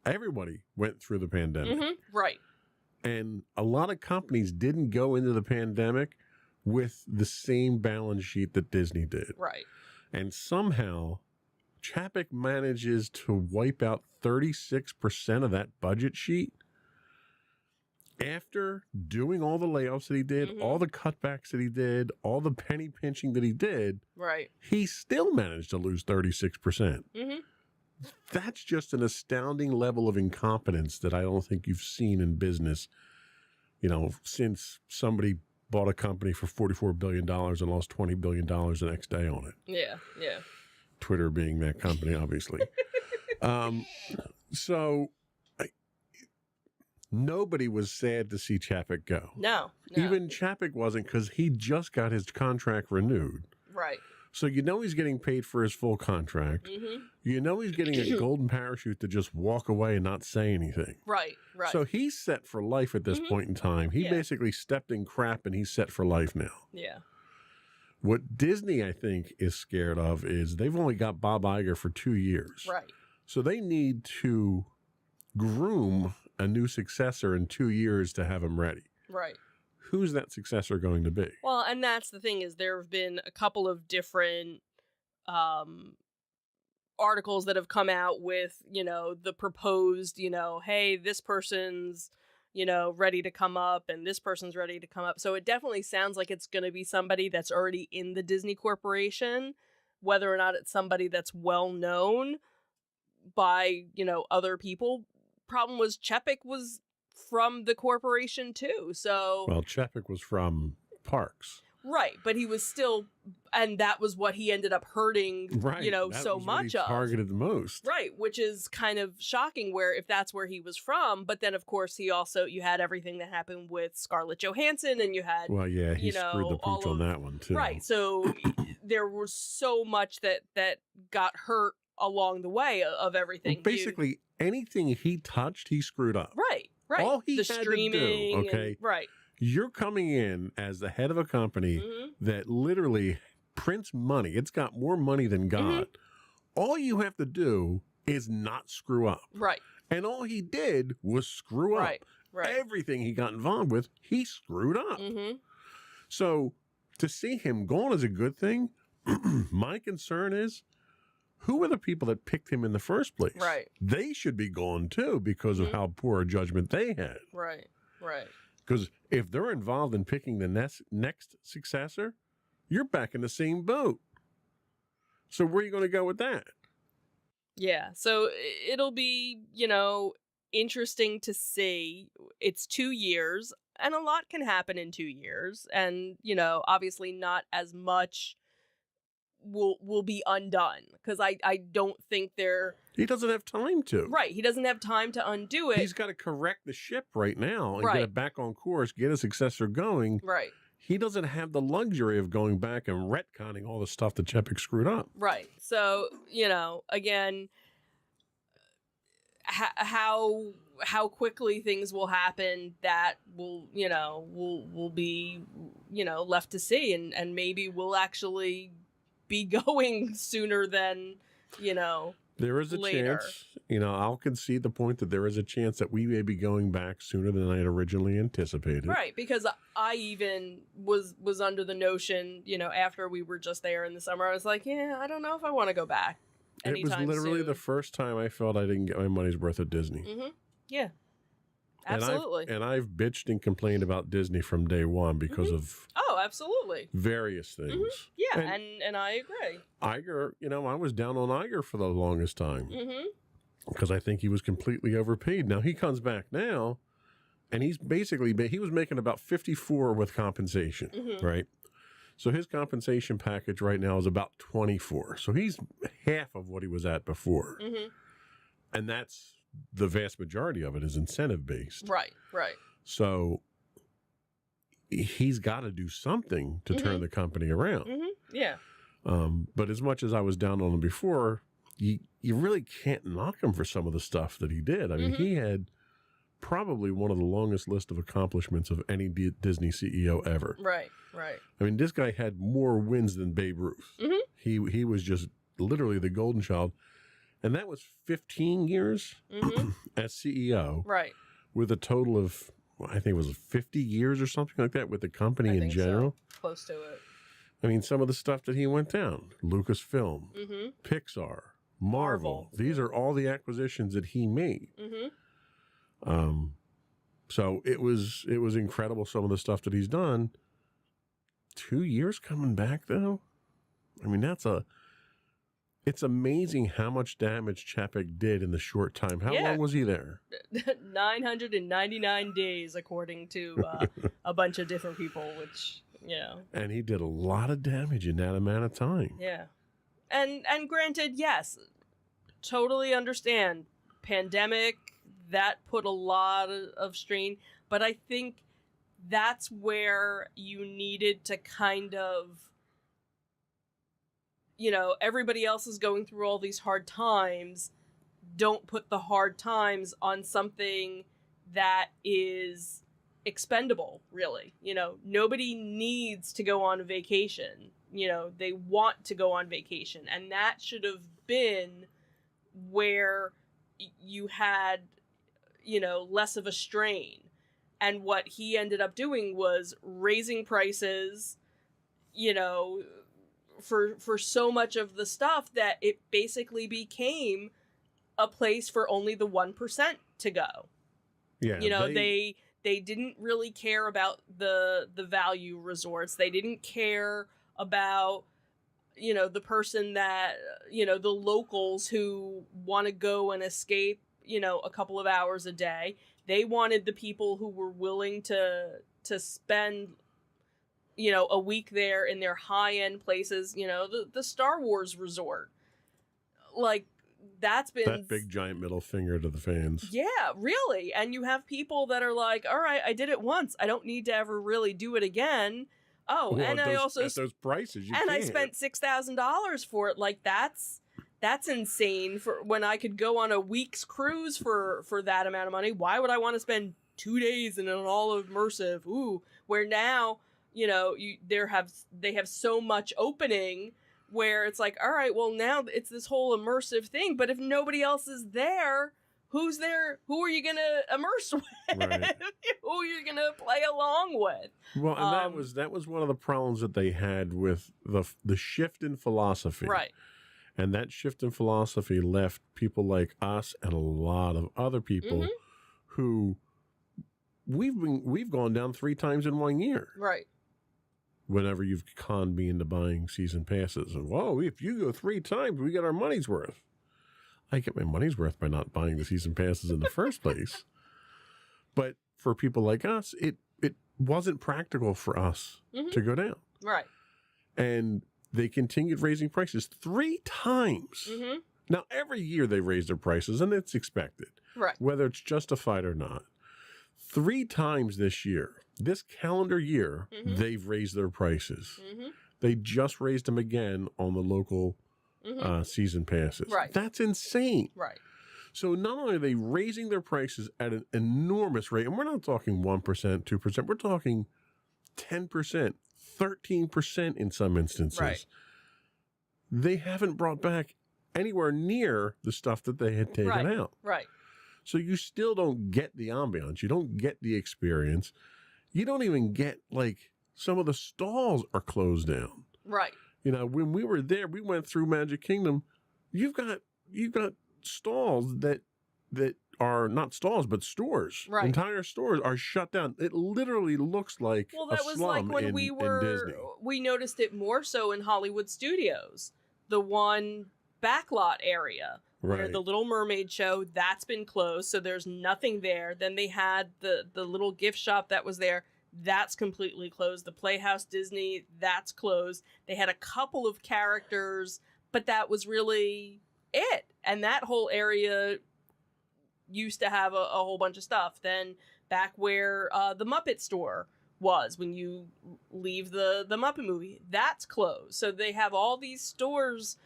everybody went through the pandemic. Right. And a lot of companies didn't go into the pandemic with the same balance sheet that Disney did. Right. And somehow, Chapek manages to wipe out 36% of that budget sheet after doing all the layoffs that he did, Mhm. all the cutbacks that he did, all the penny pinching that he did. Right. He still managed to lose 36%. Mm-hmm. That's just an astounding level of incompetence that I don't think you've seen in business, since somebody bought a company for $44 billion and lost $20 billion the next day on it. Yeah. Yeah. Twitter being that company, obviously. Nobody was sad to see Chapek go. No. Even Chapek wasn't, because he just got his contract renewed. Right. So he's getting paid for his full contract. Mm-hmm. He's getting a golden parachute to just walk away and not say anything. Right. Right. So he's set for life at this Mhm. point in time. He Yeah. basically stepped in crap and he's set for life now. yeah. What Disney, I think, is scared of is they've only got Bob Iger for 2 years. Right. So they need to groom a new successor in 2 years to have him ready. Right. Who's that successor going to be? Well, and that's the thing, is there have been a couple of different articles that have come out with, the proposed, hey, this person's, ready to come up and this person's ready to come up. So it definitely sounds like it's going to be somebody that's already in the Disney Corporation, whether or not it's somebody that's well known by, other people. Problem was Chepik was from the corporation too. So Well, Chapek was from Parks. right, but he was still, and that was what he ended up hurting, Right. That so was what much he of. targeted the most. Right, which is kind of shocking where if that's where he was from, but then of course you had everything that happened with Scarlett Johansson, and you had Well, yeah, he screwed the all pooch on of- that one too. right, so there was so much that got hurt along the way of everything. Well, basically, anything he touched, he screwed up. right. all he the had to do, streaming, and- okay? right. You're coming in as the head of a company Mhm. that literally prints money. It's got more money than God. All you have to do is not screw up. Right. And all he did was screw up. Right. Right. Everything he got involved with, he screwed up. Mm-hmm. So to see him gone is a good thing. My concern is, who are the people that picked him in the first place? Right. They should be gone too because of Mhm. how poor a judgment they had. Right. Right. Because if they're involved in picking the next successor, you're back in the same boat. So where are you going to go with that? Yeah, so it'll be, interesting to see. It's 2 years, and a lot can happen in 2 years, and, obviously not as much will be undone, because I don't think they're... He doesn't have time to. Right, he doesn't have time to undo it. He's got to correct the ship right now and Right. get it back on course, get a successor going. Right, He doesn't have the luxury of going back and retconning all the stuff that Chepik screwed up. right. So, again, how quickly things will happen, that will be left to see, and maybe we'll actually be going sooner than There is a later. chance, I'll concede the point that there is a chance that we may be going back sooner than I had originally anticipated. right, because I even was under the notion, after we were just there in the summer, I was like, yeah, I don't know if I want to go back. It was anytime literally soon. the first time I felt I didn't get my money's worth at Disney. Yeah, And absolutely. I've bitched and complained about Disney from day one because of Oh, absolutely. various things. Yeah, And and I agree. Iger, I was down on Iger for the longest time because I think he was completely overpaid. Now he comes back now, and he was making about 54 with compensation, right? So his compensation package right now is about 24. So he's half of what he was at before, and that's the vast majority of it is incentive based. Right, right. So he's got to do something to turn the company around. Yeah. But as much as I was down on him before, you really can't knock him for some of the stuff that he did. I mean, he had probably one of the longest list of accomplishments of any Disney CEO ever. Right, right. I mean, this guy had more wins than Babe Ruth. He was just literally the golden child. And that was 15 years as CEO Right. with a total of, I think it was 50 years or something like that with the company I in think general. so. Close to it. I mean, some of the stuff that he went down, Lucasfilm, Pixar, Marvel. These are all the acquisitions that he made. So it was incredible, some of the stuff that he's done. 2 years coming back, though? I mean, it's amazing how much damage Chapek did in the short time. How long was he there? 999 days, according to a bunch of different people, which, And he did a lot of damage in that amount of time. Yeah. And granted, yes, totally understand. Pandemic, that put a lot of strain. But I think that's where you needed to kind of, everybody else is going through all these hard times. Don't put the hard times on something that is expendable, really. Nobody needs to go on a vacation. They want to go on vacation. And that should have been where you had, less of a strain. And what he ended up doing was raising prices, for so much of the stuff that it basically became a place for only the 1% to go. Yeah. They didn't really care about the value resorts. They didn't care about, the person that, the locals who want to go and escape, a couple of hours a day. They wanted the people who were willing to spend, a week there in their high-end places, the Star Wars resort. Like, that's been... That big giant middle finger to the fans. Yeah, really. And you have people that are like, all right, I did it once. I don't need to ever really do it again. Oh, Well, and at I those, also... at those prices, you and I can't. spent $6,000 for it. Like, that's insane for when I could go on a week's cruise for that amount of money. Why would I want to spend 2 days in an all immersive? Ooh, where now, they have so much opening where it's like, all right, well, now it's this whole immersive thing. But if nobody else is there, who's there? Who are you going to immerse with? Right. Who are you going to play along with? Well, and that was one of the problems that they had with the shift in philosophy. Right. And that shift in philosophy left people like us and a lot of other people who we've gone down 3 times in 1 year. Right. Whenever you've conned me into buying season passes. And, whoa, if you go 3 times, we get our money's worth. I get my money's worth by not buying the season passes in the first place. But for people like us, it wasn't practical for us to go down. Right. And they continued raising prices 3 times. Now, every year they raise their prices, and it's expected. Right. Whether it's justified or not. 3 times this year, this calendar year, they've raised their prices. They just raised them again on the local season passes. Right. That's insane. Right. So not only are they raising their prices at an enormous rate, and we're not talking 1%, 2%, we're talking 10%, 13% in some instances. Right. They haven't brought back anywhere near the stuff that they had taken out. Right. So you still don't get the ambiance. You don't get the experience. You don't even get, like, some of the stalls are closed down. Right. When we were there, we went through Magic Kingdom. you've got stalls that are not stalls but stores. Right. Entire stores are shut down. It literally looks like Well, a that was slum like when in Disney. we noticed it more so in Hollywood Studios, the one backlot area where Right. the Little Mermaid show, that's been closed, so there's nothing there. Then they had the little gift shop that was there. That's completely closed. The Playhouse Disney, that's closed. They had a couple of characters, but that was really it. And that whole area used to have a whole bunch of stuff. Then back where the Muppet store was, when you leave the Muppet movie, that's closed. So they have all these stores,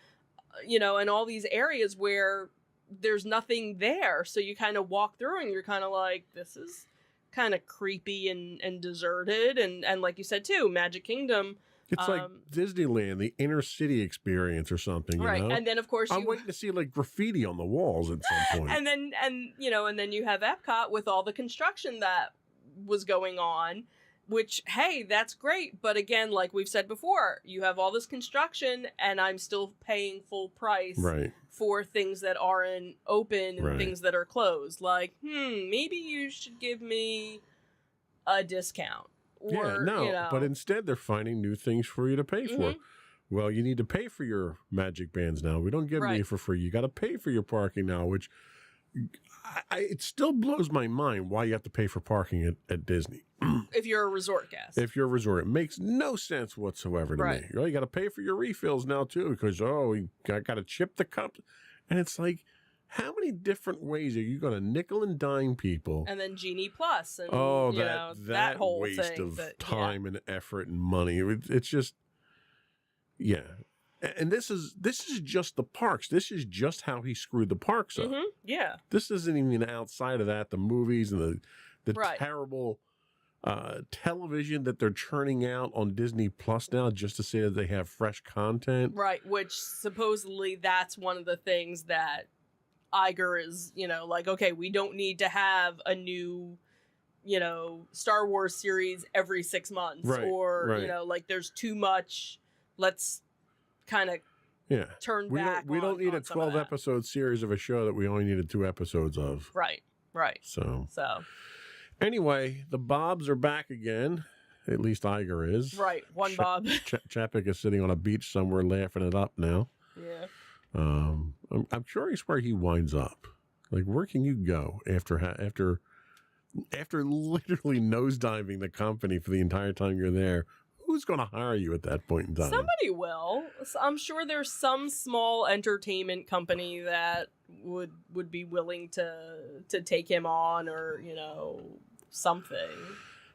and all these areas where there's nothing there. So you kind of walk through and you're kind of like, this is kind of creepy and deserted. And like you said too, Magic Kingdom. It's like Disneyland, the inner city experience or something, you Right. know? And then of course I'm waiting to see like graffiti on the walls at some point. and then you have Epcot with all the construction that was going on, which, hey, that's great. But again, like we've said before, you have all this construction and I'm still paying full price Right. for things that aren't open and Right. things that are closed. Like, maybe you should give me a discount. Yeah, Or, no, but instead they're finding new things for you to pay for. Mhm. Well, you need to pay for your magic bands now. We don't give them to you Right. for free. You got to pay for your parking now, which it still blows my mind why you have to pay for parking at Disney. if you're a resort guest. If you're a resort, it makes no sense whatsoever to Right. me. You got to pay for your refills now too, because we got to chip the cup, and it's like, how many different ways are you going to nickel and dime people? And then Genie Plus and that whole waste thing of that- time and effort and money. It's just, yeah. And this is just the parks. This is just how he screwed the parks up. Yeah. This isn't even outside of that. The movies and the Right. terrible television that they're churning out on Disney Plus now, just to say that they have fresh content. Right, which supposedly that's one of the things that Iger is, like, okay, we don't need to have a new, Star Wars series every 6 months. Right, Or, right. like there's too much. Let's kind of Yeah. turn We back. don't need a on some of 12 that. episode series of a show that we only needed 2 episodes of. Right. So So, anyway, the Bobs are back again. At least Iger is. right. One Bob. Chapek is sitting on a beach somewhere laughing it up now. Yeah. I'm curious where he winds up. Like, where can you go after literally nosediving the company for the entire time you're there? Who's going to hire you at that point in time? Somebody will. I'm sure there's some small entertainment company that would be willing to take him on, or something.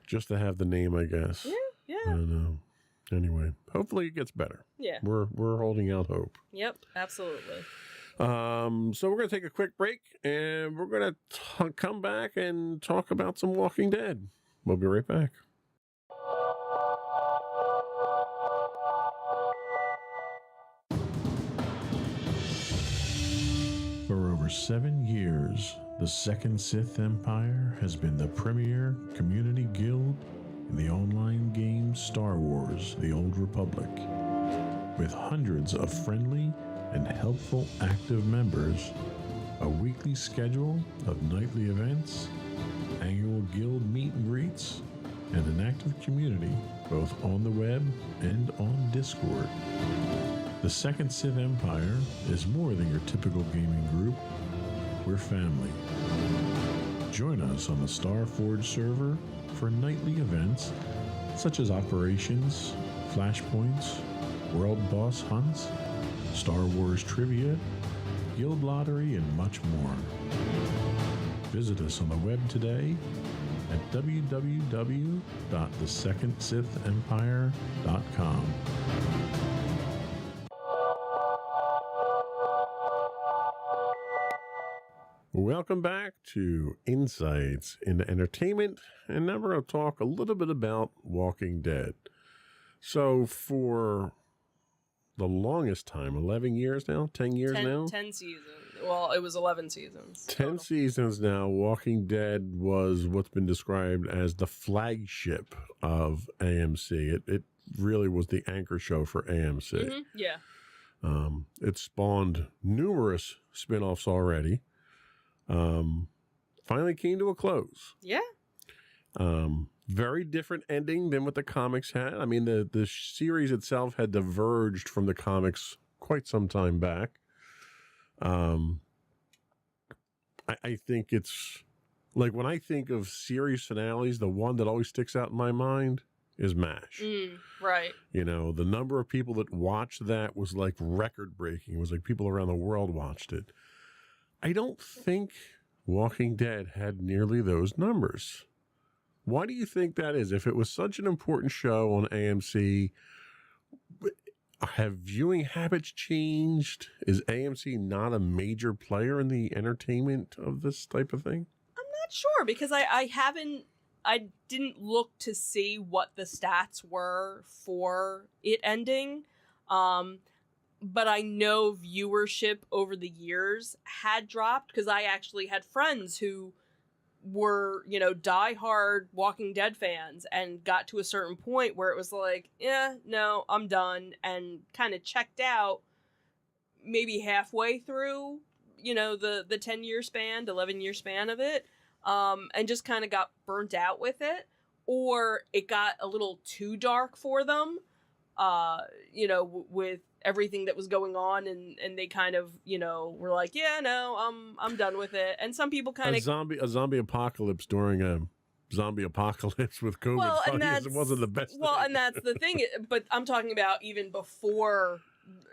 Just to have the name, I guess. I Yeah. don't know. Anyway, hopefully it gets better. Yeah. We're holding out hope. Yep. Absolutely. So we're going to take a quick break, and we're going to come back and talk about some Walking Dead. We'll be right back. For over 7 years, the Second Sith Empire has been the premier community guild in the online game Star Wars: The Old Republic. With hundreds of friendly and helpful active members, a weekly schedule of nightly events, annual guild meet and greets, and an active community both on the web and on Discord. The Second Sith Empire is more than your typical gaming group. We're family. Join us on the Starforge server for nightly events such as operations, flashpoints, world boss hunts, Star Wars trivia, guild lottery, and much more. Visit us on the web today at www.thesecondsithempire.com. Welcome back to Insights into Entertainment, and now we're going to talk a little bit about Walking Dead. So for the longest time, 11 years now, 10 years now? 10 seasons. Well, it was 11 seasons. 10 total. seasons now, Walking Dead was what's been described as the flagship of AMC. It really was the anchor show for AMC. Yeah. It spawned numerous spin-offs already. Finally came to a close. Yeah. Very different ending than what the comics had. I mean, the series itself had diverged from the comics quite some time back. I think it's like when I think of series finales, the one that always sticks out in my mind is MASH. Right. You know, the number of people that watched that was like record breaking. It was like people around the world watched it. I don't think Walking Dead had nearly those numbers. Why do you think that is? If it was such an important show on AMC, have viewing habits changed? Is AMC not a major player in the entertainment of this type of thing? I'm not sure because I didn't look to see what the stats were for it ending. But I know viewership over the years had dropped because I actually had friends who were, diehard Walking Dead fans and got to a certain point where it was like, yeah, no, I'm done, and kind of checked out maybe halfway through, the 10-year span, 11-year span of it, and just kind of got burnt out with it, or it got a little too dark for them, with everything that was going on, and they kind of, were like, yeah, no, I'm done with it. And some people kind of a zombie apocalypse during a zombie apocalypse with COVID. It wasn't the best. Well, thing. and that's the thing. But I'm talking about even before,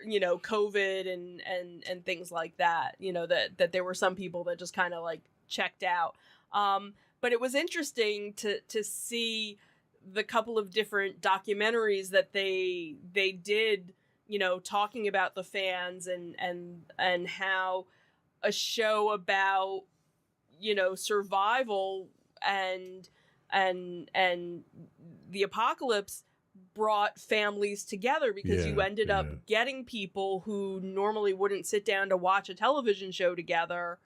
COVID and things like that. That there were some people that just kind of like checked out. But it was interesting to see the couple of different documentaries that they did, talking about the fans and how a show about, survival and the apocalypse brought families together because you ended up getting people who normally wouldn't sit down to watch a television show together,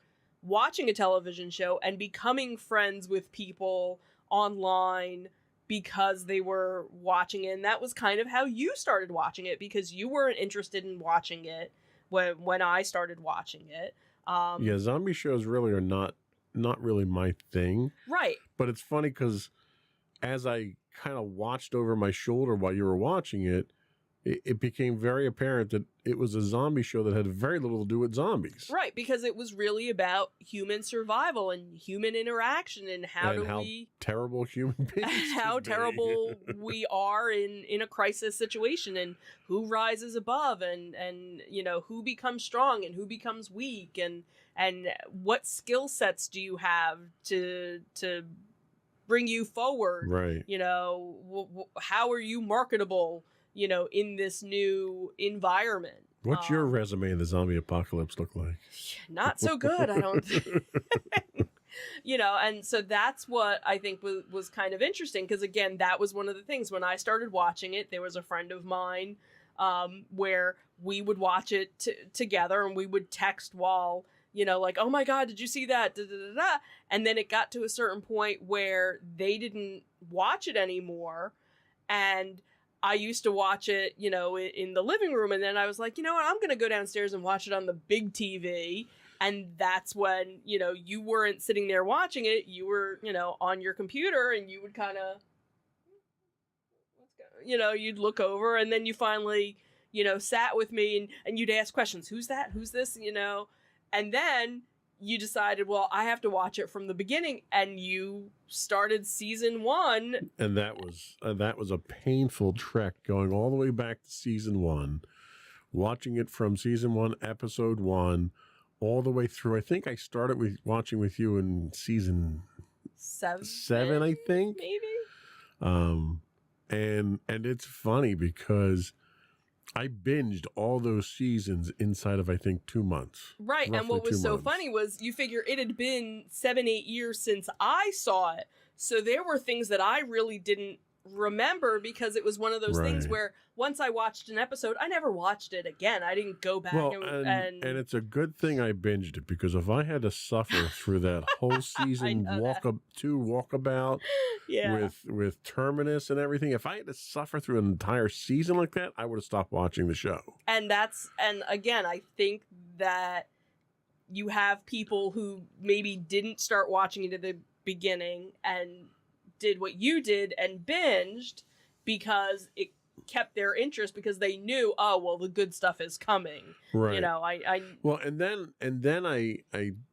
watching a television show and becoming friends with people online because they were watching it. And that was kind of how you started watching it, because you weren't interested in watching it when I started watching it. Zombie shows really are not really my thing. Right. But it's funny because as I kind of watched over my shoulder while you were watching it, it became very apparent that it was a zombie show that had very little to do with zombies. Right, because it was really about human survival and human interaction and how terrible human beings how terrible we are in a crisis situation, and who rises above, and who becomes strong and who becomes weak, and what skill sets do you have to bring you forward, right? How are you marketable, in this new environment? What's your resume in the zombie apocalypse look like? Not so good, I don't think. And so that's what I think was kind of interesting, because again, that was one of the things when I started watching it. There was a friend of mine where we would watch it together, and we would text while, like, oh my God, did you see that? Da, da, da, da. And then it got to a certain point where they didn't watch it anymore, and I used to watch it, in the living room, and then I was like, you know what, I'm going to go downstairs and watch it on the big TV. And that's when, you weren't sitting there watching it. You were, on your computer, and you would kind of, you'd look over, and then you finally, sat with me and you'd ask questions. Who's that? Who's this? And then you decided, well, I have to watch it from the beginning, and you started season 1. And that was a painful trek, going all the way back to season 1, watching it from season 1, episode 1, all the way through. I think I started watching with you in season 7, I think. Maybe. And it's funny because I binged all those seasons inside of, I think, 2 months. Right. And what was so funny was you figure it had been 7-8 years since I saw it. So there were things that I really didn't remember because it was one of those things Right. where once I watched an episode, I never watched it again. I didn't go back Well, and and it's a good thing I binged it, because if I had to suffer through that whole season know that. walkabout yeah. with Terminus and everything, if I had to suffer through an entire season like that, I would have stopped watching the show. And again, I think that you have people who maybe didn't start watching it at the beginning and did what you did and binged because it kept their interest because they knew, oh, well, the good stuff is coming. Right. You know, Well, and then I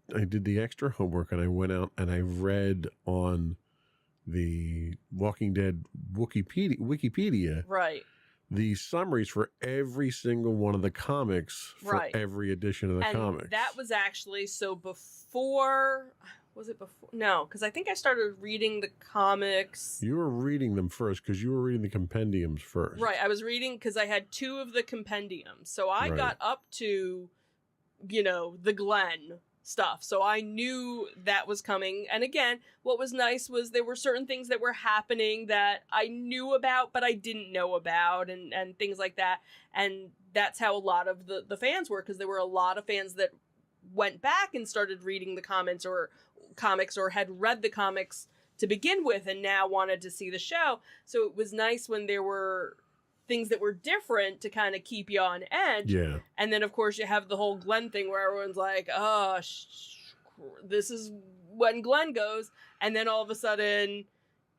did the extra homework, and I went out and I read on the Walking Dead Wikipedia right. the summaries for every single one of the comics for Right. every edition of the And comics. that was actually so before. Was it before? No, because I think I started reading the comics. You were reading them first because you were reading the compendiums first. Right, I was reading because I had 2 of the compendiums. So I Right. got up to, the Glenn stuff. So I knew that was coming. And again, what was nice was there were certain things that were happening that I knew about, but I didn't know about and things like that. And that's how a lot of the fans were, because there were a lot of fans that went back and started reading the comics or had read the comics to begin with and now wanted to see the show. So it was nice when there were things that were different to kind of keep you on edge. Yeah. And then, of course, you have the whole Glenn thing where everyone's like, oh, this is when Glenn goes. And then all of a sudden,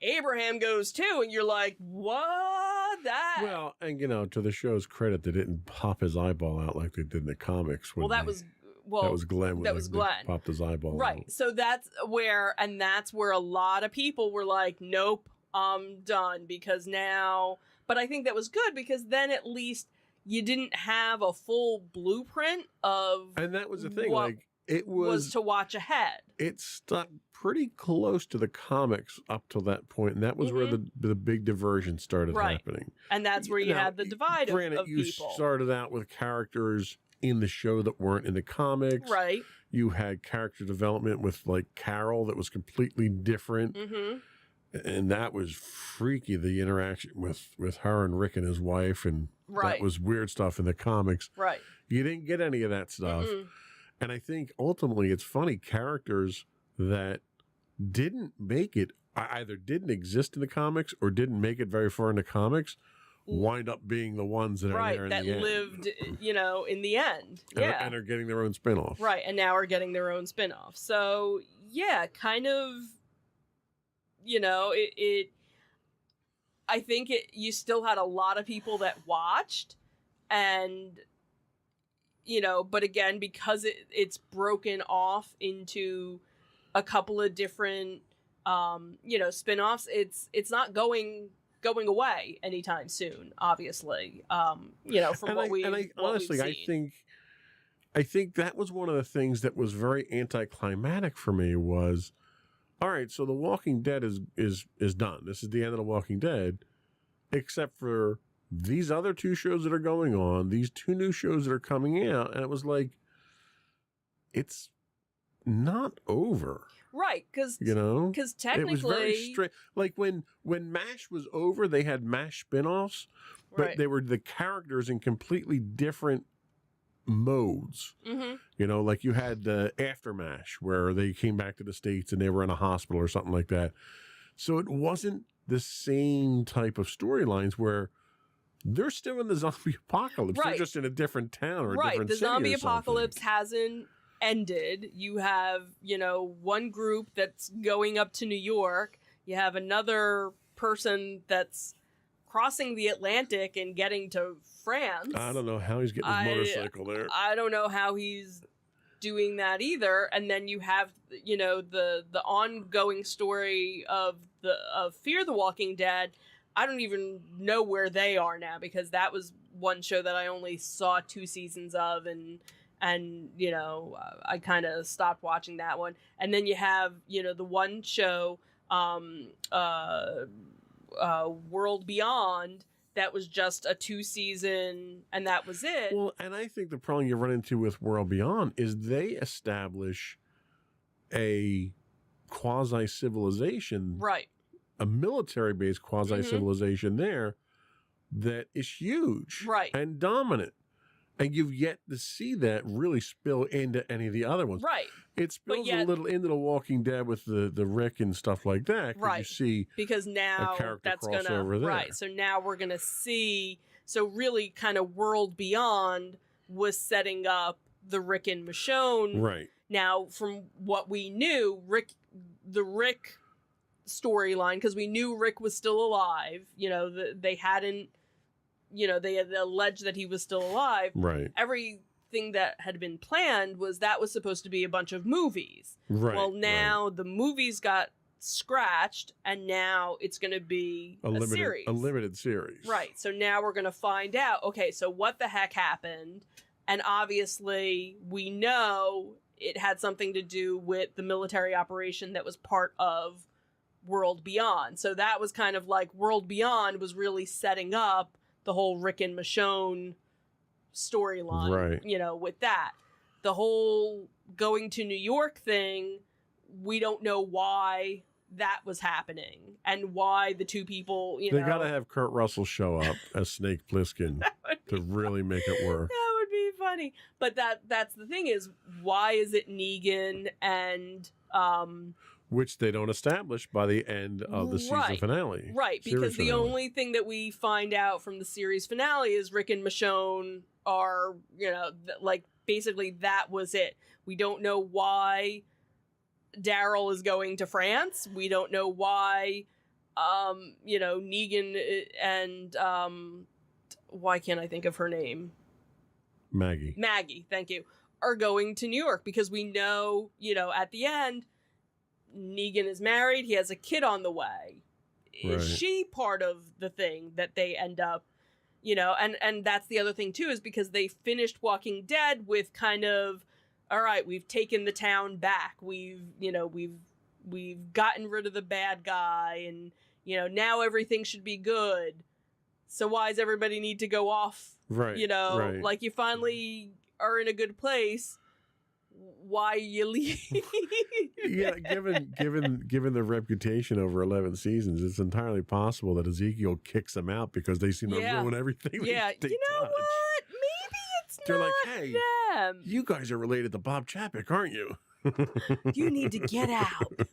Abraham goes too. And you're like, what? That? Well, and to the show's credit, they didn't pop his eyeball out like they did in the comics. That was Glenn. when that was they Glenn. Popped his eyeball Right. out. So that's where a lot of people were like, nope, I'm done because now. But I think that was good because then at least you didn't have a full blueprint of And that was the thing. what Like, it was to watch ahead. it stuck pretty close to the comics up till that point, and that was where the big diversion started Right. happening. And that's where you Now, had the divide Granted, of you people. started out with characters in the show that weren't in the comics. Right. You had character development with like Carol that was completely different, Mm-hmm. and that was freaky. The interaction with her and Rick and his wife, and Right. that was weird stuff in the comics. Right. You didn't get any of that stuff. Mm-mm. And I think ultimately it's funny, characters that didn't make it, either didn't exist in the comics or didn't make it very far in the comics, wind up being the ones that are Right. there in That the end. lived, in the end. Yeah. And are getting their own spin-off. Right, and now are getting their own spin-off. So, yeah, kind of, I think you still had a lot of people that watched, and, but again, because it's broken off into a couple of different, spin-offs, it's not going away anytime soon, obviously, from Honestly, I think that was one of the things that was very anticlimactic for me was, all right, so The Walking Dead is done. This is the end of The Walking Dead, except for these other 2 shows that are going on, these 2 new shows that are coming out, and it was like, it's not over. Right, because technically, it was very straight. Like when MASH was over, they had MASH spinoffs, but right. they were the characters in completely different modes. Mm-hmm. Like you had the After MASH where they came back to the States and they were in a hospital or something like that. So it wasn't the same type of storylines where they're still in the zombie apocalypse. Right. They're just in a different town or a right. different The city zombie or something. apocalypse hasn't ended. You have, one group that's going up to New York. You have another person that's crossing the Atlantic and getting to France. I don't know how he's getting his motorcycle there. I don't know how he's doing that either. And then you have, the ongoing story of Fear the Walking Dead. I don't even know where they are now because that was one show that I only saw 2 seasons of, and I kind of stopped watching that one. And then you have, the one show, World Beyond, that was just a 2-season, and that was it. Well, and I think the problem you run into with World Beyond is they establish a quasi-civilization Right. a military based quasi civilization there that is huge, Right. and dominant. And you've yet to see that really spill into any of the other ones. Right. It spills yet- a little into The Walking Dead with the Rick and stuff like that. 'Cause Right. You see Because now character that's crossover there. right. So now we're gonna see. So really, kind of World Beyond was setting up the Rick and Michonne. right. Now, from what we knew, the Rick storyline, because we knew Rick was still alive. They hadn't. They had alleged that he was still alive. Right. Everything that had been planned was supposed to be a bunch of movies. Right. Well, now the movies got scratched, and now it's going to be a series. A limited series. Right. So now we're going to find out, okay, so what the heck happened? And obviously, we know it had something to do with the military operation that was part of World Beyond. So that was kind of like World Beyond was really setting up the whole Rick and Michonne storyline, Right. With that. The whole going to New York thing, we don't know why that was happening and why the two people, They got to have Kurt Russell show up as Snake Plissken to really make it work. That would be funny. But that's the thing is, why is it Negan and Which they don't establish by the end of the season finale. Right, because Series the finale. only thing that we find out from the series finale is Rick and Michonne are, basically that was it. We don't know why Daryl is going to France. We don't know why, Negan and, why can't I think of her name? Maggie, thank you, are going to New York because we know, at the end, Negan is married. He has a kid on the way. Right. Is she part of the thing that they end up, and that's the other thing too, is because they finished Walking Dead with kind of, all right, we've taken the town back. We've gotten rid of the bad guy, and, now everything should be good. So why does everybody need to go off? Right. Right. Like you finally are in a good place. Why you leave? Yeah, given the reputation over 11 seasons, it's entirely possible that Ezekiel kicks them out because they seem to ruin everything. Yeah, they you know touch. what? Maybe it's They're not like, hey, them. you guys are related to Bob Chapek, aren't you? You need to get out.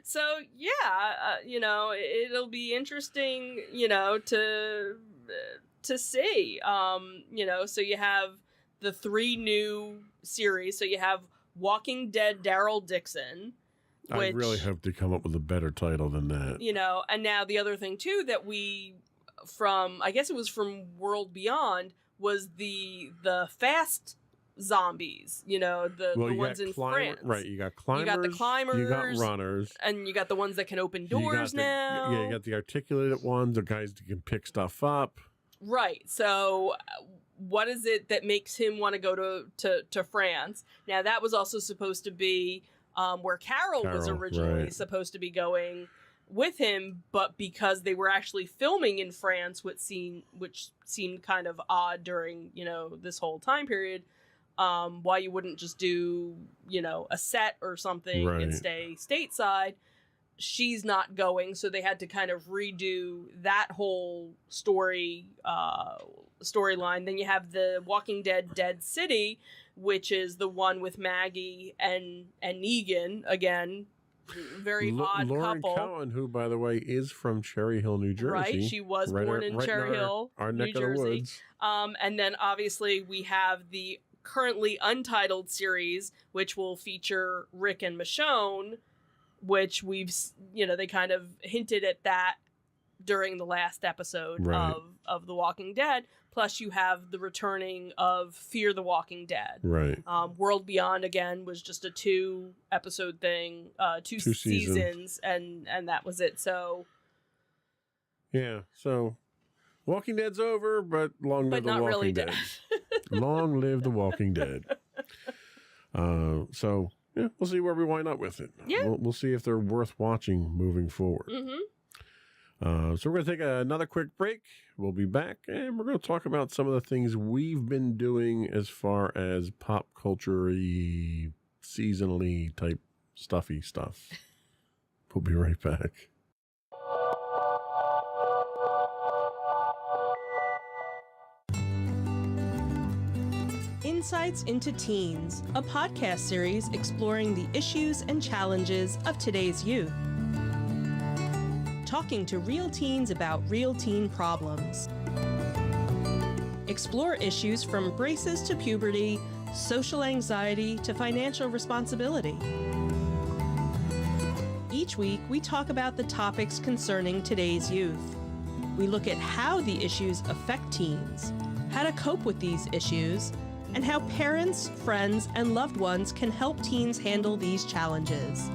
So yeah, it'll be interesting, to see. So you have the 3 new series. So you have Walking Dead Daryl Dixon. I really hope to come up with a better title than that. And now the other thing too that I guess it was from World Beyond, was the fast zombies, the ones in France. Right, you got climbers. You got the climbers. You got runners. And you got the ones that can open doors now. Yeah, you got the articulated ones, the guys that can pick stuff up. Right. So what is it that makes him want to go to France? Now, that was also supposed to be where Carol was originally supposed to be going with him, but because they were actually filming in France, which seemed kind of odd during, this whole time period, why you wouldn't just do, a set or something and stay stateside. She's not going, so they had to kind of redo that whole storyline. Then you have the Walking Dead Dead City, which is the one with Maggie and Negan. Again, very odd Lauren couple. Cohen, who, by the way, is from Cherry Hill, New Jersey. Right, she was born in Cherry Hill, our New neck Jersey. Of the woods. And then obviously we have the currently untitled series, which will feature Rick and Michonne, which they kind of hinted at that during the last episode of The Walking Dead. Plus you have the returning of Fear the Walking Dead. Right. World Beyond, again, was just a 2-episode thing, two seasons, and that was it. So yeah, so Walking Dead's over, but long live the Walking Dead. Long live the Walking Dead. So yeah, we'll see where we wind up with it. Yeah. We'll see if they're worth watching moving forward. Mm-hmm. So we're going to take another quick break. We'll be back, and we're going to talk about some of the things we've been doing as far as pop culture-y, seasonally type stuffy stuff. We'll be right back. Insights into Teens, a podcast series exploring the issues and challenges of today's youth. Talking to real teens about real teen problems. Explore issues from braces to puberty, social anxiety to financial responsibility. Each week, we talk about the topics concerning today's youth. We look at how the issues affect teens, how to cope with these issues, and how parents, friends, and loved ones can help teens handle these challenges.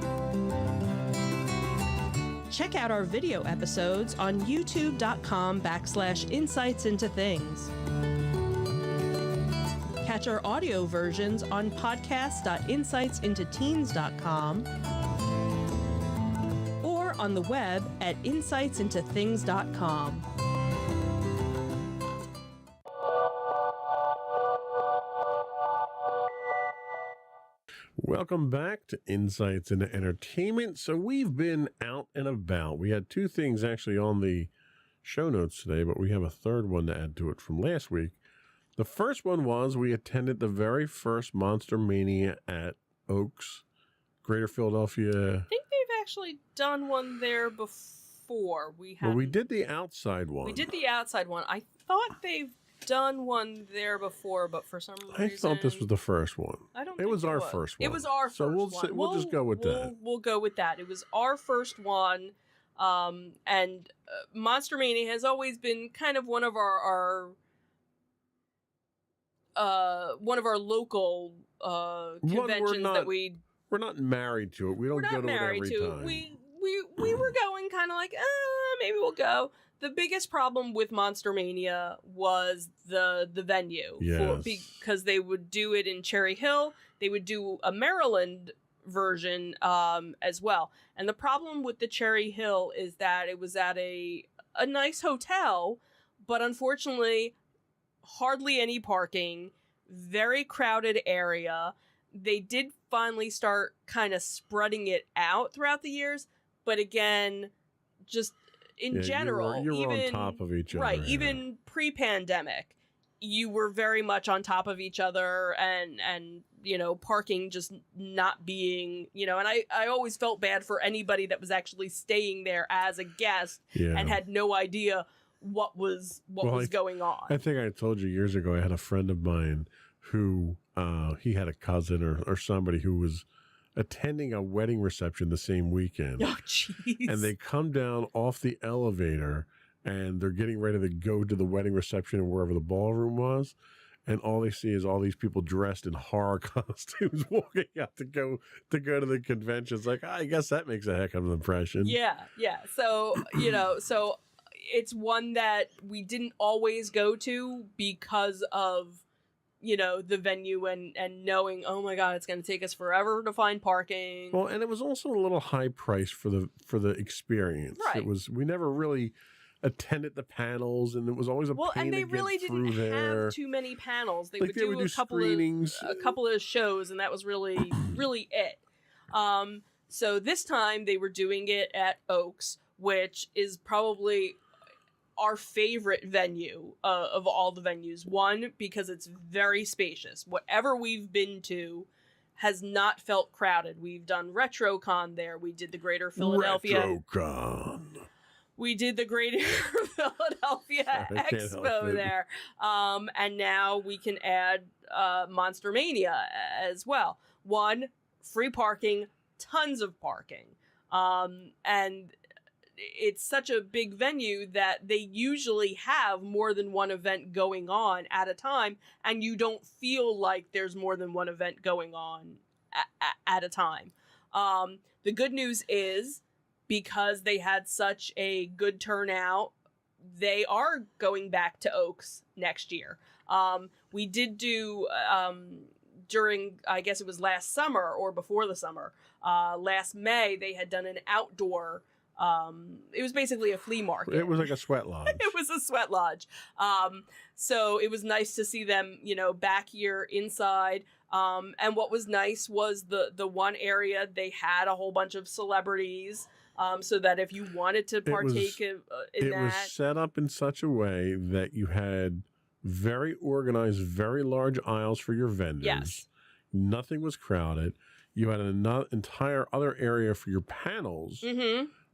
Check out our video episodes on youtube.com/insightsintothings. Catch our audio versions on podcast.insightsintoteens.com or on the web at insightsintothings.com. Welcome back to Insights into Entertainment. So we've been out and about. We had two things actually on the show notes today, but we have a third one to add to it from last week. The first one was we attended the very first Monster Mania at Oaks, Greater Philadelphia. I think they've actually done one there before. We did the outside one. We did the outside one. I thought they've done one there before, but for some reason... I thought this was the first one. I don't It think was our first one. It was our first one. one. We'll just go with that. We'll go with that. It was our first one. And Monster Mania has always been kind of one of our local conventions that we're not married to it. We don't go to it every time. We were going kind of like, maybe we'll go. The biggest problem with Monster Mania was the venue. Yes. Because they would do it in Cherry Hill. They would do a Maryland version as well. And the problem with the Cherry Hill is that it was at a nice hotel, but unfortunately, hardly any parking, very crowded area. They did finally start kind of spreading it out throughout the years, but again, just in general, you're even on top of each other. Right, even pre-pandemic, you were very much on top of each other and parking just not being, and I always felt bad for anybody that was actually staying there as a guest and had no idea what was going on. I think I told you years ago I had a friend of mine who he had a cousin or somebody who was attending a wedding reception the same weekend. Oh, jeez. And they come down off the elevator and they're getting ready to go to the wedding reception and wherever the ballroom was. And all they see is all these people dressed in horror costumes walking out to go to the convention. It's like, I guess that makes a heck of an impression. Yeah. So, so it's one that we didn't always go to because of, the venue and knowing, oh my God, it's going to take us forever to find parking. Well, and it was also a little high price for the experience. Right. We never really attended the panels, and it was always a pain and they to really get through didn't there. have too many panels. They Like, would they do, would do a couple screenings. of shows, and that was really really it. So this time they were doing it at Oaks, which is probably our favorite venue of all the venues. One, because it's very spacious. Whatever we've been to has not felt crowded. We've done RetroCon there. We did the Greater Philadelphia. RetroCon. We did the Greater Philadelphia Expo there. And now we can add Monster Mania as well. One, free parking, tons of parking. And it's such a big venue that they usually have more than one event going on at a time, and you don't feel like there's more than one event going on at a time. The good news is, because they had such a good turnout, they are going back to Oaks next year. We did do, during, I guess it was last summer or before the summer, last May, they had done an outdoor, it was basically a flea market. It was like a sweat lodge. It was a sweat lodge. So it was nice to see them, back here inside. And what was nice was the one area they had a whole bunch of celebrities, so that if you wanted to partake in that. It was set up in such a way that you had very organized, very large aisles for your vendors. Yes. Nothing was crowded. You had an entire other area for your panels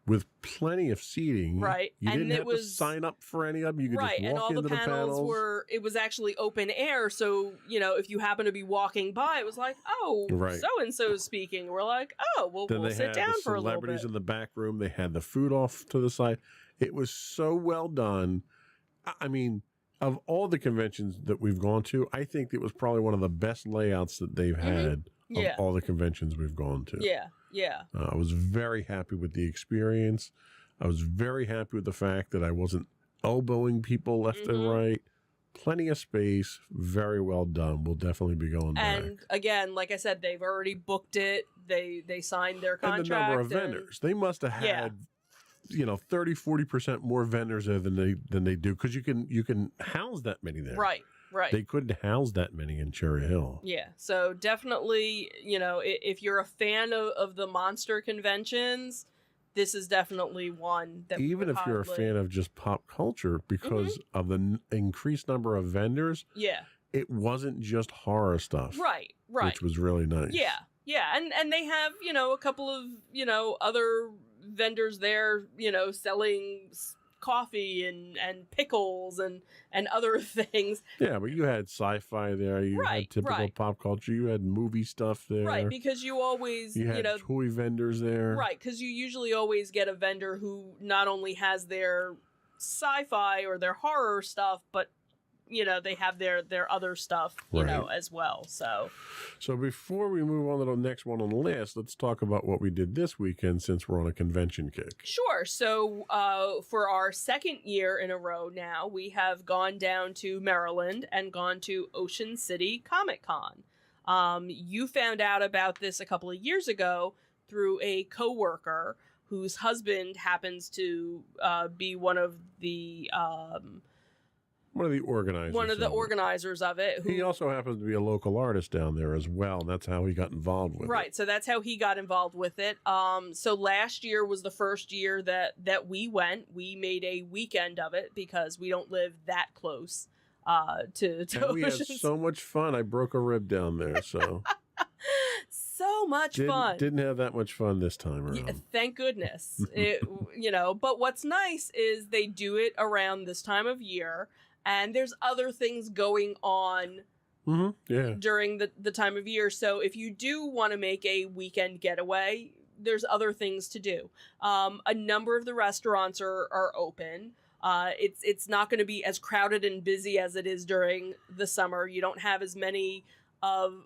with plenty of seating. Right. You And didn't it have was- to sign up for any of them. You could Right, just and walk all into the panels were, it was actually open air, so, you know, if you happen to be walking by, it was like, oh, Right. so-and-so's speaking. We're like, oh, well, Then we'll they sit had down the for a little celebrities bit. in the back room. They had the food off to the side. It was so well done. I mean, of all the conventions that we've gone to, I think it was probably one of the best layouts that they've had of Yeah. all the conventions we've gone to. Yeah, yeah. I was very happy with the experience. I was very happy with the fact that I wasn't elbowing people left and right. Plenty of space. Very well done. We'll definitely be going And back. again, like I said, they've already booked it. They signed their contract. And the number of vendors. They must have had, Yeah. 30-40% more vendors there than they do, because you can house that many there. Right. They couldn't house that many in Cherry Hill. Yeah, so definitely, if you're a fan of the monster conventions, this is definitely one that we Even would if you're a highly- fan of just pop culture, because of the increased number of vendors, Yeah, it wasn't just horror stuff. right. Which was really nice. Yeah, and they have, a couple of, other vendors there, selling coffee and pickles and other things. Yeah, but you had sci-fi there. You had Right, typical right. pop culture. You had movie stuff there. Right, because you always, You had toy vendors there. right, because you usually always get a vendor who not only has their sci-fi or their horror stuff, but they have their other stuff, Right. as well. So before we move on to the next one on the list, let's talk about what we did this weekend, since we're on a convention kick. Sure. So for our second year in a row now, we have gone down to Maryland and gone to Ocean City Comic Con. You found out about this a couple of years ago through a coworker whose husband happens to be one of the organizers. one of the of it. organizers of it. Who, He also happens to be a local artist down there as well, and that's how he got involved with right, it. so that's how he got involved with it. So last year was the first year that we went. We made a weekend of it because we don't live that close to And we had Ocean. so much fun. I broke a rib down there, so So much fun. didn't have that much fun this time around. Yeah, thank goodness. But what's nice is they do it around this time of year, and there's other things going on Yeah. during the time of year. So if you do want to make a weekend getaway, there's other things to do. A number of the restaurants are open. It's not going to be as crowded and busy as it is during the summer. You don't have as many of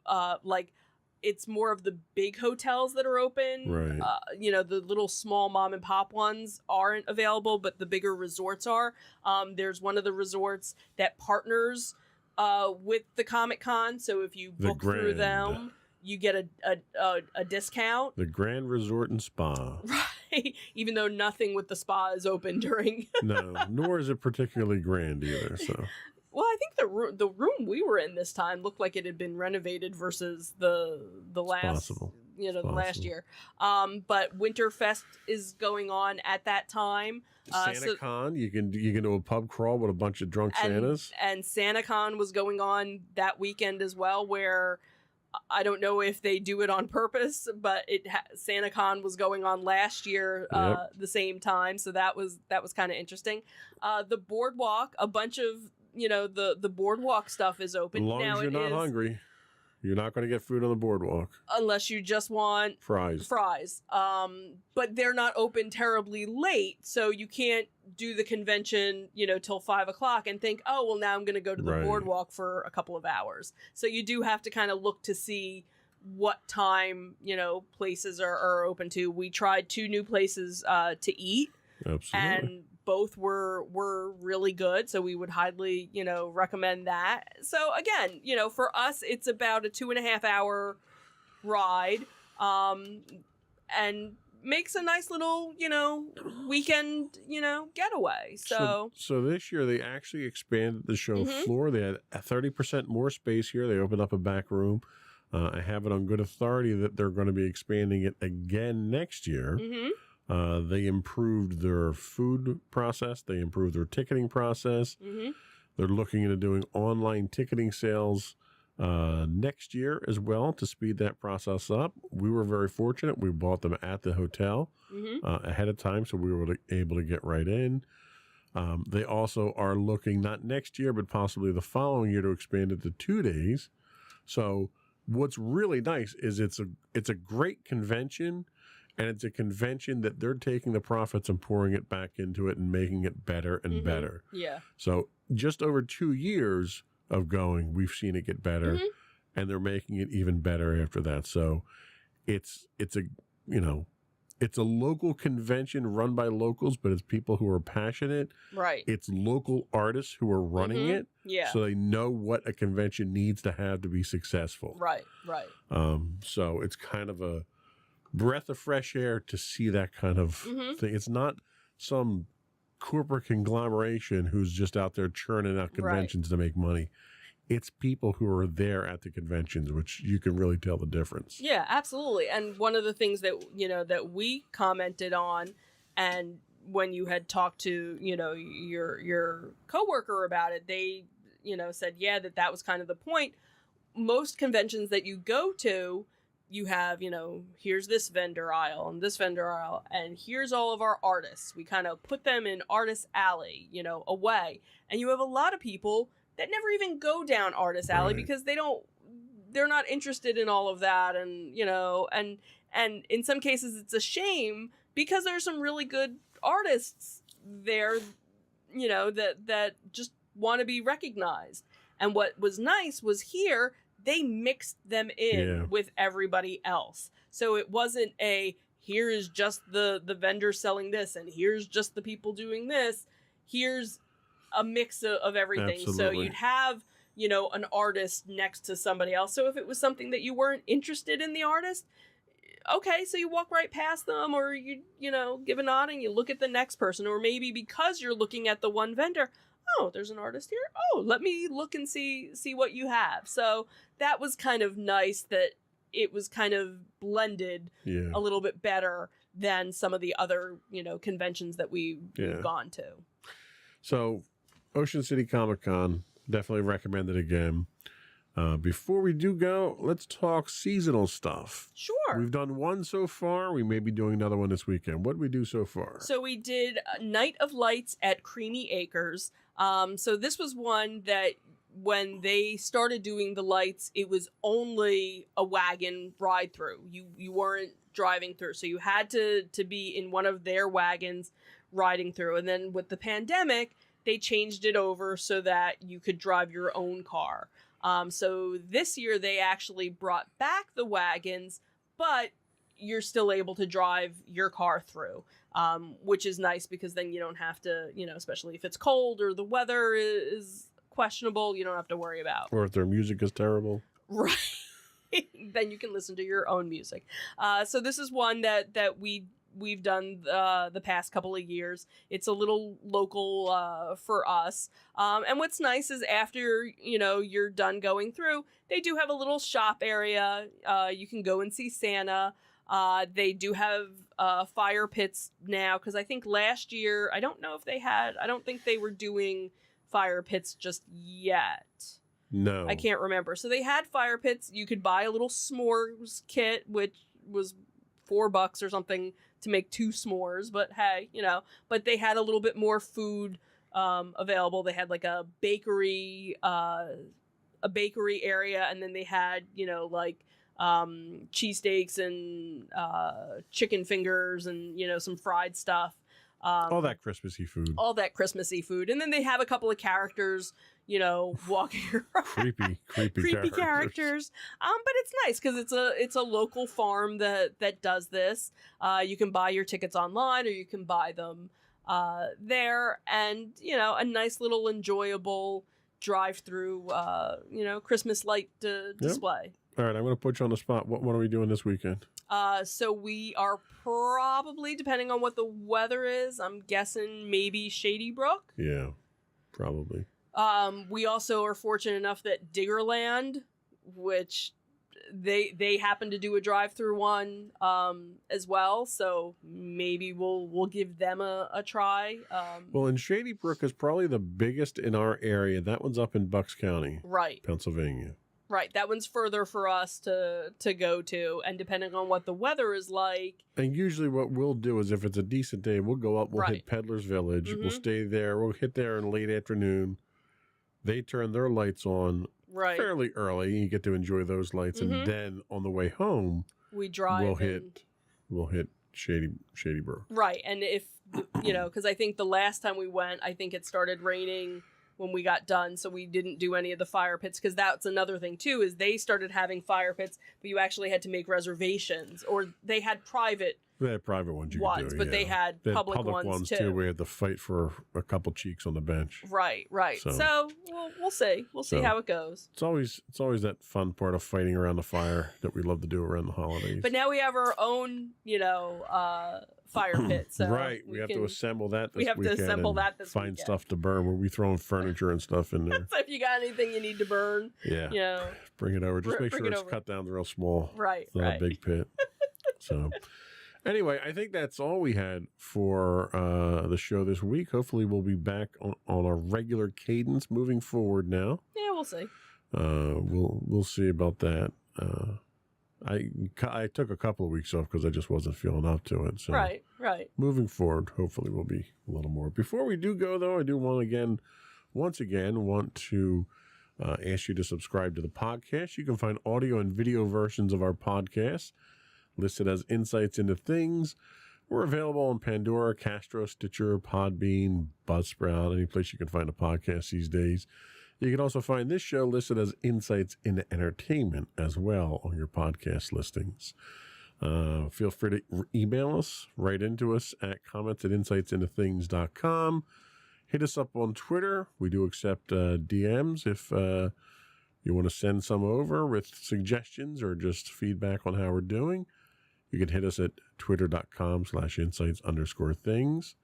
it's more of the big hotels that are open. Right. The little small mom and pop ones aren't available, but the bigger resorts are. There's one of the resorts that partners with the Comic Con, so if you The book through Grand. them, you get a discount. The Grand Resort and Spa. Right, even though nothing with the spa is open during. No, nor is it particularly grand either. So Well, I think the room we were in this time looked like it had been renovated versus the last possible. the It's last possible. year. But Winterfest is going on at that time. SantaCon, you can do a pub crawl with a bunch of drunk Santas. And SantaCon was going on that weekend as well, where I don't know if they do it on purpose, but SantaCon was going on last year Yep. the same time, so that was kind of interesting. The boardwalk, a bunch of the boardwalk stuff is open As long now. as you're not hungry, you're not going to get food on the boardwalk. Unless you just want Fries. But they're not open terribly late, so you can't do the convention till 5:00 and think, oh well, now I'm going to go to the Right. boardwalk for a couple of hours. So you do have to kind of look to see what time places are open to. We tried 2 new places to eat, Absolutely. and both were really good, so we would highly recommend that. So again, for us, it's about a 2.5 hour ride, and makes a nice little weekend getaway. So this year they actually expanded the show floor. They had 30% more space here. They opened up a back room. I have it on good authority that they're going to be expanding it again next year. They improved their food process. They improved their ticketing process. They're looking into doing online ticketing sales next year as well to speed that process up. We were very fortunate. We bought them at the hotel ahead of time, so we were able to get right in. They also are looking not next year, but possibly the following year to expand it to 2 days. So what's really nice is it's a great convention, and it's a convention that they're taking the profits and pouring it back into it and making it better and better. Yeah. So just over 2 years of going, we've seen it get better, and they're making it even better after that. So it's a local convention run by locals, but it's people who are passionate. Right. It's local artists who are running it. Yeah. So they know what a convention needs to have to be successful. Right. Right. So it's kind of a breath of fresh air to see that kind of thing. It's not some corporate conglomeration who's just out there churning out conventions to make money. It's people who are there at the conventions, which you can really tell the difference. Yeah, absolutely. And one of the things that, that we commented on, and when you had talked to, your coworker about it, they, said, yeah, that was kind of the point. Most conventions that you go to, you have, here's this vendor aisle and this vendor aisle, and here's all of our artists. We kind of put them in Artist Alley, away. And you have a lot of people that never even go down Artist Alley because they're not interested in all of that. And, and in some cases it's a shame because there's some really good artists there, that just want to be recognized. And what was nice was here, they mixed them in with everybody else. So it wasn't here is just the vendor selling this, and here's just the people doing this. Here's a mix of everything. Absolutely. So you'd have, an artist next to somebody else. So if it was something that you weren't interested in the artist, okay, so you walk right past them, or you give a nod and you look at the next person. Or maybe because you're looking at the one vendor, oh, there's an artist here. Oh, let me look and see what you have. So that was kind of nice that it was kind of blended a little bit better than some of the other, conventions that we've gone to. So Ocean City Comic Con, definitely recommend it again. Before we do go, let's talk seasonal stuff. Sure. We've done one so far. We may be doing another one this weekend. What did we do so far? So we did Night of Lights at Creamy Acres. So this was one that when they started doing the lights, it was only a wagon ride through. You weren't driving through. So you had to be in one of their wagons riding through. And then with the pandemic, they changed it over so that you could drive your own car. So this year they actually brought back the wagons, but you're still able to drive your car through, which is nice because then you don't have to, especially if it's cold or the weather is questionable, you don't have to worry about. Or if their music is terrible. Right. Then you can listen to your own music. So this is one that we've done the past couple of years. It's a little local for us. And what's nice is after, you're done going through, they do have a little shop area. You can go and see Santa. They do have fire pits now, because I think last year, I don't think they were doing fire pits just yet. No. I can't remember. So they had fire pits. You could buy a little s'mores kit, which was $4 or something to make 2 s'mores. But hey, but they had a little bit more food available. They had like a bakery area, and then they had, cheesesteaks and chicken fingers and, some fried stuff. All that Christmassy food. And then they have a couple of characters, walking around. Creepy characters. But it's nice because it's a local farm that does this. You can buy your tickets online, or you can buy them there, and a nice little enjoyable drive-through Christmas light display. All right, I'm going to put you on the spot. What are we doing this weekend? So we are probably, depending on what the weather is, I'm guessing maybe Shady Brook. Yeah, probably. We also are fortunate enough that Diggerland, which they happen to do a drive-through one as well, so maybe we'll give them a try. Well, and Shady Brook is probably the biggest in our area. That one's up in Bucks County, Right. Pennsylvania. Right, that one's further for us to go to, and depending on what the weather is like. And usually what we'll do is if it's a decent day, we'll go up, we'll Right. hit Peddler's Village, we'll Mhm. stay there, we'll hit there in late afternoon. They turn their lights on Right, fairly early. You get to enjoy those lights. Mhm. And then on the way home, we drive. we'll hit Shady Brook. Right, and if because I think the last time we went, I think it started raining when we got done, so we didn't do any of the fire pits, because that's another thing too, is they started having fire pits, but you actually had to make reservations, or they had private They had private ones you ones, could do, but they had public ones too. We had to fight for a couple cheeks on the bench. Right. So- So we'll see. We'll see So- how it goes. It's always that fun part of fighting around the fire that we love to do around the holidays. But now we have our own, fire pit. So right, we have to assemble that. This weekend and find weekend. stuff to burn. We'll be throwing furniture and stuff in there. So if you got anything you need to burn, Yeah, bring it over. Just make bring sure it it's over. cut down real small. Right. It's not a big pit. So, anyway, I think that's all we had for the show this week. Hopefully, we'll be back on a regular cadence moving forward now. Yeah, we'll see. We'll see about that. I took a couple of weeks off because I just wasn't feeling up to it. So Right. moving forward, hopefully we'll be a little more. Before we do go, though, I do once again want to ask you to subscribe to the podcast. You can find audio and video versions of our podcast listed as Insights into Things. We're available on Pandora, Castro, Stitcher, Podbean, Buzzsprout, any place you can find a podcast these days. You can also find this show listed as Insights into Entertainment as well on your podcast listings. Feel free to email us, write into us at comments@insightsintothings.com. Hit us up on Twitter. We do accept DMs if you want to send some over with suggestions or just feedback on how we're doing. You can hit us at twitter.com/insights_things.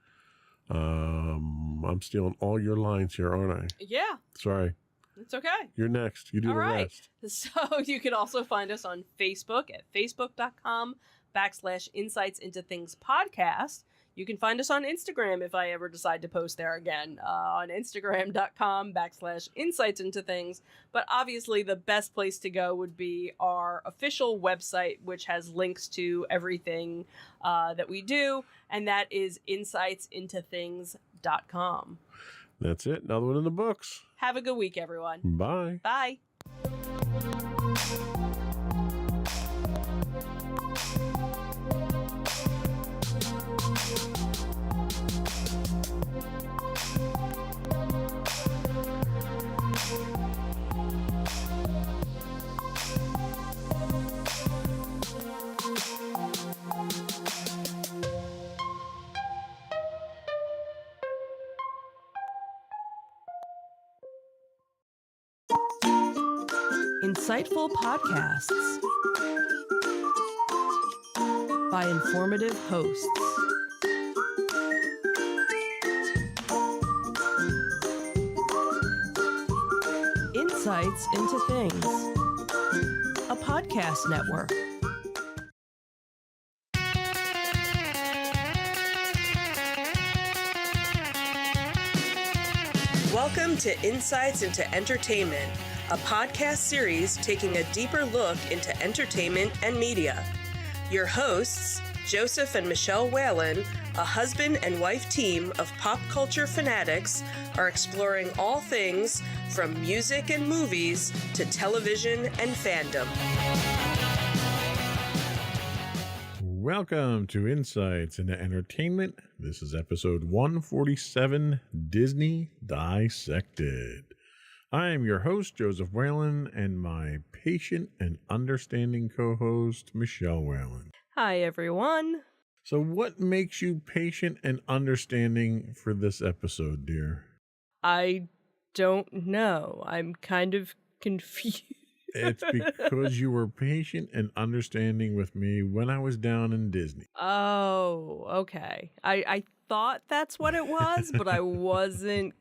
I'm stealing all your lines here, aren't I? Yeah, Sorry. it's okay. You're next. You do All the right. rest. So you can also find us on Facebook at facebook.com/Insights into Things podcast. You can find us on Instagram if I ever decide to post there again, on Instagram.com/Insights into Things. But obviously the best place to go would be our official website, which has links to everything that we do. And that is insightsintothings.com. That's it. Another one in the books. Have a good week, everyone. Bye. Bye. Insightful podcasts by informative hosts. Insights into Things, a podcast network. Welcome to Insights into Entertainment, a podcast series taking a deeper look into entertainment and media. Your hosts, Joseph and Michelle Whalen, a husband and wife team of pop culture fanatics, are exploring all things from music and movies to television and fandom. Welcome to Insights into Entertainment. This is episode 147, Disney Dissected. I am your host, Joseph Whalen, and my patient and understanding co-host, Michelle Whalen. Hi, everyone. So what makes you patient and understanding for this episode, dear? I don't know. I'm kind of confused. It's because you were patient and understanding with me when I was down in Disney. Oh, okay. I thought that's what it was, but I wasn't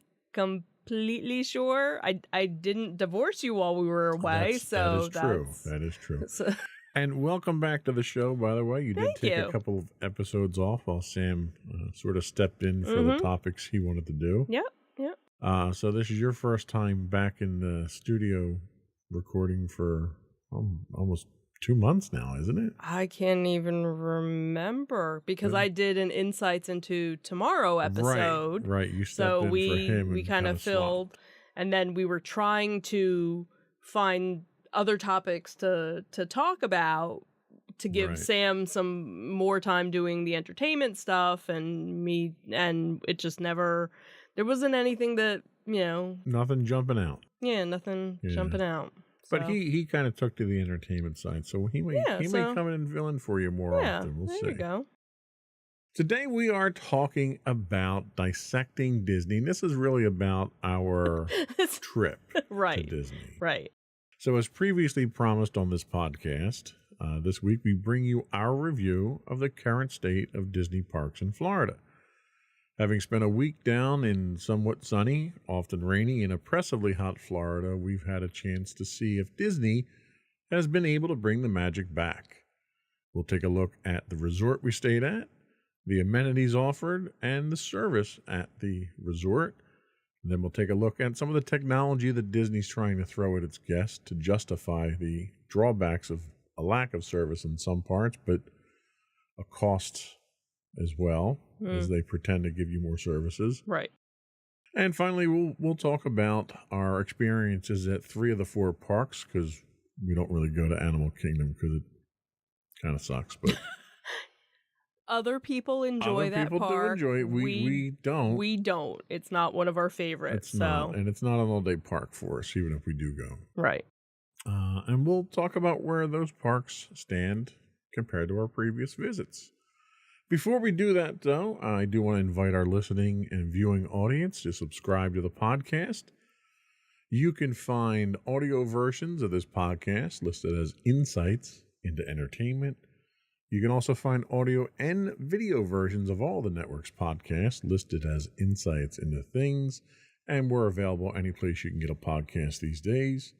completely sure. I didn't divorce you while we were away, so that is true. That is true. So, And welcome back to the show, by the way. You did Thank take you. a couple of episodes off while Sam sort of stepped in for the topics he wanted to do. yep, yep. So this is your first time back in the studio recording for almost 2 months now, isn't it? I can't even remember because I did an Insights into Tomorrow episode. Right. You stepped So in for him. we and kind of filled, swapped. and then we were trying to find other topics to talk about to give Right. Sam some more time doing the entertainment stuff, and me, and it just never. There wasn't anything that Nothing jumping out. nothing Yeah. jumping out. But So, he kind of took to the entertainment side, so he may come in and fill in for you more often. We'll there see. you go. Today we are talking about dissecting Disney. And this is really about our trip to Right, Disney. right. So as previously promised on this podcast, this week we bring you our review of the current state of Disney parks in Florida. Having spent a week down in somewhat sunny, often rainy, and oppressively hot Florida, we've had a chance to see if Disney has been able to bring the magic back. We'll take a look at the resort we stayed at, the amenities offered, and the service at the resort. And then we'll take a look at some of the technology that Disney's trying to throw at its guests to justify the drawbacks of a lack of service in some parts, but a cost as well, as they pretend to give you more services. Right. And finally, we'll talk about our experiences at 3 of the 4 parks, because we don't really go to Animal Kingdom because it kind of sucks. But Other people enjoy other that people park. do enjoy it. We don't. We don't. It's not one of our favorites. It's not, and it's not an all-day park for us, even if we do go. Right. And we'll talk about where those parks stand compared to our previous visits. Before we do that, though, I do want to invite our listening and viewing audience to subscribe to the podcast. You can find audio versions of this podcast listed as Insights into Entertainment. You can also find audio and video versions of all the network's podcasts listed as Insights into Things, and we're available any place you can get a podcast these days.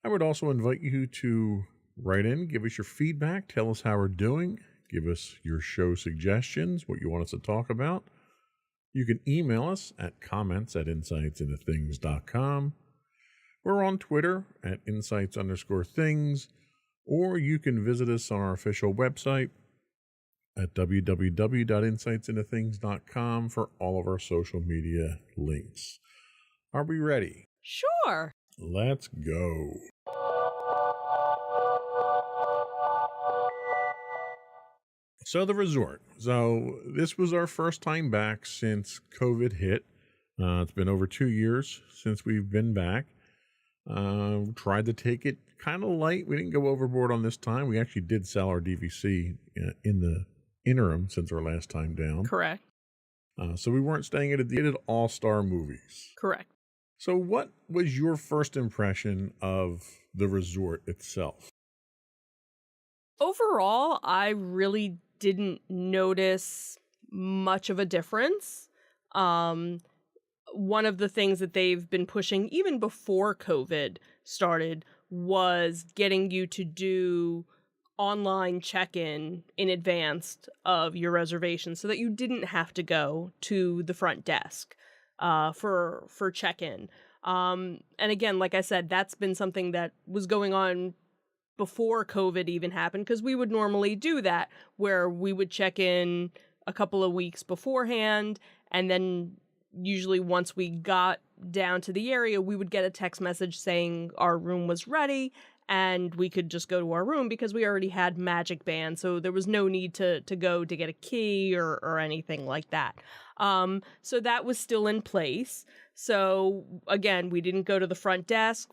I would also invite you to write in, give us your feedback, tell us how we're doing. Give us your show suggestions, what you want us to talk about. You can email us at comments@insightsintothings.com. We're on Twitter at insights_things, or you can visit us on our official website at www.insightsintothings.com for all of our social media links. Are we ready? Sure. Let's go. So the resort. So this was our first time back since COVID hit. It's been over 2 years since we've been back. Tried to take it kind of light. We didn't go overboard on this time. We actually did sell our DVC in the interim since our last time down. Correct. So we weren't staying at the All-Star Movies. Correct. So what was your first impression of the resort itself? Overall, I really didn't notice much of a difference. One of the things that they've been pushing even before COVID started was getting you to do online check-in in advance of your reservation so that you didn't have to go to the front desk for check-in. And again, like I said, that's been something that was going on before COVID even happened, because we would normally do that, where we would check in a couple of weeks beforehand, and then usually once we got down to the area, we would get a text message saying our room was ready, and we could just go to our room because we already had Magic Band, so there was no need to go to get a key or anything like that. So that was still in place. So again, we didn't go to the front desk.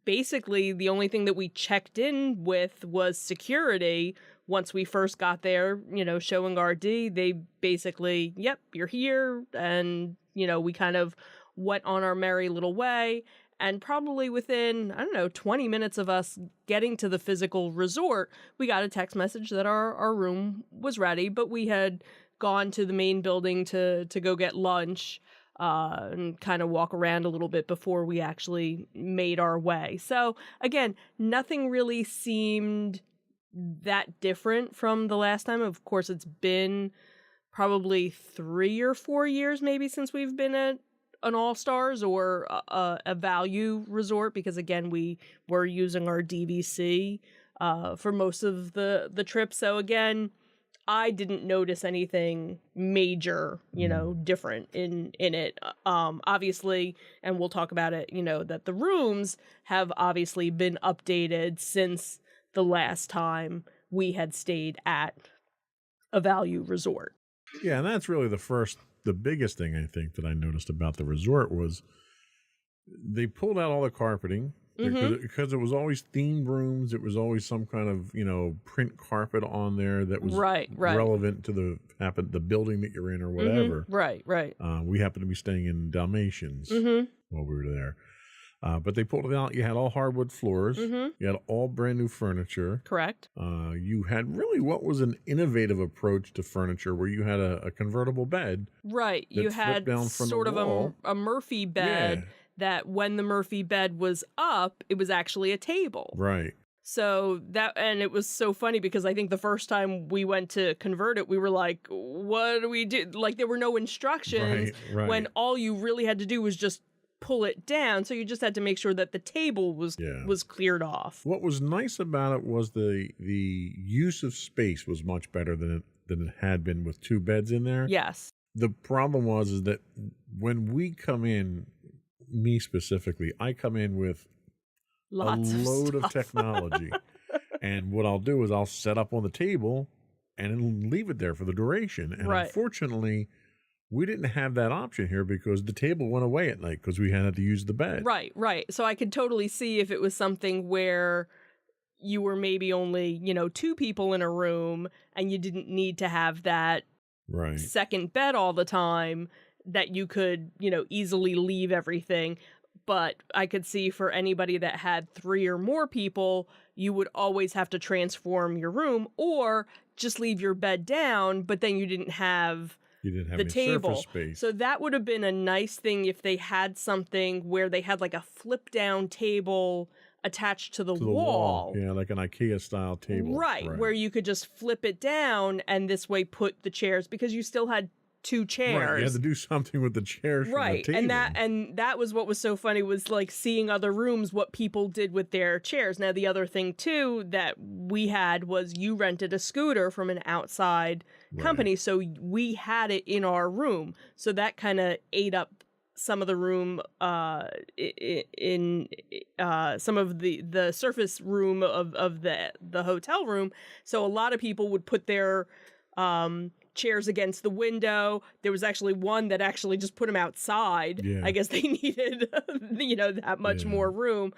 Basically, the only thing that we checked in with was security. Once we first got there, showing our ID, they basically, yep, you're here. And, we kind of went on our merry little way. And probably within, 20 minutes of us getting to the physical resort, we got a text message that our room was ready, but we had gone to the main building to go get lunch and kind of walk around a little bit before we actually made our way. So again, nothing really seemed that different from the last time. Of course, it's been probably 3 or 4 years maybe since we've been at an All-Stars or a value resort, because again, we were using our DVC for most of the trip. So again, I didn't notice anything major, different in it. Obviously, and we'll talk about it, that the rooms have obviously been updated since the last time we had stayed at a value resort. Yeah, and that's really the biggest thing I think that I noticed about the resort was they pulled out all the carpeting. Because it was always themed rooms. It was always some kind of, print carpet on there that was relevant to the building that you're in or whatever. Right. We happened to be staying in Dalmatians while we were there. But they pulled it out. You had all hardwood floors. You had all brand new furniture. Correct. You had really what was an innovative approach to furniture where you had a convertible bed. Right. You had down from sort the of wall. a Murphy bed. Yeah. That when the Murphy bed was up, it was actually a table. Right. So and it was so funny because I think the first time we went to convert it, we were like, what do we do? Like there were no instructions when all you really had to do was just pull it down. So you just had to make sure that the table was cleared off. What was nice about it was the use of space was much better than it had been with 2 beds in there. Yes. The problem is that when we come in, me specifically, I come in with Lots a load of of technology. And what I'll do is I'll set up on the table and leave it there for the duration. And unfortunately, we didn't have that option here because the table went away at night because we had to use the bed. Right. So I could totally see if it was something where you were maybe only, 2 people in a room and you didn't need to have that second bed all the time, that you could, easily leave everything. But I could see for anybody that had 3 or more people, you would always have to transform your room or just leave your bed down, but then you didn't have the any table. Surface space. So that would have been a nice thing if they had something where they had like a flip down table attached to the wall. Yeah, like an IKEA style table. Right, where you could just flip it down and this way put the chairs, because you still had 2 chairs. Right, you had to do something with the chairs from the table. And that was what was so funny, was like seeing other rooms, what people did with their chairs. Now the other thing too that we had was you rented a scooter from an outside company, so we had it in our room. So that kind of ate up some of the room in some of the surface room of the hotel room. So a lot of people would put their chairs against the window. There was actually one that actually just put them outside. Yeah. I guess they needed, that much more room.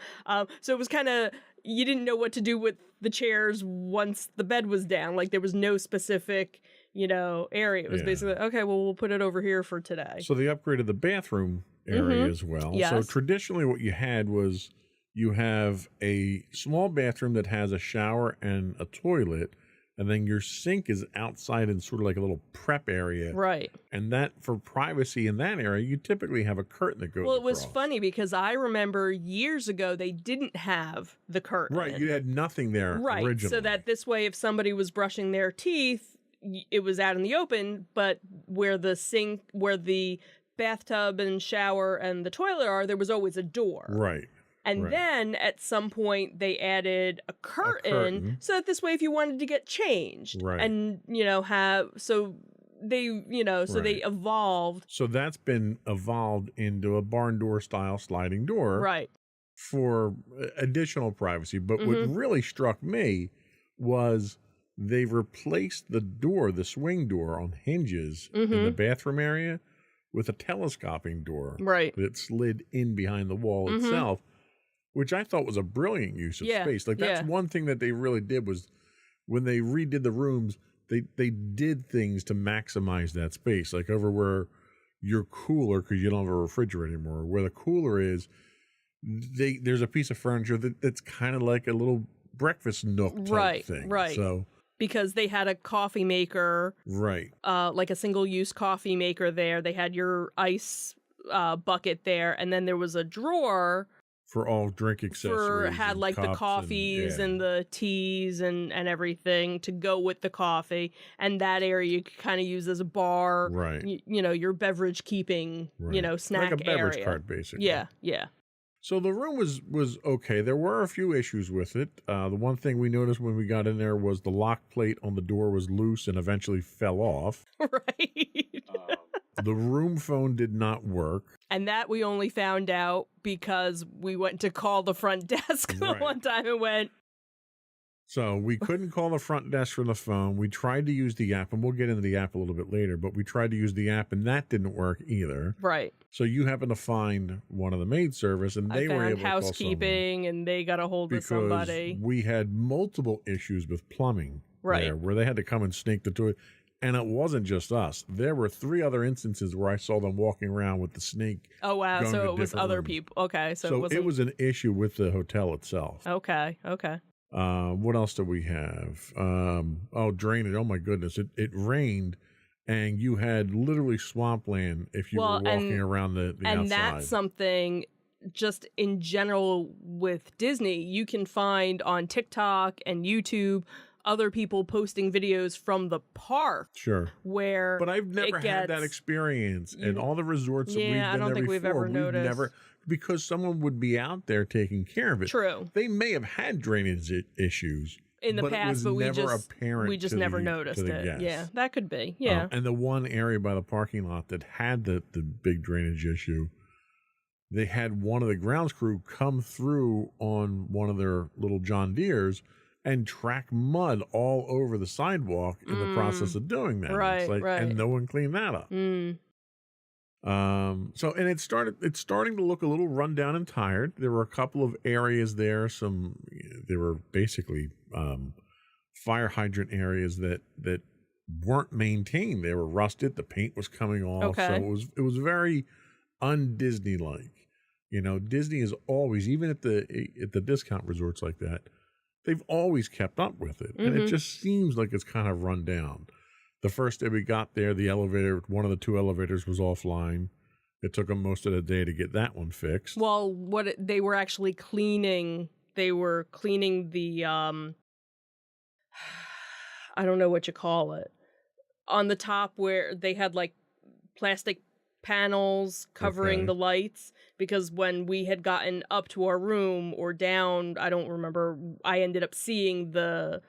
So it was kind of, you didn't know what to do with the chairs once the bed was down. Like there was no specific, area. It was basically, okay, well, we'll put it over here for today. So they upgraded the bathroom area as well. Yes. So traditionally what you had was you have a small bathroom that has a shower and a toilet, and then your sink is outside in sort of like a little prep area. Right. And that, for privacy in that area, you typically have a curtain that goes Well, it was across. funny because I remember years ago they didn't have the curtain. Right, you had nothing there originally. So that this way, if somebody was brushing their teeth, it was out in the open, but where the bathtub and shower and the toilet are, there was always a door. Right. And then at some point they added a curtain so that this way, if you wanted to get changed and, so they, they evolved. So that's been evolved into a barn door style sliding door. Right. For additional privacy. But what really struck me was they replaced the door, the swing door on hinges in the bathroom area, with a telescoping door. Right. That slid in behind the wall itself, which I thought was a brilliant use of space. Like that's one thing that they really did was when they redid the rooms, they did things to maximize that space. Like over where your cooler, because you don't have a refrigerator anymore, where the cooler is, there's a piece of furniture that's kind of like a little breakfast nook type thing. Right. So because they had a coffee maker, right, like a single-use coffee maker there. They had your ice bucket there, and then there was a drawer for all drink accessories. had and like the cups coffees and the teas and everything to go with the coffee, and that area you could kind of use as a bar, right. You know, your beverage keeping, you know, snack like a beverage area. cart, basically. Yeah. So the room was okay. There were a few issues with it. The one thing we noticed when we got in there was the lock plate on the door was loose and eventually fell off. Right. The room phone did not work. And that we only found out because we went to call the front desk Right. one time and went, So we couldn't call the front desk from the phone. We tried to use the app, and we'll get into the app a little bit later, but we tried to use the app, and that didn't work either. right. So you happened to find one of the maid service, and they I were found able to call housekeeping, and they got a hold of because somebody. we had multiple issues with plumbing Right. there, where they had to come and snake the toilet. And it wasn't just us. There were 3 other instances where I saw them walking around with the snake. Oh, wow. going So to it was different other rooms. people. Okay. So, So wasn't... it was an issue with the hotel itself. Okay. What else did we have? Drainage. Oh my goodness. It rained, and you had literally swampland if you were walking around the and outside. that's something just in general with Disney, you can find on TikTok and YouTube other people posting videos from the park Sure. where But I've never had that experience in all the resorts that we've been I don't there think before. we've ever noticed. Never, because someone would be out there taking care of it. True. They may have had drainage issues in the but it past, was but never apparent we just to never the- to noticed the it. guests. Yeah, that could be. Yeah. And the one area by the parking lot that had the big drainage issue, they had one of the grounds crew come through on one of their little John Deeres and track mud all over the sidewalk in the process of doing that. Right, right. And no one cleaned that up. So it's starting to look a little run down and tired. There were a couple of areas there. They were basically fire hydrant areas that weren't maintained. They were rusted. The paint was coming off. Okay. So it was very un-Disney like. You know, Disney is always, even at the discount resorts like that, they've always kept up with it. And it just seems like it's kind of run down. The first day we got there, the elevator, one of the 2 elevators was offline. It took them most of the day to get that one fixed. Well, they were actually cleaning. They were cleaning the I don't know what you call it. On the top where they had like plastic panels covering Okay. the lights, because when we had gotten up to our room or down, I don't remember, I ended up seeing the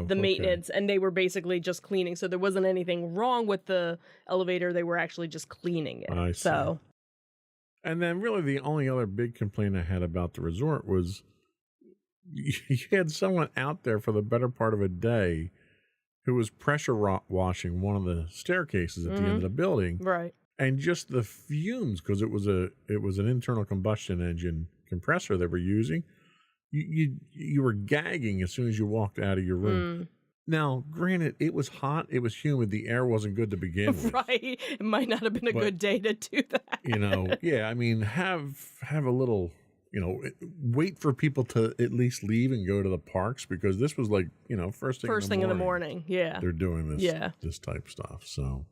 maintenance, and they were basically just cleaning. So there wasn't anything wrong with the elevator. They were actually just cleaning it. I see. So And then really the only other big complaint I had about the resort was you had someone out there for the better part of a day who was pressure washing one of the staircases at the end of the building. right. And just the fumes, because it was an internal combustion engine compressor they were using. You were gagging as soon as you walked out of your room. Now, granted, it was hot, it was humid, the air wasn't good to begin with. Right. It might not have been a good day to do that. You know, yeah. I mean, have a little. You know, wait for people to at least leave and go to the parks, because this was like, you know, first thing in the morning. Yeah. They're doing this Yeah. this type stuff. So,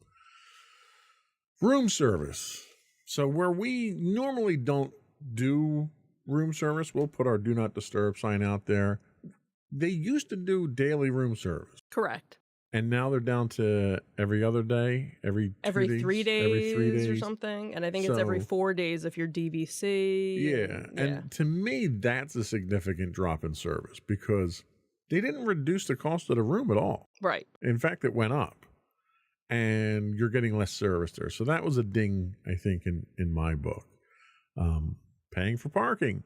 room service. So where we normally don't do room service, we'll put our do not disturb sign out there. They used to do daily room service, Correct. and now they're down to every other day, every 3 days, every 3 days or something. And I think it's every So- 4 days if you're DVC. Yeah. And to me, that's a significant drop in service, because they didn't reduce the cost of the room at all. Right. In fact, it went up, and you're getting less service there. So that was a ding, I think, in my book. Paying for parking,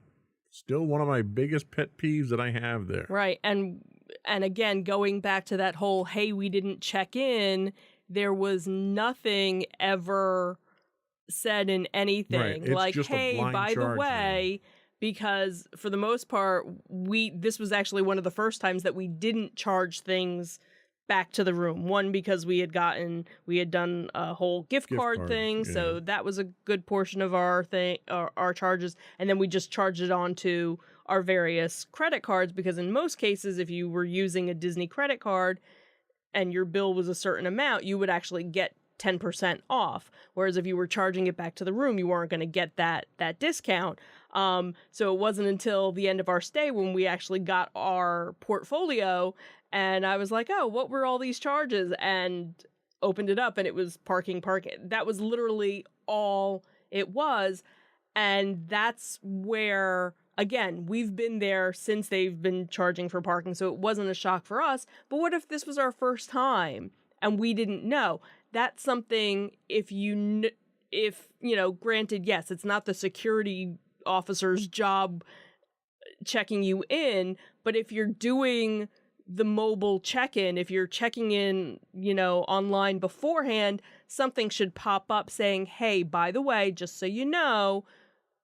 still one of my biggest pet peeves that I have there. Right. And again, going back to that whole, hey, we didn't check in, there was nothing ever said in anything. Right. It's Like, just a hey, blind by the charge way, because for the most part, this was actually one of the first times that we didn't charge things back to the room. One, because we had done a whole gift card card, thing, yeah. so that was a good portion of our charges, and then we just charged it on to our various credit cards, because in most cases, if you were using a Disney credit card and your bill was a certain amount, you would actually get 10% off. Whereas if you were charging it back to the room, you weren't going to get that discount. So it wasn't until the end of our stay when we actually got our portfolio, and I was like, oh, what were all these charges? And opened it up, and it was parking. That was literally all it was. And that's where, again, we've been there since they've been charging for parking, so it wasn't a shock for us. But what if this was our first time and we didn't know? That's something, if granted, yes, it's not the security officer's job checking you in, but if you're doing the mobile check-in, if you're checking in, online beforehand, something should pop up saying, hey, by the way, just so you know,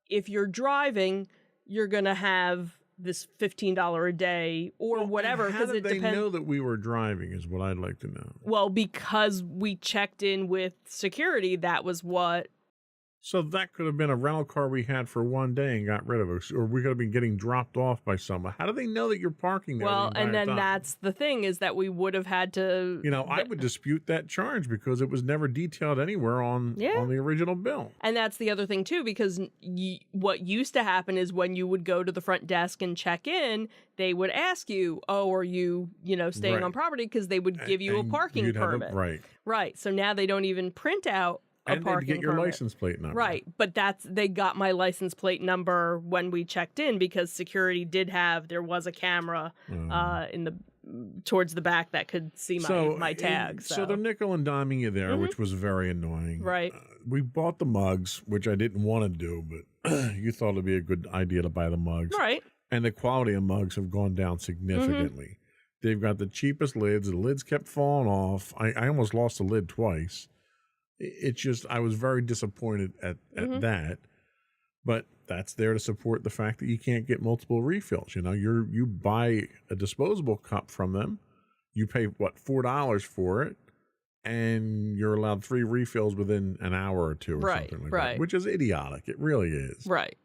if you're driving, you're going to have this $15 a day or whatever. How did they know that we were driving is what I'd like to know. Well, because we checked in with security, that was what. So that could have been a rental car we had for one day and got rid of it, or we could have been getting dropped off by someone. How do they know that you're parking there? Well, and then that's the thing, is that we would have had to. I would dispute that charge because it was never detailed anywhere on the original bill. And that's the other thing too, because what used to happen is when you would go to the front desk and check in, they would ask you, "Oh, are you, staying on property?" Because they would give you a parking permit. Right. So now they don't even print out. And they'd get your license plate number. Right. But they got my license plate number when we checked in, because security there was a camera towards the back that could see my tag. So they're nickel and diming you there, which was very annoying. Right. We bought the mugs, which I didn't want to do, but you thought it'd be a good idea to buy the mugs. Right. And the quality of mugs have gone down significantly. They've got the cheapest lids. The lids kept falling off. I almost lost the lid twice. It's just, I was very disappointed at that, but that's there to support the fact that you can't get multiple refills. You buy a disposable cup from them, you pay $4 for it, and you're allowed 3 refills within an hour or two or something like that, which is idiotic. It really is. Right.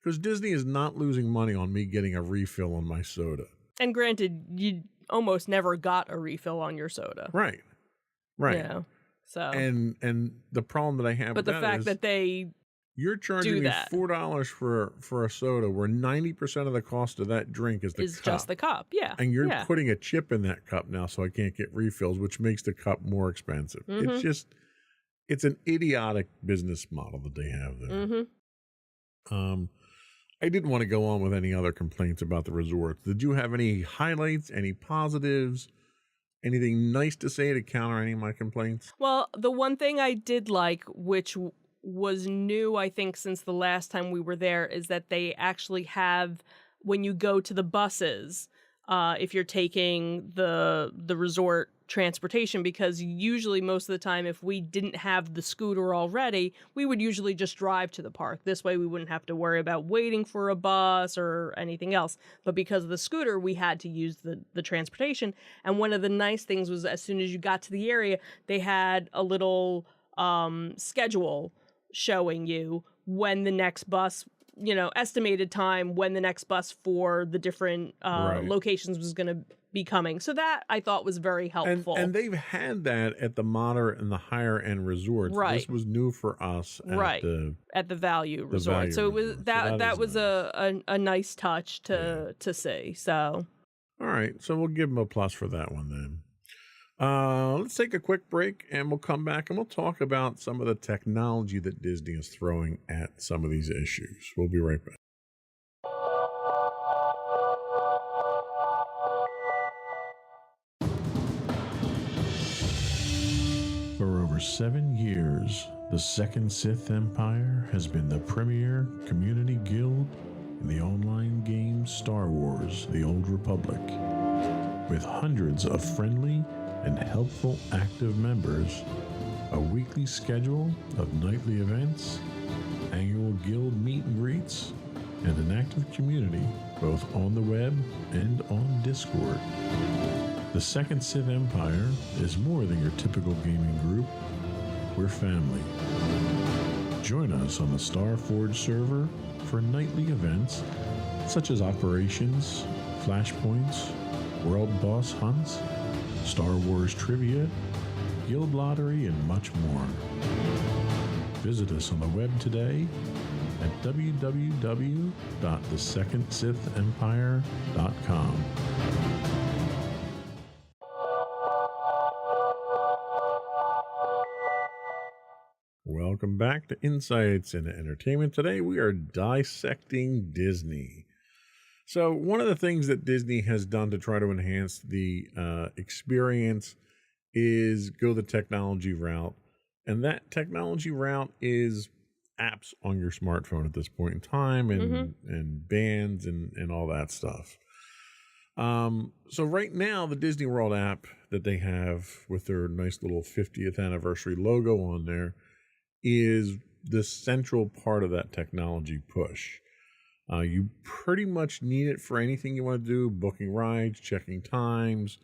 Because Disney is not losing money on me getting a refill on my soda. And granted, you almost never got a refill on your soda. Right. So and the problem that I have, but with the fact that you're charging me $4 for a soda, where 90% of the cost of that drink is cup. Just the cup, and you're putting a chip in that cup now, so I can't get refills, which makes the cup more expensive. It's an idiotic business model that they have there. I didn't want to go on with any other complaints about the resorts. Did you have any highlights, any positives? Anything nice to say to counter any of my complaints? Well, the one thing I did like, which was new, I think, since the last time we were there, is that they actually have, when you go to the buses, if you're taking the resort transportation, because usually most of the time, if we didn't have the scooter already, we would usually just drive to the park. This way we wouldn't have to worry about waiting for a bus or anything else. But because of the scooter, we had to use the transportation. And one of the nice things was, as soon as you got to the area, they had a little schedule showing you when the next bus, estimated time when the next bus for the different locations was going to be coming. So that I thought was very helpful. And they've had that at the moderate and the higher end resorts. This was new for us at the Value Resort. So it was that was nice. a nice touch to see. So all right. So we'll give them a plus for that one then. Let's take a quick break, and we'll come back and we'll talk about some of the technology that Disney is throwing at some of these issues. We'll be right back. For over 7 years, the Second Sith Empire has been the premier community guild in the online game Star Wars: The Old Republic. With hundreds of friendly and helpful active members, a weekly schedule of nightly events, annual guild meet and greets, and an active community both on the web and on Discord. The Second Sith Empire is more than your typical gaming group. We're family. Join us on the Starforge server for nightly events such as operations, flashpoints, world boss hunts, Star Wars trivia, Guild Lottery, and much more. Visit us on the web today at www.thesecondsithempire.com. Welcome back to Insights into Entertainment. Today we are dissecting Disney. So one of the things that Disney has done to try to enhance the experience is go the technology route. And that technology route is apps on your smartphone at this point in time, and bands and all that stuff. So right now, the Disney World app that they have with their nice little 50th anniversary logo on there is the central part of that technology push. You pretty much need it for anything you want to do: booking rides, checking times,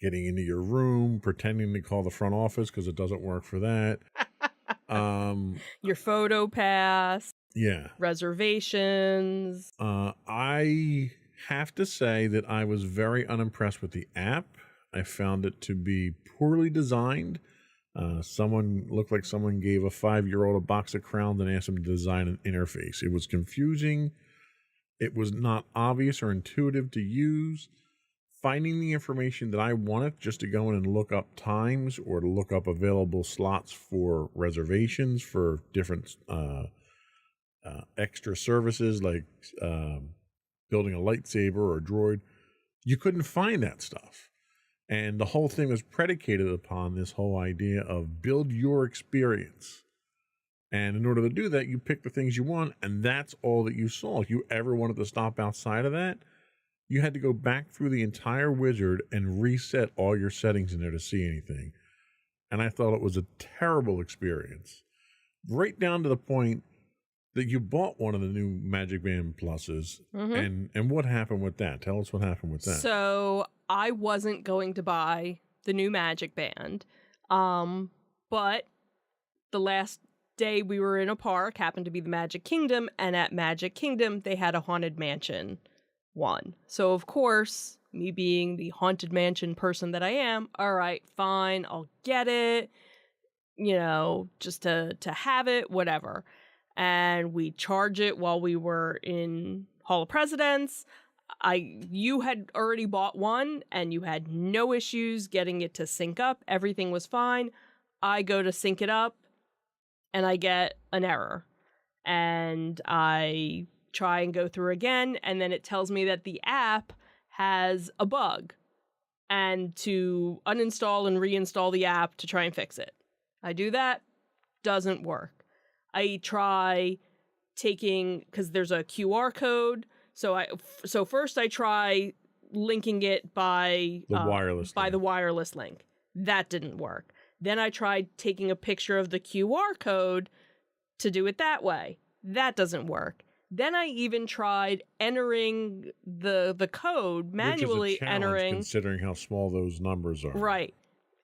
getting into your room, pretending to call the front office because it doesn't work for that. Your photo pass. Yeah. Reservations. I have to say that I was very unimpressed with the app. I found it to be poorly designed. Someone looked like someone gave a 5-year-old a box of crowns and asked him to design an interface. It was confusing. It was not obvious or intuitive to use. Finding the information that I wanted just to go in and look up times or to look up available slots for reservations for different extra services like building a lightsaber or a droid, you couldn't find that stuff. And the whole thing was predicated upon this whole idea of build your experience. And in order to do that, you pick the things you want, and that's all that you saw. If you ever wanted to stop outside of that, you had to go back through the entire wizard and reset all your settings in there to see anything. And I thought it was a terrible experience. Right down to the point that you bought one of the new Magic Band Pluses. And what happened with that? Tell us what happened with that. So I wasn't going to buy the new Magic Band. But the last day we were in a park happened to be the Magic Kingdom. And at Magic Kingdom, they had a Haunted Mansion one. So of course, me being the Haunted Mansion person that I am, all right, fine, I'll get it, you know, just to have it, whatever. And we charge it while we were in Hall of Presidents. You had already bought one and you had no issues getting it to sync up. Everything was fine. I go to sync it up and I get an error. And I try and go through again, and then it tells me that the app has a bug and to uninstall and reinstall the app to try and fix it. I do that, doesn't work. I try taking, because there's a QR code, so first I try linking it by the wireless link. That didn't work. Then I tried taking a picture of the QR code to do it that way. That doesn't work. Then I even tried entering the code manually, which is a challenge considering how small those numbers are. Right.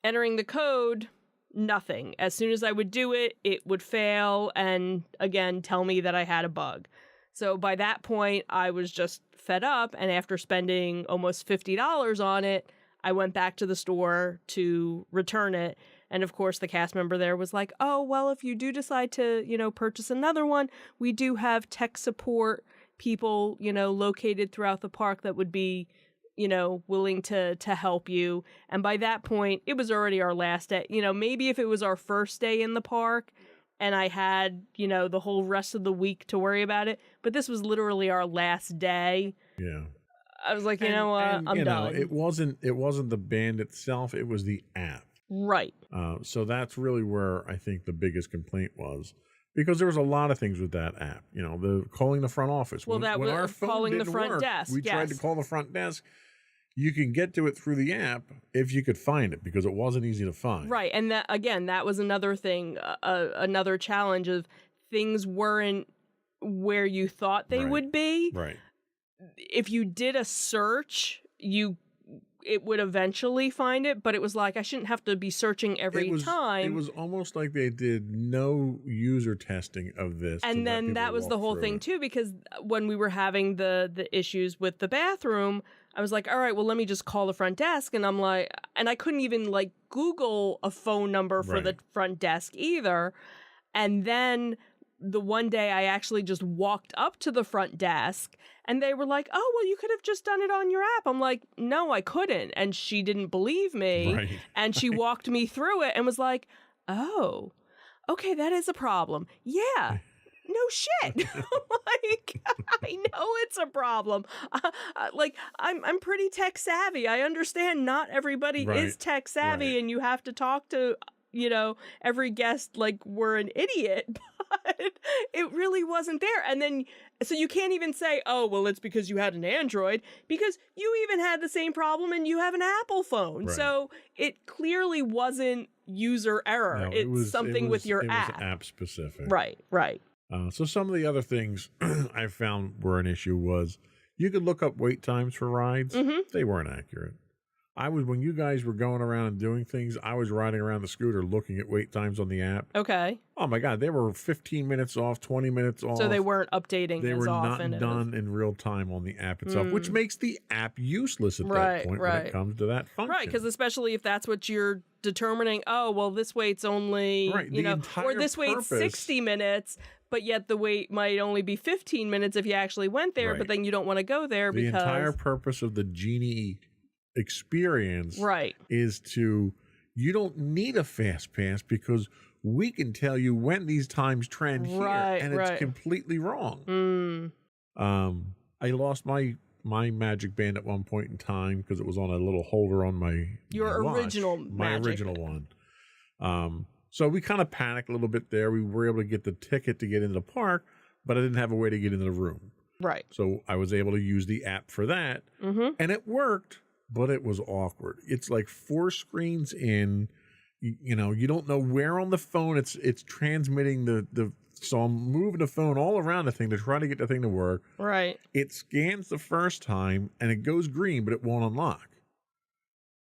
Entering the code, nothing. As soon as I would do it, it would fail and again tell me that I had a bug. So by that point, I was just fed up, and after spending almost $50 on it, I went back to the store to return it. And of course, the cast member there was like, oh, well, if you do decide to, purchase another one, we do have tech support people, located throughout the park that would be, willing to help you. And by that point, it was already our last day. Maybe if it was our first day in the park and I had, the whole rest of the week to worry about it. But this was literally our last day. Yeah. I was like, I'm done. It wasn't the band itself. It was the app. Right. So that's really where I think the biggest complaint was, because there was a lot of things with that app. The calling the front office. Well, when our phone calling the front work, desk. We tried to call the front desk. You can get to it through the app if you could find it, because it wasn't easy to find. Right. And that was another thing, another challenge of things weren't where you thought they would be. Right. If you did a search, it would eventually find it, but it was like I shouldn't have to be searching every time. It was almost like they did no user testing of this. And then that was the whole thing too, because when we were having the issues with the bathroom, I was like, all right, well, let me just call the front desk. And I'm like, and I couldn't even like Google a phone number for the Right. front desk either. And then the one day I actually just walked up to the front desk and they were like, oh, well, you could have just done it on your app. I'm like, no, I couldn't. And she didn't believe me. Right. And she walked me through it and was like, oh, okay, that is a problem. Yeah. No shit. Like, I know it's a problem. Like, I'm pretty tech savvy. I understand not everybody Right, is tech savvy right. and you have to talk to, every guest like we're an idiot, but it really wasn't there. And then, so you can't even say, oh, well, it's because you had an Android, because you even had the same problem and you have an Apple phone. Right. So it clearly wasn't user error. No, It's something with your it app. was app specific. Right, right. So some of the other things I found were an issue was you could look up wait times for rides. Mm-hmm. They weren't accurate. When you guys were going around and doing things, I was riding around the scooter looking at wait times on the app. Okay. Oh my God, they were 15 minutes off, 20 minutes off. So they weren't updating They as were often. not done in real time on the app itself, which makes the app useless at that point when it comes to that function. Right, because especially if that's what you're determining, oh, well, this wait's only, Right, the or entire this wait's purpose- 60 minutes, but yet the wait might only be 15 minutes if you actually went there, Right. but then you don't want to go there the because... entire purpose of the Genie experience Right. is you don't need a fast pass because we can tell you when these times trend here, Right, and right. it's completely wrong. Mm, I lost my Magic Band at one point in time because it was on a little holder on my Your watch, original my Magic original one. So we kind of panicked a little bit there. We were able to get the ticket to get into the park, but I didn't have a way to get into the room. right. So I was able to use the app for that, Mm-hmm. and it worked, but it was awkward. It's like 4 screens in. You don't know where on the phone it's transmitting the. So I'm moving the phone all around the thing to try to get the thing to work. Right. It scans the first time and it goes green, but it won't unlock.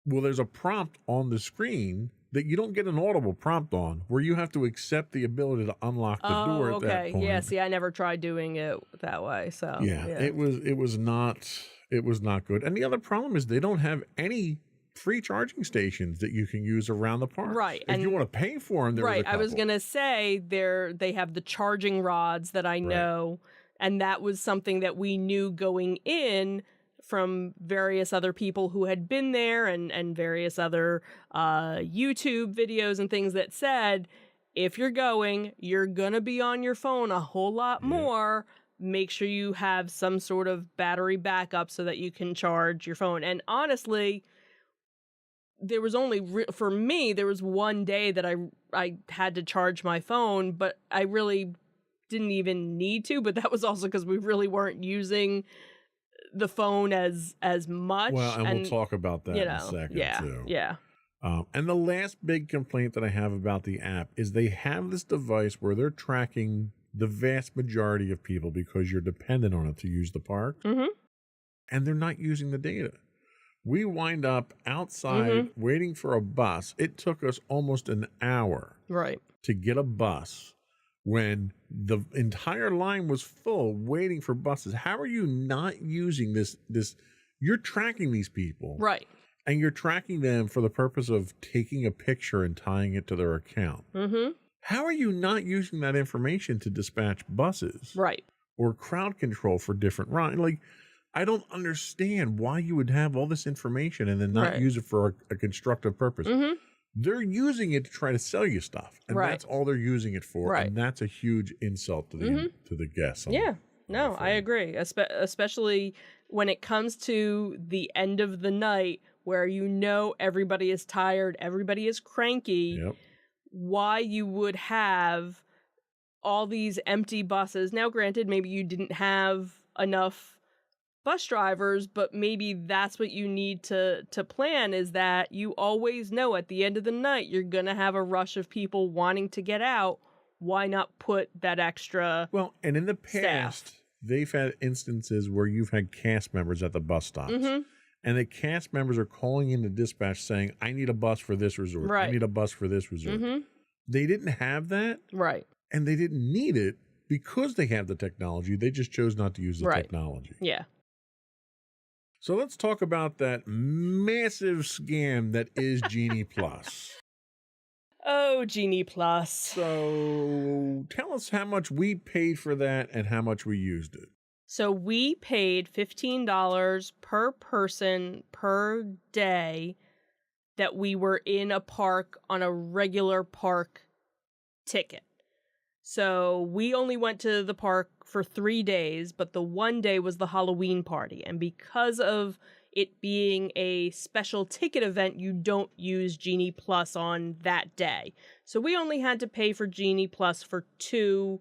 Well, there's a prompt on the screen that you don't get an audible prompt on, where you have to accept the ability to unlock the door at that point. Yeah, see, I never tried doing it that way, so... Yeah, it was not good. And the other problem is they don't have any free charging stations that you can use around the park. Right, If and- you want to pay for them, Right, I was gonna say they have the charging rods that I know, and that was something that we knew going in from various other people who had been there and various other YouTube videos and things that said, if you're going, you're gonna be on your phone a whole lot more. Make sure you have some sort of battery backup so that you can charge your phone. And honestly, there was only for me there was one day that I had to charge my phone, but I really didn't even need to, but that was also because we really weren't using the phone as much. Well, and we'll talk about that in a second too. Yeah. And the last big complaint that I have about the app is they have this device where they're tracking the vast majority of people because you're dependent on it to use the park, and they're not using the data. We wind up outside waiting for a bus. It took us almost an hour to get a bus when the entire line was full waiting for buses. How are you not using this? You're tracking these people. Right. And you're tracking them for the purpose of taking a picture and tying it to their account. Mm-hmm. How are you not using that information to dispatch buses? Right. Or crowd control for different rides? Like, I don't understand why you would have all this information and then not use it for a constructive purpose. Mm-hmm. They're using it to try to sell you stuff, and that's all they're using it for. And that's a huge insult to the guests. No, I agree. Especially when it comes to the end of the night where everybody is tired, everybody is cranky. Yep. Why you would have all these empty buses. Now, granted, maybe you didn't have enough bus drivers, but maybe that's what you need to plan, is that you always know at the end of the night you're going to have a rush of people wanting to get out. Why not put that extra and in the past, staff? They've had instances where you've had cast members at the bus stops. And the cast members are calling in the dispatch saying, I need a bus for this resort. I need a bus for this resort. They didn't have that. Right. And they didn't need it because they have the technology. They just chose not to use the technology. Yeah. So let's talk about that massive scam that is Genie Plus. Oh, Genie Plus. So tell us how much we paid for that and how much we used it. So we paid $15 per person per day that we were in a park on a regular park ticket. So we only went to the park for 3 days, but the one day was the Halloween party. And because of it being a special ticket event, you don't use Genie Plus on that day. So we only had to pay for Genie Plus for 2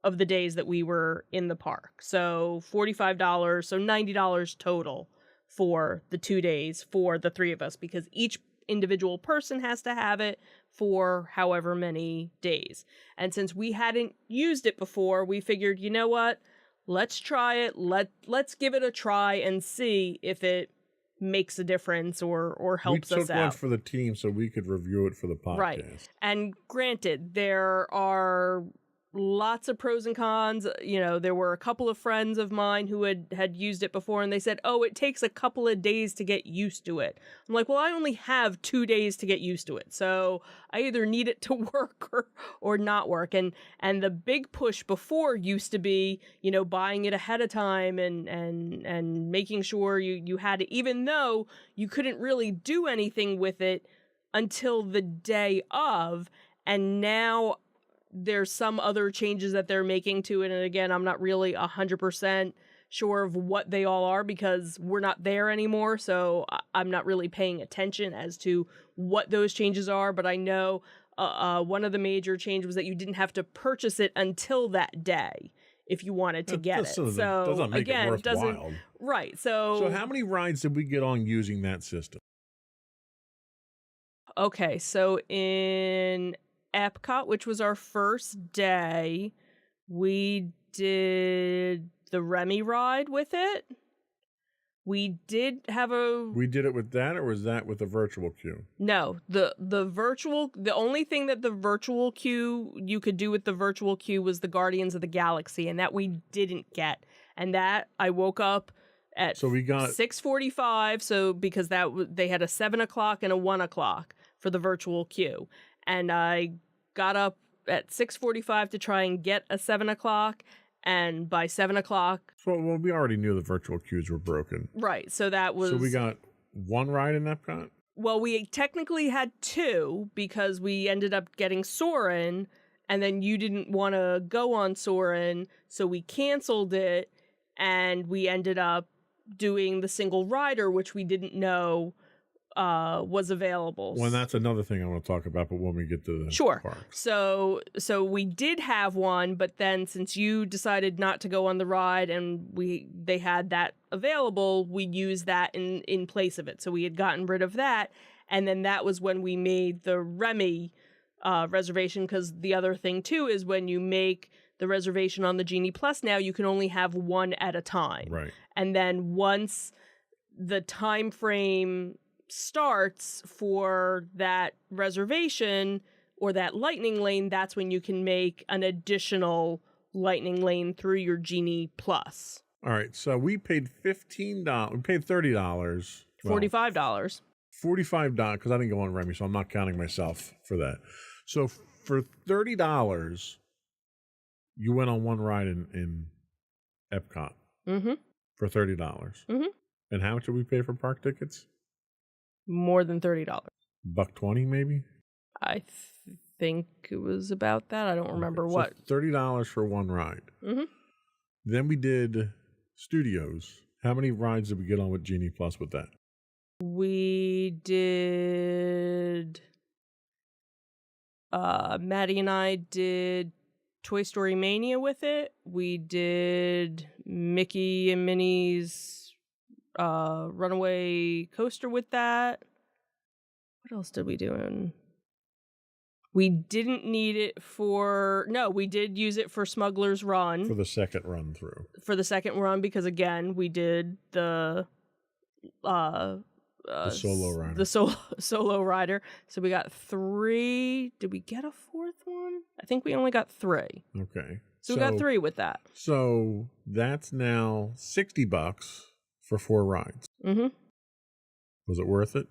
of the days that we were in the park. So $45, so $90 total for the 2 days for the 3 of us, because each individual person has to have it for however many days. And since we hadn't used it before, we figured, you know what? Let's try it. Let's give it a try and see if it makes a difference or helps us out. We took one for the team so we could review it for the podcast. Right. And granted, there are lots of pros and cons. You know, there were a couple of friends of mine who had used it before, and they said, oh, it takes a couple of days to get used to it. I'm like, well, I only have 2 days to get used to it. So I either need it to work or not work. And the big push before used to be, you know, buying it ahead of time and making sure you had it, even though you couldn't really do anything with it until the day of. And now there's some other changes that they're making to it. And again, I'm not really 100% sure of what they all are because we're not there anymore. So I'm not really paying attention as to what those changes are. But I know one of the major changes was that you didn't have to purchase it until that day if you wanted to get it. So doesn't make again, it worthwhile. Right. So how many rides did we get on using that system? Okay, so in Epcot, which was our first day, we did the Remy ride with it. We did it with that, or was that with the virtual queue? No, the only thing that the virtual queue you could do with the virtual queue was the Guardians of the Galaxy, and that we didn't get. And that I woke up at 6:45, so because they had a 7 o'clock and a 1 o'clock for the virtual queue, and I got up at 6:45 to try and get a 7 o'clock, and by 7 o'clock... Well, we already knew the virtual queues were broken. Right, so that was... So we got 1 ride in Epcot? Well, we technically had 2, because we ended up getting Soarin', and then you didn't want to go on Soarin', so we canceled it, and we ended up doing the single rider, which we didn't know was available. Well, that's another thing I want to talk about, but when we get to the park. So we did have one, but then since you decided not to go on the ride and they had that available, we used that in place of it. So we had gotten rid of that, and then that was when we made the Remy reservation, because the other thing too is when you make the reservation on the Genie Plus now, you can only have 1 at a time. Right. And then once the time frame starts for that reservation or that lightning lane, that's when you can make an additional lightning lane through your Genie Plus. All right, so we paid $15. We paid $30. $45. $45 because I didn't go on Remy, so I'm not counting myself for that. So for $30, you went on 1 ride in Epcot. Mm-hmm. For $30. Mm-hmm. And how much did we pay for park tickets? More than $30. $1.20 maybe? I think it was about that. I don't remember what. So $30 for 1 ride. Mm-hmm. Then we did Studios. How many rides did we get on with Genie Plus with that? We did... Maddie and I did Toy Story Mania with it. We did Mickey and Minnie's Runaway Coaster with that. What else did we do? We didn't need it we did use it for Smuggler's Run. For the second run through. For the second run, because again, we did the solo rider. The solo rider. So we got 3. Did we get a 4th one? I think we only got 3. Okay. So we got 3 with that. So that's now $60 for 4 rides. Mm-hmm. Was it worth it?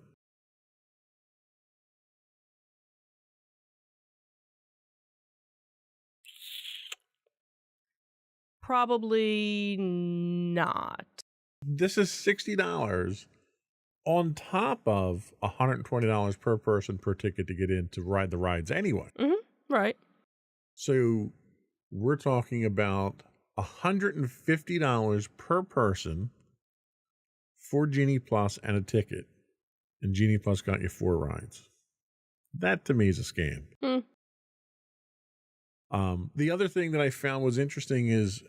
Probably not. This is $60 on top of $120 per person per ticket to get in to ride the rides anyway. Mm-hmm. Right. So we're talking about $150 per person for Genie Plus and a ticket. And Genie Plus got you 4 rides. That to me is a scam. Mm. The other thing that I found was interesting is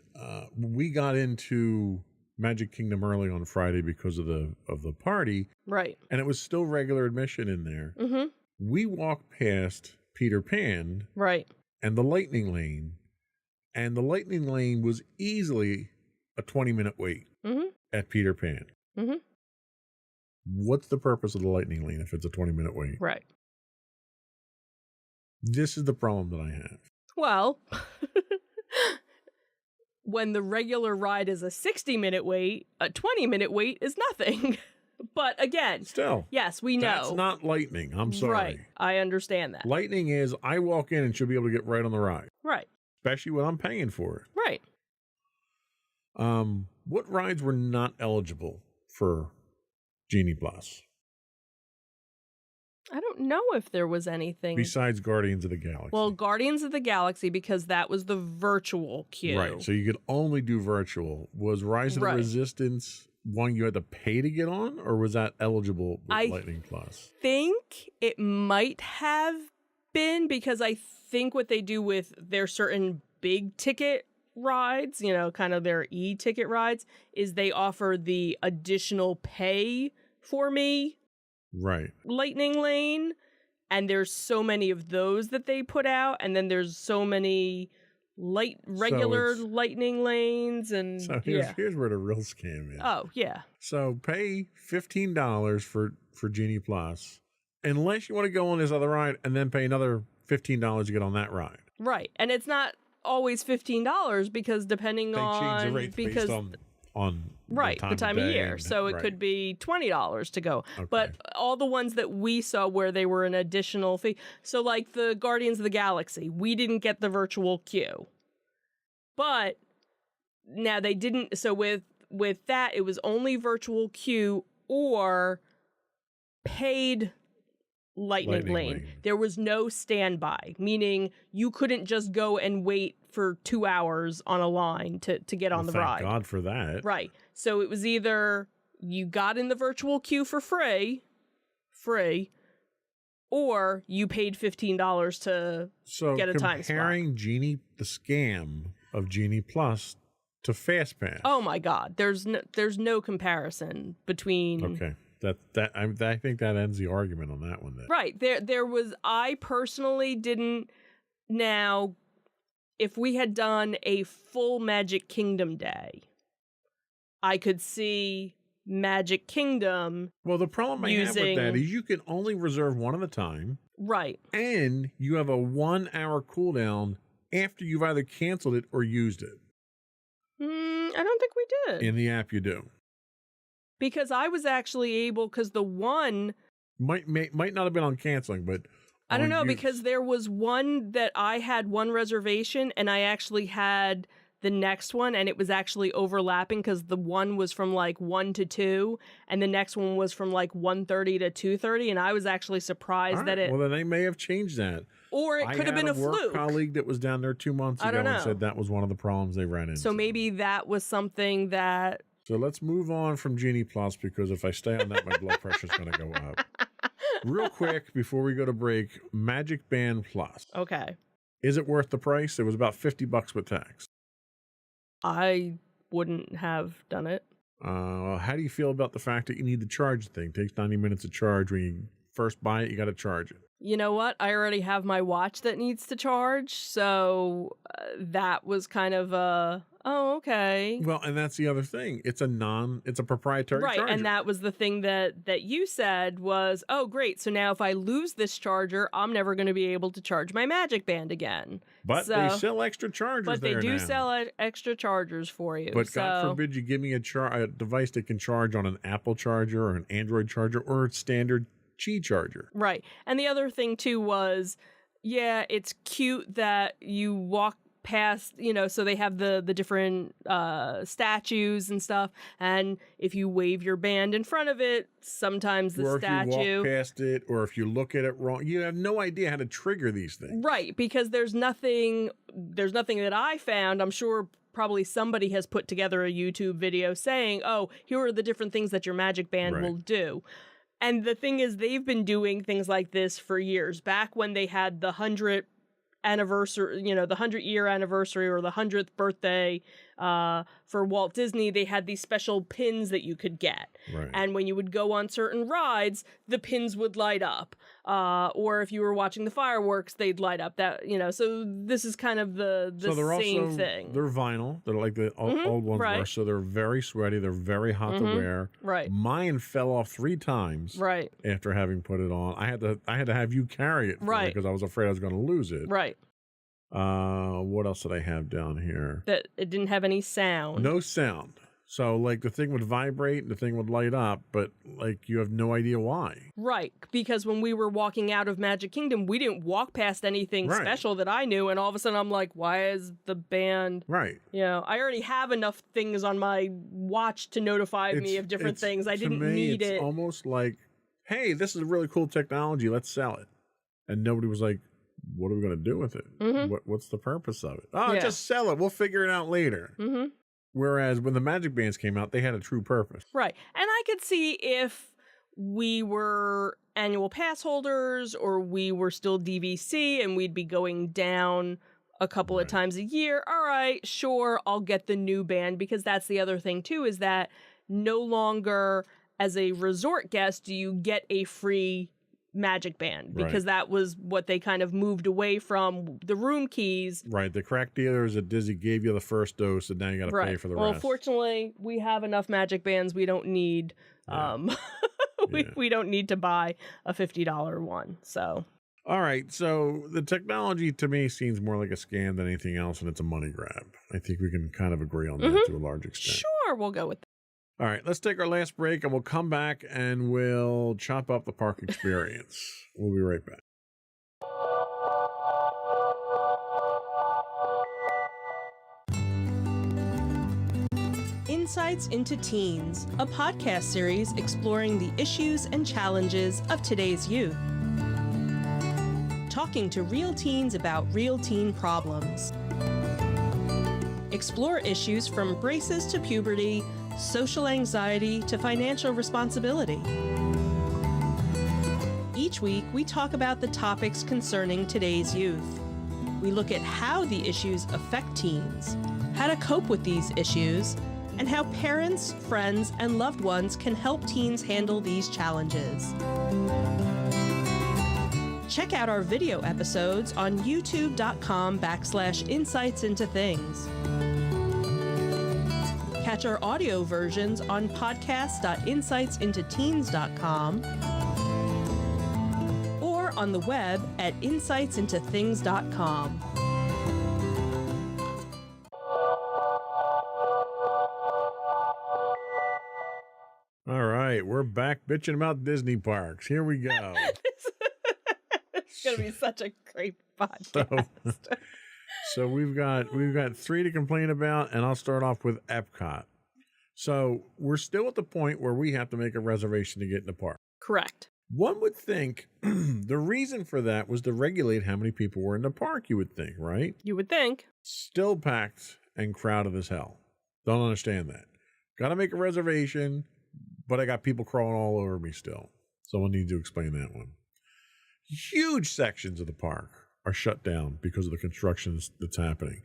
we got into Magic Kingdom early on Friday because of the party, Right. and it was still regular admission in there. Mm-hmm. We walked past Peter Pan Right. and the Lightning Lane, and the Lightning Lane was easily a 20-minute wait Mm-hmm. at Peter Pan. Mm-hmm. What's the purpose of the Lightning Lane if it's a 20-minute wait? Right. This is the problem that I have. Well, when the regular ride is a 60-minute wait, a 20-minute wait is nothing. But again, Still, yes, we know. that's not Lightning. I'm sorry. Right. I understand that. Lightning is I walk in and she'll be able to get right on the ride, Right. especially when I'm paying for it. Right. What rides were not eligible for Genie Plus I don't know if there was anything. besides Guardians of the Galaxy? Well, Guardians of the Galaxy, because that was the virtual queue. right. So you could only do virtual. Was Rise of Right. the Resistance one you had to pay to get on, or was that eligible with I Lightning Plus? think it might have been, because I think what they do with their certain big ticket rides, you know, kind of their e-ticket rides, is they offer the additional pay for me Right. Lightning Lane, and there's so many of those that they put out, and then there's so many regular it's- Lightning Lanes, and So here's where the real scam is. Oh, yeah. So pay $15 for Genie Plus, unless you want to go on this other ride, and then pay another $15 to get on that ride. Right. And it's not always $15 because depending They change on the rates because based on right, the time of day year. and- So it right. could be $20 to go. Okay. But all the ones that we saw where they were an additional fee. So like the Guardians of the Galaxy, we didn't get the virtual queue. But now they didn't, so with that it was only virtual queue or paid Lightning Lane. There was no standby, meaning you couldn't just go and wait for 2 hours on a line to get on the thank ride. God for that. Right. So it was either you got in the virtual queue for free, or you paid $15 to So get a time spot. comparing the scam of Genie Plus to FastPass. Oh my God. There's no comparison between Okay. I think that ends the argument on that one then. Right. There was, I personally didn't. Now, if we had done a full Magic Kingdom day, I could see Magic Kingdom. Well, the problem I have with that using- is you can only reserve one at a time, Right. and you have a 1 hour cooldown after you've either canceled it or used it. I don't think we did. In the app, you do. Because I was actually able, because the one, Might not have been on canceling, but I don't on know, use. because there was one that I had one reservation and I actually had the next one, and it was actually overlapping because the one was from like 1 to 2 and the next one was from like 1:30 to 2:30, and I was actually surprised All that right, it, well, then they may have changed that. or it could have been a I had a work fluke. colleague that was down there 2 months I ago don't and know. said that was one of the problems they ran into. So maybe that was something that, So let's move on from Genie Plus, because if I stay on that, my blood pressure's going to go up. Real quick, before we go to break, Magic Band Plus. okay, Is it worth the price? It was about $50 with tax. I wouldn't have done it. How do you feel about the fact that you need to charge the thing? It takes 90 minutes to charge. When you first buy it, you got to charge it. You know what? I already have my watch that needs to charge, so that was kind of a Oh, okay. Well, and that's the other thing. It's a proprietary Right, charger. and that was the thing that you said was, oh, great. So now if I lose this charger, I'm never going to be able to charge my Magic Band again. But So- they sell extra chargers But they there do now. sell extra chargers for you. But so, God forbid you give me a device that can charge on an Apple charger or an Android charger or a standard Qi charger. Right. And the other thing too was, yeah, it's cute that you walk past, so they have the different statues and stuff, and if you wave your band in front of it, sometimes the or if statue you walk past it, or if you look at it wrong, you have no idea how to trigger these things. Right, because there's nothing that I found. I'm sure probably somebody has put together a YouTube video saying, oh, here are the different things that your Magic Band Right. will do. And the thing is, they've been doing things like this for years. Back when they had the 100th anniversary, the 100-year anniversary or the 100th birthday for Walt Disney, they had these special pins that you could get. Right. And when you would go on certain rides, the pins would light up. Or if you were watching the fireworks, they'd light up. So this is kind of the So they're same also, thing. They're vinyl. They're like the old ones right. were. So they're very sweaty. They're very hot to wear. Right. Mine fell off 3 times Right. after having put it on. I had to have you carry it Right. because I was afraid I was going to lose it. Right. What else did I have down here? That it didn't have any sound. No sound. So like the thing would vibrate and the thing would light up, but like you have no idea why. Right, because when we were walking out of Magic Kingdom, we didn't walk past anything Right. special that I knew, and all of a sudden I'm like, why is the band... Right. I already have enough things on my watch to notify me of different things. I to didn't me, need it's it. almost like, hey, this is a really cool technology. Let's sell it. And nobody was like, what are we going to do with it? What's the purpose of it? Oh, Yeah. just sell it. We'll figure it out later. Mm-hmm. Whereas when the Magic Bands came out, they had a true purpose. Right. And I could see if we were annual pass holders or we were still DVC and we'd be going down a couple of times a year. All right, sure, I'll get the new band, because that's the other thing too, is that no longer as a resort guest do you get a free Magic Band, because that was what they kind of moved away from, the room keys. Right. The crack dealers at Disney gave you the first dose, and now you got to pay for the Well, rest. fortunately, we have enough Magic Bands. We don't need we don't need to buy a $50 one. So All right. So the technology to me seems more like a scam than anything else, and it's a money grab. I think we can kind of agree on that to a large extent. sure, we'll go with that. All right, let's take our last break and we'll come back and we'll chop up the park experience. We'll be right back. Insights into Teens, a podcast series exploring the issues and challenges of today's youth. Talking to real teens about real teen problems. Explore issues from braces to puberty, social anxiety to financial responsibility. Each week, we talk about the topics concerning today's youth. We look at how the issues affect teens, how to cope with these issues, and how parents, friends, and loved ones can help teens handle these challenges. Check out our video episodes on youtube.com/insightsintothings. Catch our audio versions on podcast.insightsintoteens.com or on the web at insightsintothings.com. All right, we're back bitching about Disney parks. Here we go. It's going to be such a great podcast. So we've got 3 to complain about, and I'll start off with Epcot. So we're still at the point where we have to make a reservation to get in the park. Correct. One would think the reason for that was to regulate how many people were in the park, you would think, right? You would think. Still packed and crowded as hell. Don't understand that. Got to make a reservation, but I got people crawling all over me still. Someone needs to explain that one. Huge sections of the park are shut down because of the construction that's happening,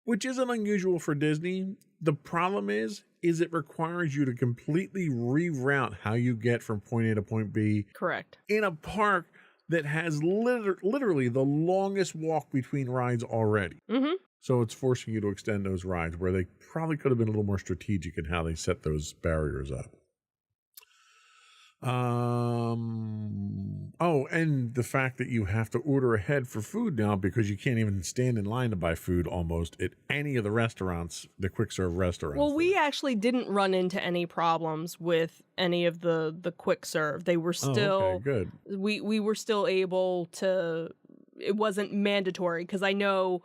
which isn't unusual for Disney. The problem is it requires you to completely reroute how you get from point A to point B Correct. in a park that has literally the longest walk between rides already. Mm-hmm. So it's forcing you to extend those rides where they probably could have been a little more strategic in how they set those barriers up. Oh, and the fact that you have to order ahead for food now because you can't even stand in line to buy food almost at any of the restaurants, the quick serve restaurants. Well, we actually didn't run into any problems with any of the quick serve. They were still okay, good. We were still able to. It wasn't mandatory because I know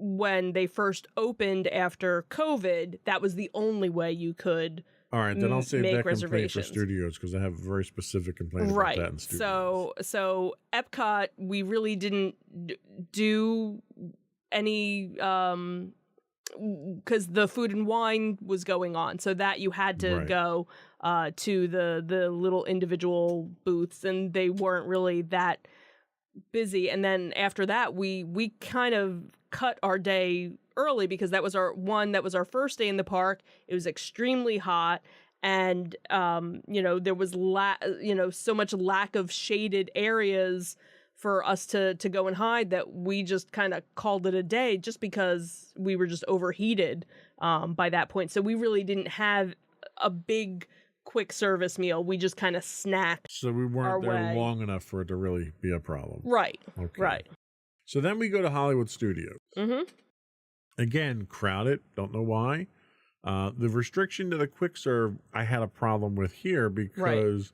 when they first opened after COVID, that was the only way you could. All right, then I'll save make that complaint for reservations. studios because I have a very specific complaint about that in studios. So Epcot, we really didn't do any because the food and wine was going on, so that you had to Right. go to the little individual booths, and they weren't really that busy. And then after that, we kind of cut our day early because that was our first day in the park. It was extremely hot, and there was so much lack of shaded areas for us to go and hide that we just kind of called it a day just because we were just overheated by that point. So we really didn't have a big quick service meal. We just kind of snacked. So we our weren't there way. long enough for it to really be a problem. Right. Okay. Right. So then we go to Hollywood Studios. Mm-hmm. Again, crowded. Don't know why. The restriction to the quick serve I had a problem with here because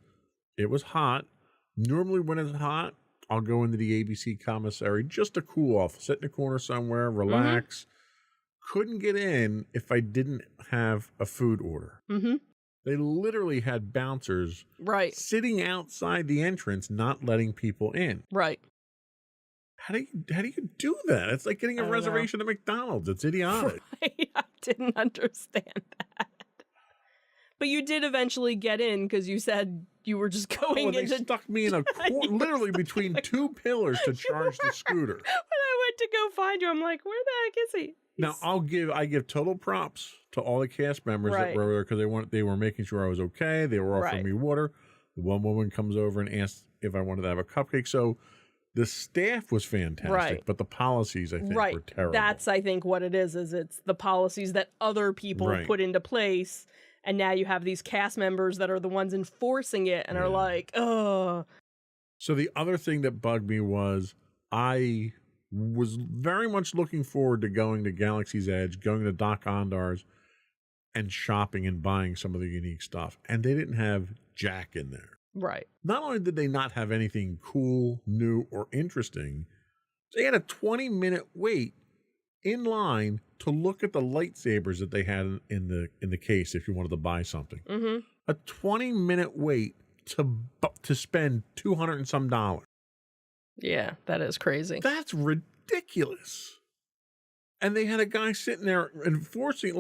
it was hot. Normally when it's hot, I'll go into the ABC commissary just to cool off, sit in a corner somewhere, relax. Couldn't get in if I didn't have a food order. Mm-hmm. They literally had bouncers Right. sitting outside the entrance, not letting people in. Right. How do you do that? It's like getting I a don't know. reservation at McDonald's. It's idiotic. Right. I didn't understand that. But you did eventually get in because you said you were just going They into. stuck me in a literally between two pillars to charge the scooter. When I went to go find you, I'm like, where the heck is he? Now I give total props to all the cast members that Right. were there because they were making sure I was okay. They were offering Right. me water. The one woman comes over and asks if I wanted to have a cupcake. So the staff was fantastic, Right. but the policies I think Right. were terrible. That's, I think, what it is it's the policies that other people Right. put into place. And now you have these cast members that are the ones enforcing it and are like, oh. So the other thing that bugged me was I was very much looking forward to going to Galaxy's Edge, going to Doc Ondar's, and shopping and buying some of the unique stuff. And they didn't have jack in there. Right. Not only did they not have anything cool, new, or interesting, they had a 20-minute wait in line to look at the lightsabers that they had in the case if you wanted to buy something. Mm-hmm. A 20-minute wait to spend $200 and some dollars. Yeah, that is crazy. That's ridiculous. And they had a guy sitting there enforcing,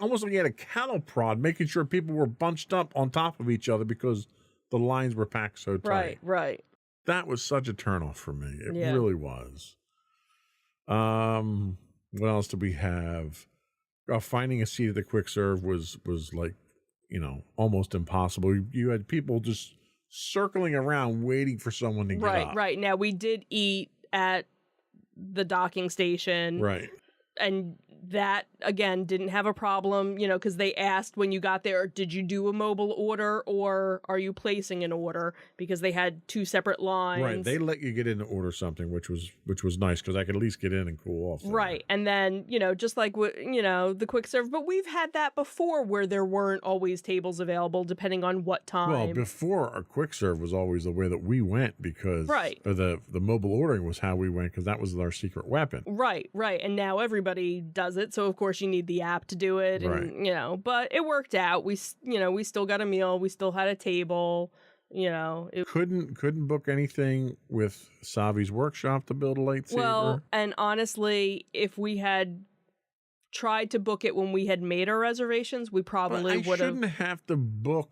almost like he had a cattle prod, making sure people were bunched up on top of each other because the lines were packed so tight. Right, right. That was such a turnoff for me. It Yeah. really was. What else did we have? Finding a seat at the quick serve was like, almost impossible. You had people just circling around waiting for someone to get up. Right. Now, we did eat at the docking station. Right. And that, again, didn't have a problem, because they asked when you got there, did you do a mobile order or are you placing an order? Because they had two separate lines. Right. They let you get in to order something, which was nice because I could at least get in and cool off. Right. And then, just like, the quick serve. But we've had that before where there weren't always tables available depending on what time. Well, before our quick serve was always the way that we went because or the mobile ordering was how we went because that was our secret weapon. Right. And now everybody does it. So, of course, you need the app to do it. And, but it worked out. We still got a meal. We still had a table. Couldn't book anything with Savi's workshop to build a lightsaber. Well, and honestly, if we had tried to book it when we had made our reservations, we probably would have. I shouldn't have to book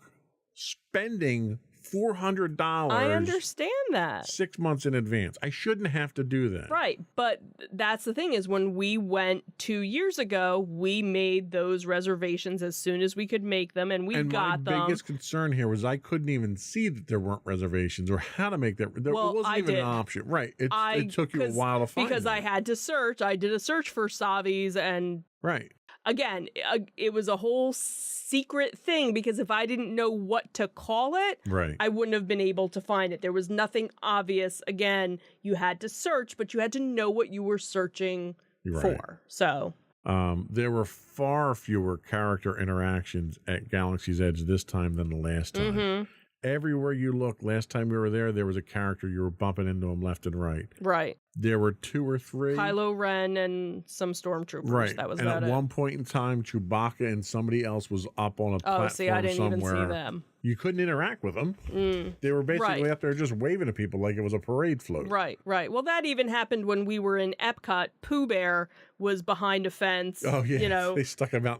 spending $400. I understand that. 6 months in advance. I shouldn't have to do that. Right. But that's the thing is when we went 2 years ago, we made those reservations as soon as we could make them and we got them. My biggest concern here was I couldn't even see that there weren't reservations or how to make that. It wasn't even an option. Right. It took you a while to find because that. I had to search. I did a search for Savi's and right. Again, it was a whole secret thing because if I didn't know what to call it, right. I wouldn't have been able to find it. There was nothing obvious. Again, you had to search, but you had to know what you were searching for. So there were far fewer character interactions at Galaxy's Edge this time than the last time. Mm-hmm. Everywhere you look, last time we were there was a character you were bumping into them left and right. Right. There were 2 or 3. Kylo Ren and some stormtroopers. Right. That was and about at it. one point in time, Chewbacca and somebody else was up on a platform Oh, see, I didn't somewhere. even see them. You couldn't interact with them. They were basically up there just waving at people like it was a parade float. Right, right. Well, that even happened when we were in Epcot. Pooh Bear was behind a fence. Oh, yeah. You know, They stuck him out